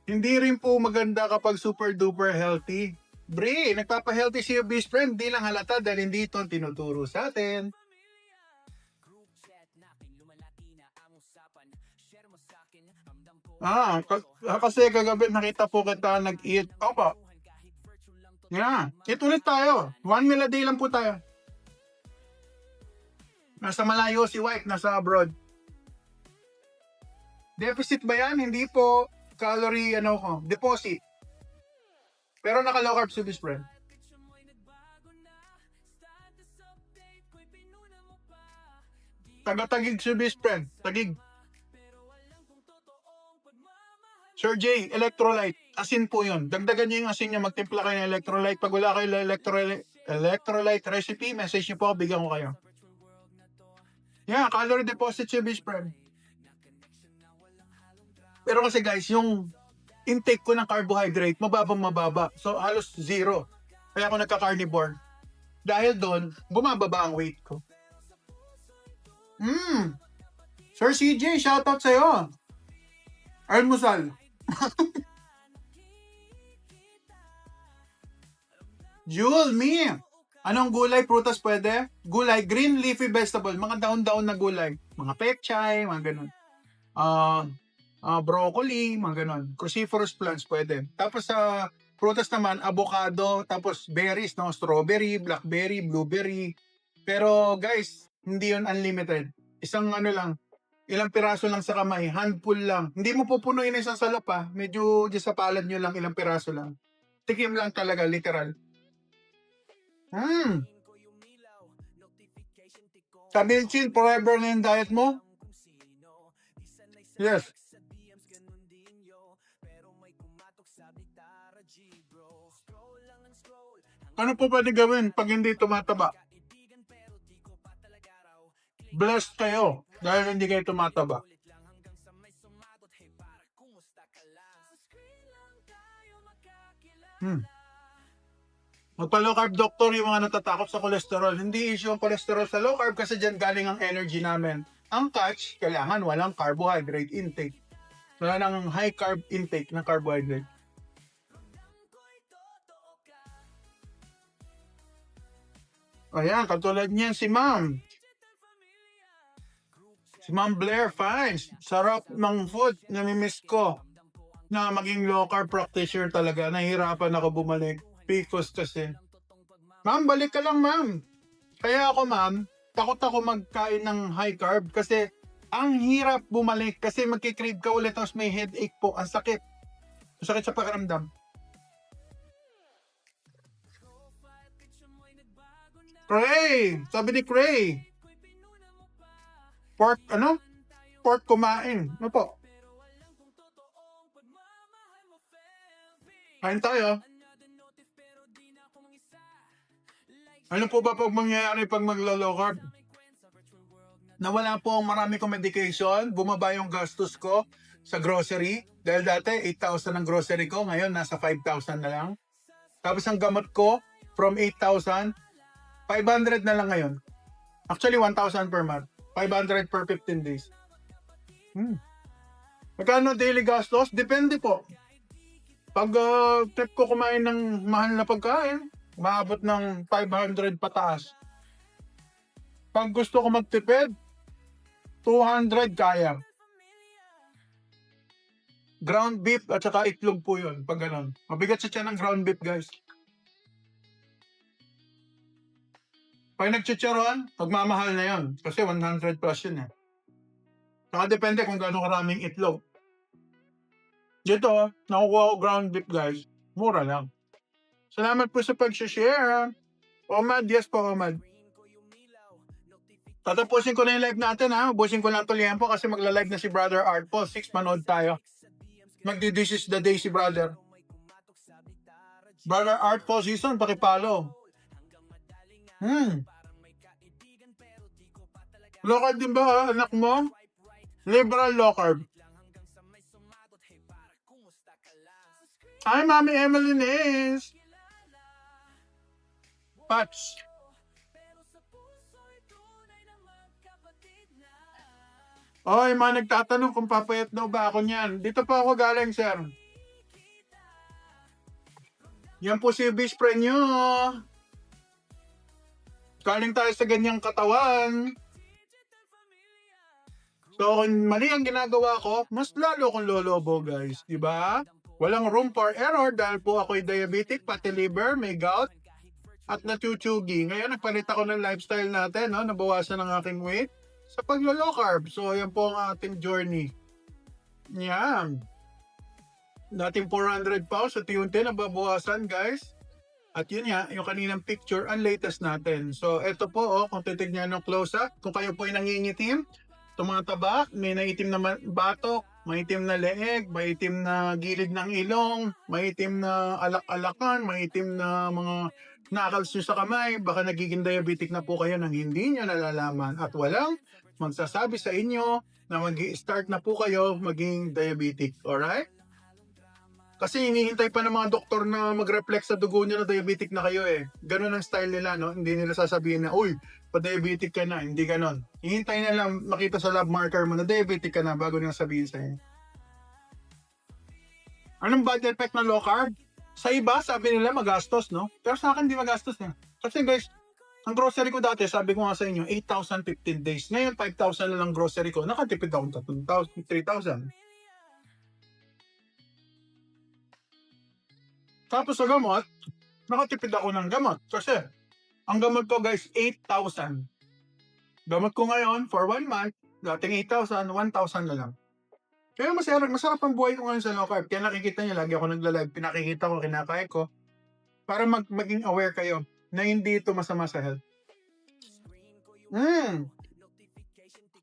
Hindi rin po maganda kapag super duper healthy. Bre, nagpapa-healthy si your best friend. Di lang halata dahil hindi ito ang tinuturo sa atin. Kasi kagabi nakita po kita nag-eat. Opo. Yeah. Eat ulit tayo. 1 meal a day lang po tayo. Nasa malayo si wife, nasa abroad. Deficit ba yan? Hindi po. Calorie, deposit. Pero naka-low carb si best friend. Taga-tagig si best friend. Tagig. Sir J, electrolyte. Asin po yun. Dagdagan niyo yung asin niya. Magtimpla kayo ng electrolyte. Pag wala kayo electrolyte recipe, message niyo po. Bigyan ko kayo. Yeah, calorie deposit si best friend. Pero kasi guys, yung intake ko ng carbohydrate, mababa. So, halos zero. Kaya ako nagka-carnivore. Dahil doon, bumababa ang weight ko. Sir CJ, shoutout sa'yo. Almusal. Jewel, me. Anong gulay, prutas pwede? Gulay, green leafy vegetable, mga daon-daon na gulay. Mga pechay, mga ganun. Broccoli, mga ganun. Cruciferous plants pwede. Tapos sa prutas naman, avocado, tapos berries, no? Strawberry, blackberry, blueberry. Pero guys, hindi yun unlimited. Isang lang, ilang piraso lang sa kamay, handful lang. Hindi mo pupunuin na isang salop ha. Medyo sa palad nyo lang, ilang piraso lang. Tikim lang talaga, literal. Tabilchin, forever na yung diet mo? Yes. Ano po pwede gawin pag hindi tumataba? Blessed kayo dahil hindi kayo tumataba. Magpa-low carb doctor yung mga natatakot sa cholesterol. Hindi issue ang cholesterol sa low carb kasi dyan galing ang energy namin. Ang catch, kailangan walang carbohydrate intake. Wala nang high carb intake ng carbohydrate. Ayan, katulad niyan si Ma'am. Si Ma'am Blair Fines. Sarap ng food, namimiss ko. na maging low carb practitioner talaga. Nahihirapan ako bumalik. PCOS kasi. Ma'am, balik ka lang, ma'am. Kaya ako, ma'am, takot ako magkain ng high carb kasi ang hirap bumalik kasi magkikrave ka ulit tapos may headache po. Ang sakit. Ang sakit sa pakiramdam. Cray! Sabi ni Cray. Pork, ano? Pork kumain. Ano po? Kain tayo. Ano po ba pag mangyayari pag maglo-low carb? Nawala po ang marami kong medication, bumaba yung gastos ko sa grocery. Dahil dati, 8,000 ang grocery ko, ngayon nasa 5,000 na lang. Tapos ang gamot ko, from 8,000, 500 na lang ngayon. Actually, 1,000 per month. 500 per 15 days. Magkano daily gastos? Depende po. Pag trip ko kumain ng mahal na pagkain, maabot ng 500 pataas. Pag gusto ko magtipid, 200 kaya. Ground beef at saka itlog po yun. Pag ganun. Mabigat sa tiyan ng ground beef, guys. Pag nagchicharon, magmamahal na yun. Kasi 100 plus yun eh. Saka depende kung gaano karaming itlog. Dito, nakukuha ko ground beef, guys. Mura lang. Salamat po sa pag-share. Omad, yes po, Omad. Tatapusin ko na yung live natin, ha. Ubusin ko lang ito liempo kasi magla-live na si Brother Art po. 6 manood tayo. This is the day si Brother. Brother Art po season, pakipalo. Low carb din ba, anak mo? Liberal low carb. Hi, Mami Emily Nis. Patch. Oy, mga nagtatanong kung papayat daw ba ako niyan. Dito pa ako galing, sir. Yan po si best friend nyo. Galing tayo sa ganyang katawan. So, kung mali ang ginagawa ko, mas lalo akong lolobo, guys. Diba? Walang room for error dahil po ako'y diabetic, pati liver, may gout, at natutsugi. Ngayon, nagpalit ako ng lifestyle natin, no? Nabawasan ang aking weight sa paglo-low carb. So, yan po ang ating journey. Yan. Dating 400 pounds, at yun din, nababawasan, guys. At yun nga, yung kaninang picture, ang latest natin. So, eto po, oh, kung titignan ng close-up, kung kayo po ay nangingitim, tumataba, may naitim na batok, maitim na leeg, maitim na gilid ng ilong, maitim na alak-alakan, maitim na mga knuckles nyo sa kamay, baka nagiging diabetic na po kayo nang hindi nyo nalalaman at walang magsasabi sa inyo na mag-i-start na po kayo maging diabetic. Alright? Kasi hinihintay pa ng mga doktor na mag-reflect sa dugo nyo na diabetic na kayo eh. Ganun ang style nila, no? Hindi nila sasabihin na, uy, pa-diabetic ka na. Hindi ganun. Hihintay na lang makita sa lab marker mo na diabetic ka na bago nila sabihin sa'yo. Anong bad effect na low carb? Sa iba, sabi nila magastos, no? Pero sa akin, di magastos eh. Kasi guys, ang grocery ko dati, sabi ko nga sa inyo, 8,000 15 days. Ngayon, 5,000 na lang grocery ko. Nakatipid akong 3,000. Tapos sa gamot, nakatipid ako ng gamot. Kasi, ang gamot ko guys, 8,000. Gamot ko ngayon, for 1 month, dating 8,000, 1,000 na lang. Kaya masarap ang buhay ko ngayon sa low carb. Kaya nakikita niyo, lagi ako nagla-live, pinakikita ko, kinakain ko. Para maging aware kayo na hindi ito masama sa health.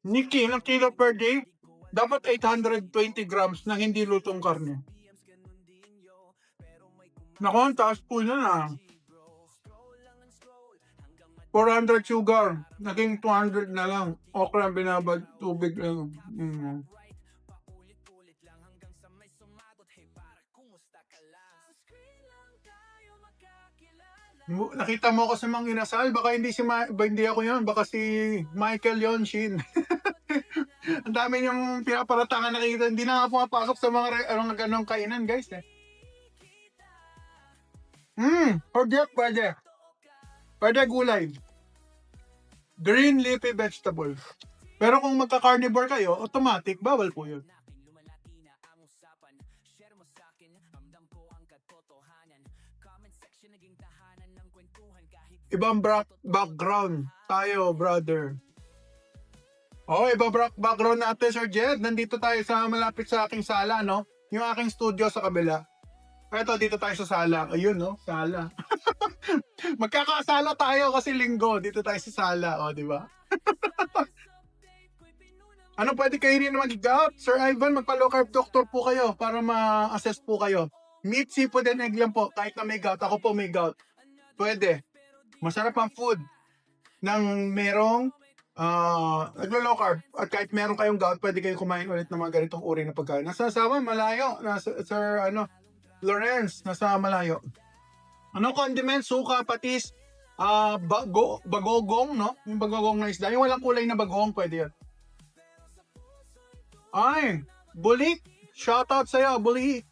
Nikki, ilang kilo per day? Dapat 820 grams na hindi lutong karne. Naku, ang taas po na. 400 sugar, naging 200 na lang. Okra ang binabad, tubig lang. Nakita mo ako sa mga inasal, baka hindi hindi ako yon, baka si Michael yon, Shin. Ang dami niyong pinaparatangan nakikita, hindi na nga pumapasok sa mga ganong kainan, guys eh. Pwede. Pwede gulay. Green leafy vegetable. Pero kung magka-carnivore kayo, automatic, bawal po yun. Ibang background tayo, brother. Oh, ibang background natin, Sir Jed. Nandito tayo sa malapit sa aking sala, no? Yung aking studio sa kabila. Eto, dito tayo sa sala. Ayun, no? Sala. Magkakasala tayo kasi linggo. Dito tayo sa sala, di ba? Ano pwede kainin na mag-gout? Sir Ivan, magpa-low carb doctor po kayo para ma-assess po kayo. Meat, seafood, and egg lang po. Kahit na may gout. Ako po may gout. Pwede. Masarap ang food ng merong naglo-low carb. At kahit meron kayong gout, pwede kayong kumain ulit ng mga ganitong uri na pagkain. Nasa Sawa, malayo. Sir, Lawrence, nasa malayo. Ano condiments, suka, patis, bagogong, no? Yung bagogong na isda. Yung walang kulay na bagong, pwede yan. Ay, Bulik. Shoutout sa'yo, Bulik.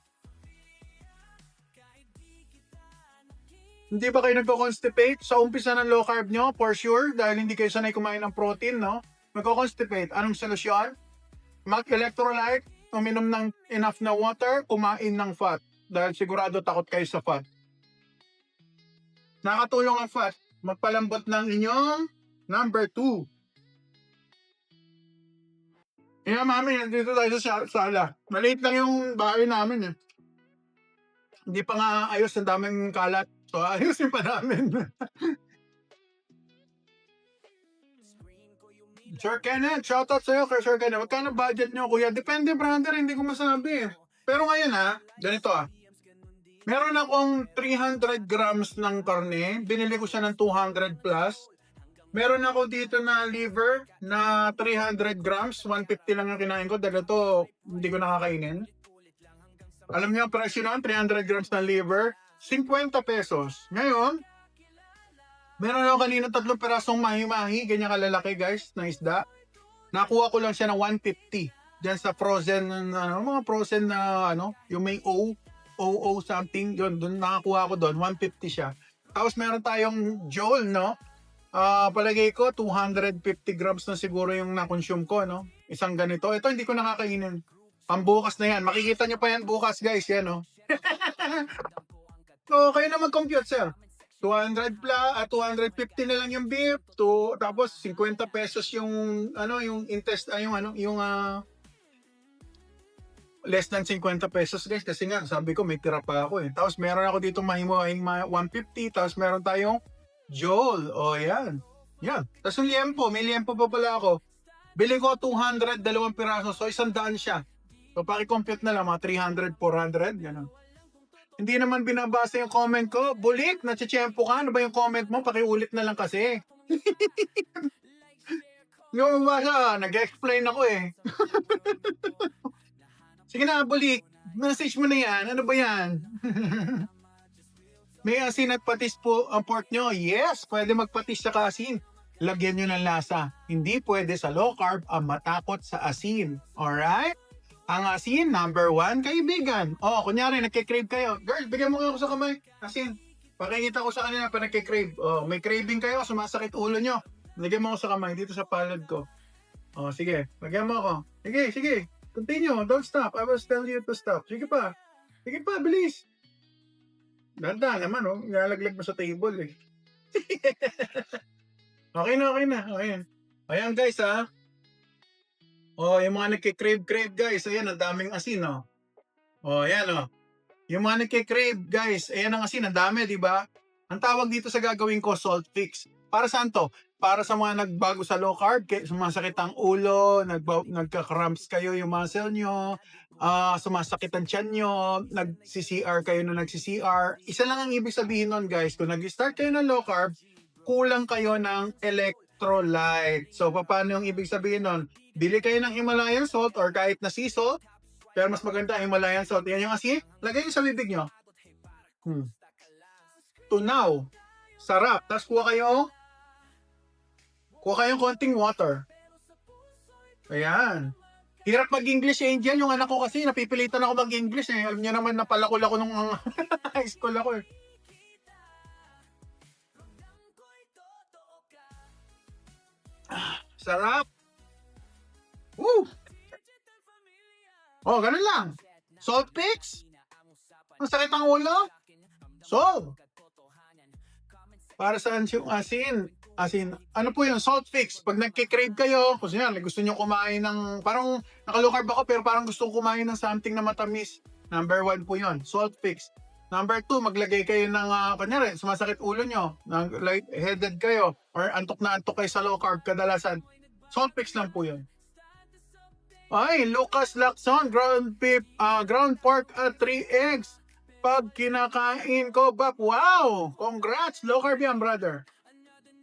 Hindi ba kayo nagko-constipate sa umpisa ng low carb nyo? For sure, dahil hindi kayo sanay kumain ng protein, no? Nagko-constipate. Anong solusyon? Mag-electrolyte, uminom ng enough na water, kumain ng fat. Dahil sigurado takot kayo sa fat. Nakatulong ang fat. Magpalambot ng inyong number 2. Yan, mami, nandito tayo sa sala. Maliit lang yung bahay namin, eh. Hindi pa nga ayos, ang daming kalat. So, ayusin pa namin. Sir Kenneth, shoutout sa'yo kay Sir Kenneth. Magkano budget nyo, kuya? Depende, brother, hindi ko masabi. Pero ngayon, ganito, meron akong 300 grams ng karne. Binili ko siya ng 200 plus. Meron ako dito na liver na 300 grams. 150 lang yung kinain ko. Dahil ito, hindi ko nakakainin. Alam niyo ang presyo nun? 300 grams na liver. 50 pesos. Ngayon, meron ako kanina 3 perasong mahi-mahi, ganyan kalalaki guys, na isda. Nakuha ko lang siya ng 150. Diyan sa frozen, mga frozen na, yung may OO something, yun, doon nakakuha ko doon, 150 siya. Tapos meron tayong Joel, no? Palagay ko, 250 grams na siguro yung na-consume ko, no? Isang ganito. Ito, hindi ko nakakainin. Pambukas na yan. Makikita nyo pa yan bukas, guys, yan, no? So, kayo na mag-compute, sir. 250 na lang yung beef, tapos 50 pesos yung yung less than 50 pesos guys kasi nga sabi ko may tira pa ako eh. Tapos meron ako dito mahimo-hing 150, tapos meron tayong Joel. Yan. Yan. Tapos yung liempo, may liempo pa pala ako. Bili ko 200, 2 piraso, so 100 siya. So paki-compute na lang mga 300, 400, ganun. Hindi naman binabasa yung comment ko. Bulik, natsitsyempo ka. Ano ba yung comment mo? Pakiulit na lang kasi. Yung mabasa, nag-explain ako eh. Sige na, Bulik. Message mo na yan. Ano ba yan? May asin at patis po ang pork nyo. Yes, pwede magpatis sa asin. Lagyan nyo ng lasa. Hindi pwede sa low carb ang matakot sa asin. Alright? Ang asin, number 1, kaibigan. Kunyari, nagkikrave kayo. Girl, bigyan mo ako sa kamay. Asin. Pakikita ko sa kanila pa nagkikrave. May craving kayo, sumasakit ulo nyo. Bigyan mo ako sa kamay, dito sa palad ko. Sige. Bigyan mo ako. Sige. Continue. Don't stop. I will tell you to stop. Sige pa, bilis. Ganda naman, Nilalaglag mo sa table, eh. Okay na. Ayan, guys, yung mga nagkikrave guys, ayan, ang daming asin, ayan, yung mga nagkikrave guys, ayan ang asin, ang dami, di ba? Ang tawag dito sa gagawin ko, salt fix. Para saan to? Para sa mga nagbago sa low carb, sumasakit ang ulo, nagka-cramps kayo yung muscle nyo, sumasakit ang tiyan nyo, nag-CCR kayo na nag-CCR. Isa lang ang ibig sabihin nun, guys, kung nag-start kayo ng low carb, kulang kayo ng electrolyte. So, paano yung ibig sabihin nun? Bili kayo ng Himalayan salt or kahit na sea salt, pero mas maganda Himalayan salt. Yan yung asin. Lagay nyo sa bibig nyo. Tunaw. Sarap. Tapos kuha kayong konting water. Ayan. Hirap mag-English, Angel. Yung anak ko kasi, napipilitan ako mag-English eh. Alam niyo naman, napalakol ako nung high school ako eh. Sarap. Woo! Ganun lang. Salt fix? Ang sakit ang ulo? Solve. Para saan yung asin? Asin, ano po yun? Salt fix. Pag nagkikrave kayo, kung yan, gusto nyo kumain ng, parang naka-low carb ako, pero parang gusto ko kumain ng something na matamis. Number 1 po yun, salt fix. Number 2, maglagay kayo ng, kanyari, sumasakit ulo nyo, light-headed kayo, or antok na antok kayo sa low carb, kadalasan. Salt fix lang po yun. Ay, Lucas Lacson, ground pork at 3 eggs. Pag kinakain ko, bap, wow! Congrats! Low carb yan, brother.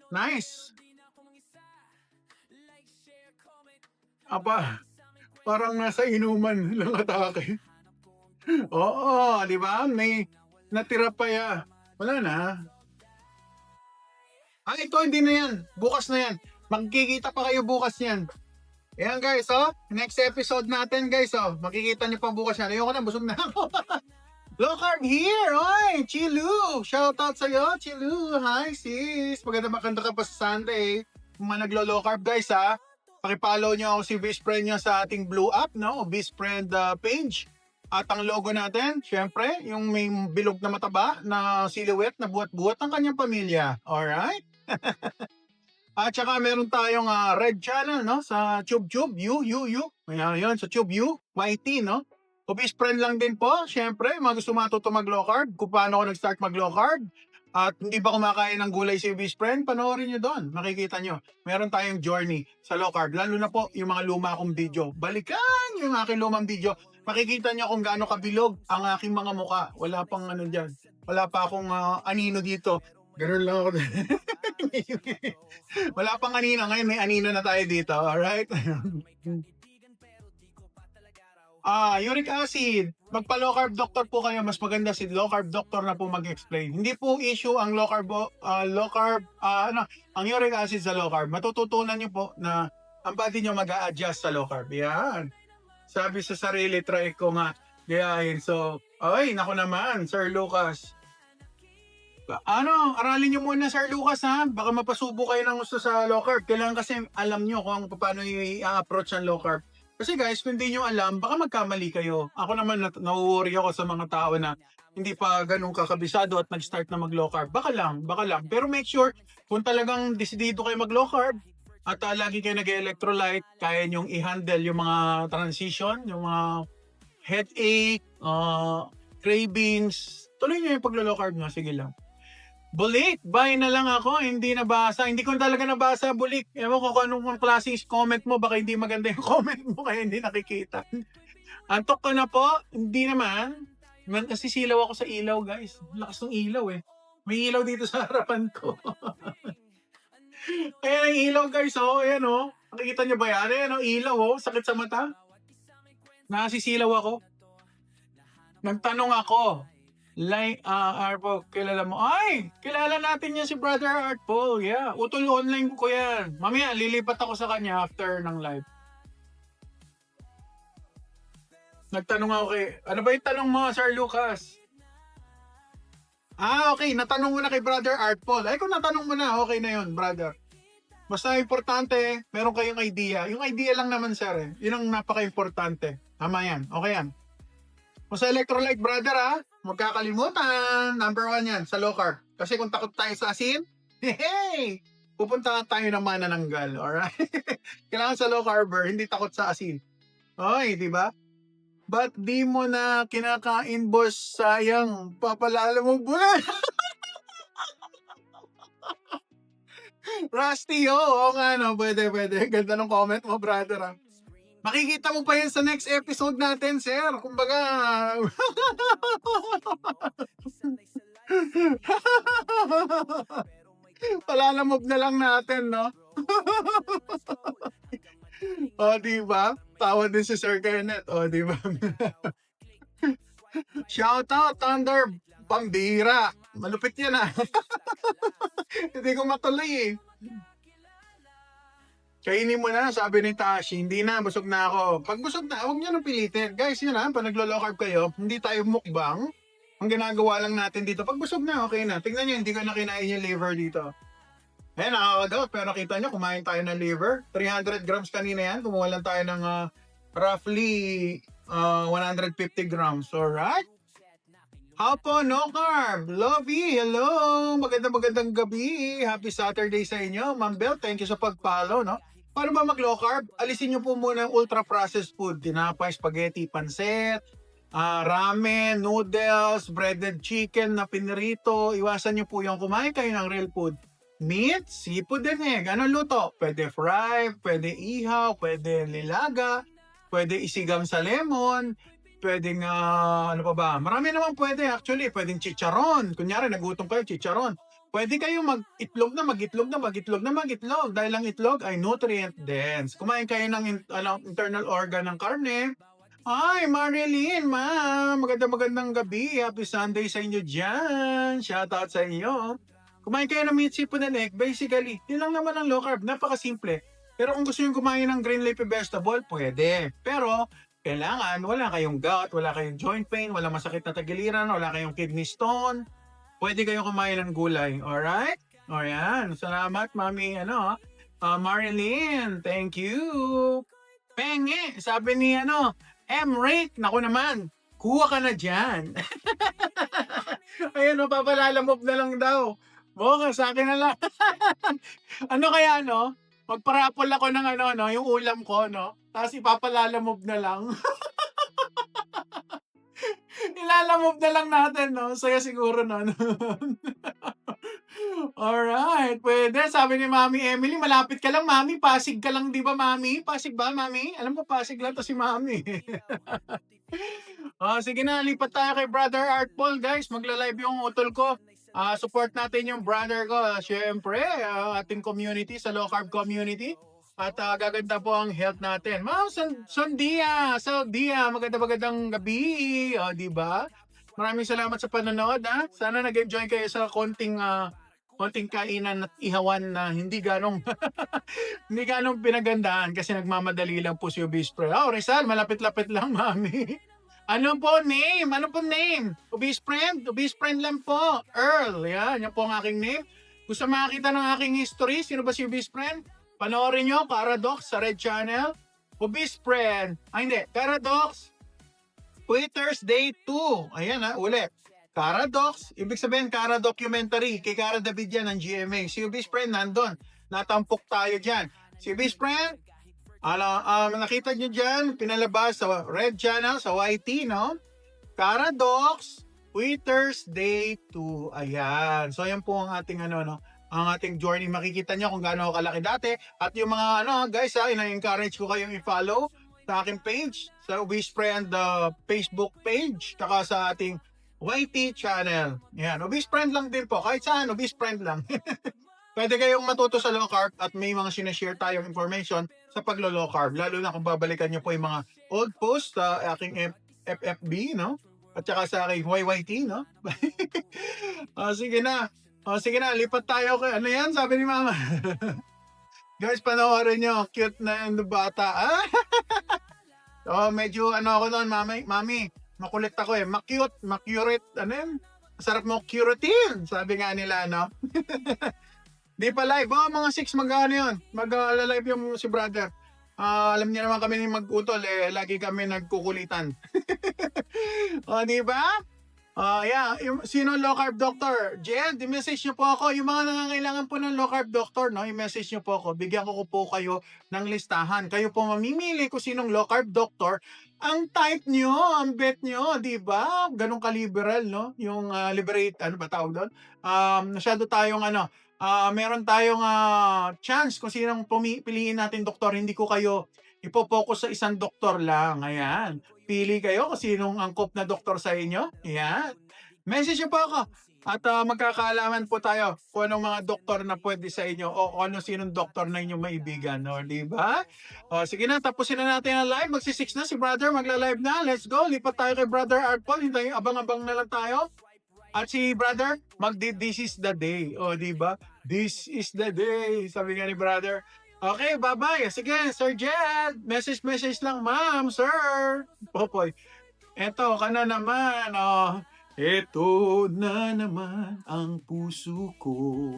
Nice. Apa, parang nasa inuman lang atake. Oo, di ba? May natira pa ya. Wala na. Ito hindi na yan. Bukas na yan. Magkikita pa kayo bukas yan. Ayan guys, oh. Next episode natin guys, oh. Makikita niyo pa bukas yan. Ayoko na, busog na ako. Low carb here! Oy! Chilu! Shoutout sa'yo, Chilu! Hi sis! Maganda ka pa sa Sunday. Kung mga naglo-low carb guys ha, pakipollow nyo ako si Vice Friend nyo sa ating Blue App, no? O Vice Friend page. At ang logo natin, syempre, yung may bilog na mataba na silhouette na buhat-buhat ng kanyang pamilya. Alright? At saka meron tayong red channel, no? Sa TubeTube, Ayan, yun, sa TubeU, YT, no? Obese friend lang din po, syempre, mga gusto matuto mag-low carb, kung paano ako nag-start mag-low carb, at hindi ba kumakain ng gulay si obese friend, panoorin nyo doon, makikita nyo. Meron tayong journey sa low carb, lalo na po yung mga luma kong video. Balikan yung aking lumang video, makikita nyo kung gaano kabilog ang aking mga muka. Wala pang ano dyan, wala pa akong anino dito. Ganun lang ako. Wala pang anino, ngayon may anino na tayo dito, alright? Uric acid. Magpa-low carb doctor po kayo. Mas maganda si low carb doctor na po mag-explain. Hindi po issue ang low carb, ang uric acid sa low carb. Matututunan niyo po na ang body niyo mag-a-adjust sa low carb. Yan. Sabi sa sarili, try ko nga. Gayahin. So, naku naman, Sir Lucas. Aralin niyo muna, Sir Lucas, ha? Baka mapasubo kayo ng gusto sa low carb. Kailangan kasi alam niyo kung paano i-approach ang low carb. Kasi guys, kung hindi nyo alam, baka magkamali kayo. Ako naman, nauworry ako sa mga tao na hindi pa ganun kakabisado at nag-start na mag-low carb. Baka lang. Pero make sure, kung talagang desidido kayo mag-low carb, at lagi kayo nag-electrolyte, kaya nyong i-handle yung mga transition, yung mga headache, cravings, tuloy nyo yung pag-low carb nyo. Sige lang. Bulik, buy na lang ako, hindi nabasa. Hindi ko talaga nabasa, Bulik. Ewan ko kung anong klaseng comment mo, baka hindi maganda yung comment mo, kaya hindi nakikita. Antok ka na po? Hindi naman. Kasi silaw ako sa ilaw, guys. Lakas ng ilaw eh. May ilaw dito sa harapan ko. Ayan ang ilaw, guys, oh. Ayan, oh. Nakikita niyo ba yan? Ayan ang ilaw, oh. Sakit sa mata. Nasisilaw ako. Nagtanong ako. Artpo, kilala mo? Ay, kilala natin yan si Brother Artpo. Yeah, utol online ko yan. Mamaya, lilipat ako sa kanya after ng live. Nagtanong ako ano ba yung tanong mo, Sir Lucas? Okay, natanong mo na kay Brother Artpo. Ay, kung natanong mo na, okay na yun, brother. Basta importante, meron kayong idea. Yung idea lang naman, sir, eh. Yun ang napaka-importante. Tama yan, okay yan. Kung sa electrolyte, brother, magkakalimutan. Number 1 yan, sa low carb. Kasi kung takot tayo sa asin, pupunta tayo ng manananggal. Alright? Kailangan sa low carber, hindi takot sa asin. Oy, di ba? Ba't di mo na kinakain, boss? Sayang, papalala mo bulan. Rusty, oo nga, no? Pwede. Ganda ng comment mo, brother, Makikita mo pa yan sa next episode natin, sir. Kumbaga... Palalamog na lang natin, no? Diba? Tawa din si Sir Kenneth. Diba? Shoutout, Thunder Pambira. Malupit yan, Hindi ko matuloy, Kainin mo na, sabi ni Tashi, hindi na, busog na ako. Pag busog na, huwag nyo nang pilitin. Guys, yun pag naglo-low carb kayo, hindi tayo mukbang. Ang ginagawa lang natin dito, pag busog na, okay na. Tignan nyo, hindi ko na kinain yung liver dito. Nakakagout, pero kita nyo, kumain tayo ng liver. 300 grams kanina yan, kumuha lang tayo ng roughly 150 grams. Alright? Hapo, no carb. Lovey, hello. Magandang gabi. Happy Saturday sa inyo. Ma'am Bel, thank you sa pag-follow, no? Paano ba mag-low carb? Alisin nyo po muna ang ultra-processed food. Tinapay, spaghetti, pansit, ramen, noodles, breaded chicken na pinirito. Iwasan nyo po yung kumain kayo ng real food. Meat, seafood din eh. Anong luto? Pwede fry, pwede ihaw, pwede lilaga, pwede isigang sa lemon, pwedeng ano pa ba? Marami naman pwede actually. Pwedeng chicharon. Kunyari nagutom kayo, chicharon. Pwede kayo mag-itlog dahil ang itlog ay nutrient dense. Kumain kayo ng internal organ ng karne. Ay, Marilyn, ma'am. Magandang gabi. Happy Sunday sa inyo dyan. Shoutout sa inyo. Kumain kayo ng meat, seafood, and egg. Basically, yun lang naman ang low carb. Napakasimple. Pero kung gusto nyo kumain ng green leafy vegetable, pwede. Pero, kailangan, wala kayong gout, wala kayong joint pain, wala masakit na tagiliran, wala kayong kidney stone. Pwede kayong kumain ng gulay. Alright? O yan. Salamat, Mami, Marilyn. Thank you. Penge, sabi ni, M-Rate. Naku naman, kuha ka na dyan. Ayan, papalalamove na lang daw. Boka, sa akin na lang. Kaya, magparapol ako ng yung ulam ko, Tapos ipapalalamove na lang. Ilalamove na lang natin, Saya siguro, Alright, pwede. Sabi ni Mami Emily, malapit ka lang, Mami. Pasig ka lang, di ba, Mami? Pasig ba, Mami? Alam mo, Pasig lang to si Mami. Sige na, lipat tayo kay Brother Art Paul, guys. Magla-live yung utol ko. Support natin yung brother ko. Siyempre, ating community, sa low carb community. At gaganda po ang health natin. Ma'am Sondia, magandang gabi. Di ba? Maraming salamat sa panonood. Sana nag-enjoy kayo sa konting kainan at ihawan na hindi ganong pinagandaan kasi nagmamadali lang po si Obese Friend. Rizal, malapit-lapit lang, Mami. Ano po name? Obese Friend lang po. Earl, yan po ang aking name. Gusto makita ng aking history, sino ba si Obese Friend? Panoorin nyo, Caradox sa Red Channel. Obese Friend. Caradox. Quitters Day 2. Ayan ulit. Caradox. Ibig sabihin, Cara Documentary. Kay Cara David yan ng GMA. Si Obese Friend nandun. Natampok tayo dyan. Si Obese Friend, nakita nyo dyan, pinalabas sa Red Channel, sa YT, Caradox. Quitters Day 2. Ayan. So, ayan po ang ating ang ating journey. Makikita nyo kung gaano kalaki dati. At yung mga guys, ina-encourage ko kayong i-follow sa aking page, sa Obese Friend Facebook page, saka sa ating YT channel. Yan, Obese Friend lang din po. Kahit saan, Obese Friend lang. Pwede kayong matuto sa low carb at may mga sinashare tayong information sa paglo-low carb. Lalo na kung babalikan nyo po yung mga old posts sa aking FFB, At saka sa aking YYT, Sige na, lipat tayo kay yan, sabi ni Mama. Guys, panoorin nyo, cute na yung bata. Medyo ako doon, Mami, makulit ako makurate, sarap mo curative, sabi nga nila, Di pa live, mga 6 mag-live yung si brother. Alam niyo naman kami ni mag-utol, lagi kami nagkukulitan. Di ba? Sino low carb doctor? Jed, i-message nyo po ako. Yung mga nangangailangan po ng low carb doctor, i-message nyo po ako. Bigyan ko po kayo ng listahan. Kayo po mamimili kung sinong low carb doctor. Ang type nyo, ang bet nyo, di ba? Ganong ka-liberal, Yung liberate, ano ba tawag doon? Masyado tayong meron tayong chance kung sinong piliin natin doktor. Hindi ko kayo ipopokus sa isang doktor lang. Ayan. Pili kayo kung sinong angkop na doktor sa inyo. Ayan. Message nyo po ako. At magkakaalaman po tayo kung anong mga doktor na pwede sa inyo o kung sinong doktor na inyong maibigan. Di ba? Sige na, tapusin na natin ang live. Magsi-6 na si brother. Magla-live na. Let's go. Lipat tayo kay brother Artpol. Hintayin, abang-abang na lang tayo. At si brother, this is the day. Di ba? This is the day. Sabi nga ni brother. Okay, bye-bye. Sige, Sir Jed. Message lang, ma'am, sir. Popoy. Eto, ka na naman. Eto na naman ang puso ko.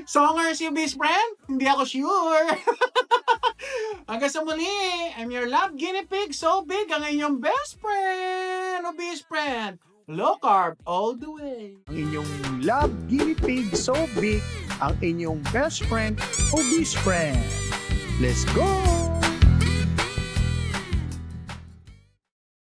Songer si Obese Friend? Hindi ako sure. Hanggang sa muli, I'm your love guinea pig, so big, ang inyong best friend. obese friend. Low carb all the way. Ang inyong love guinea pig so big, ang inyong best friend, obese friend. Let's go!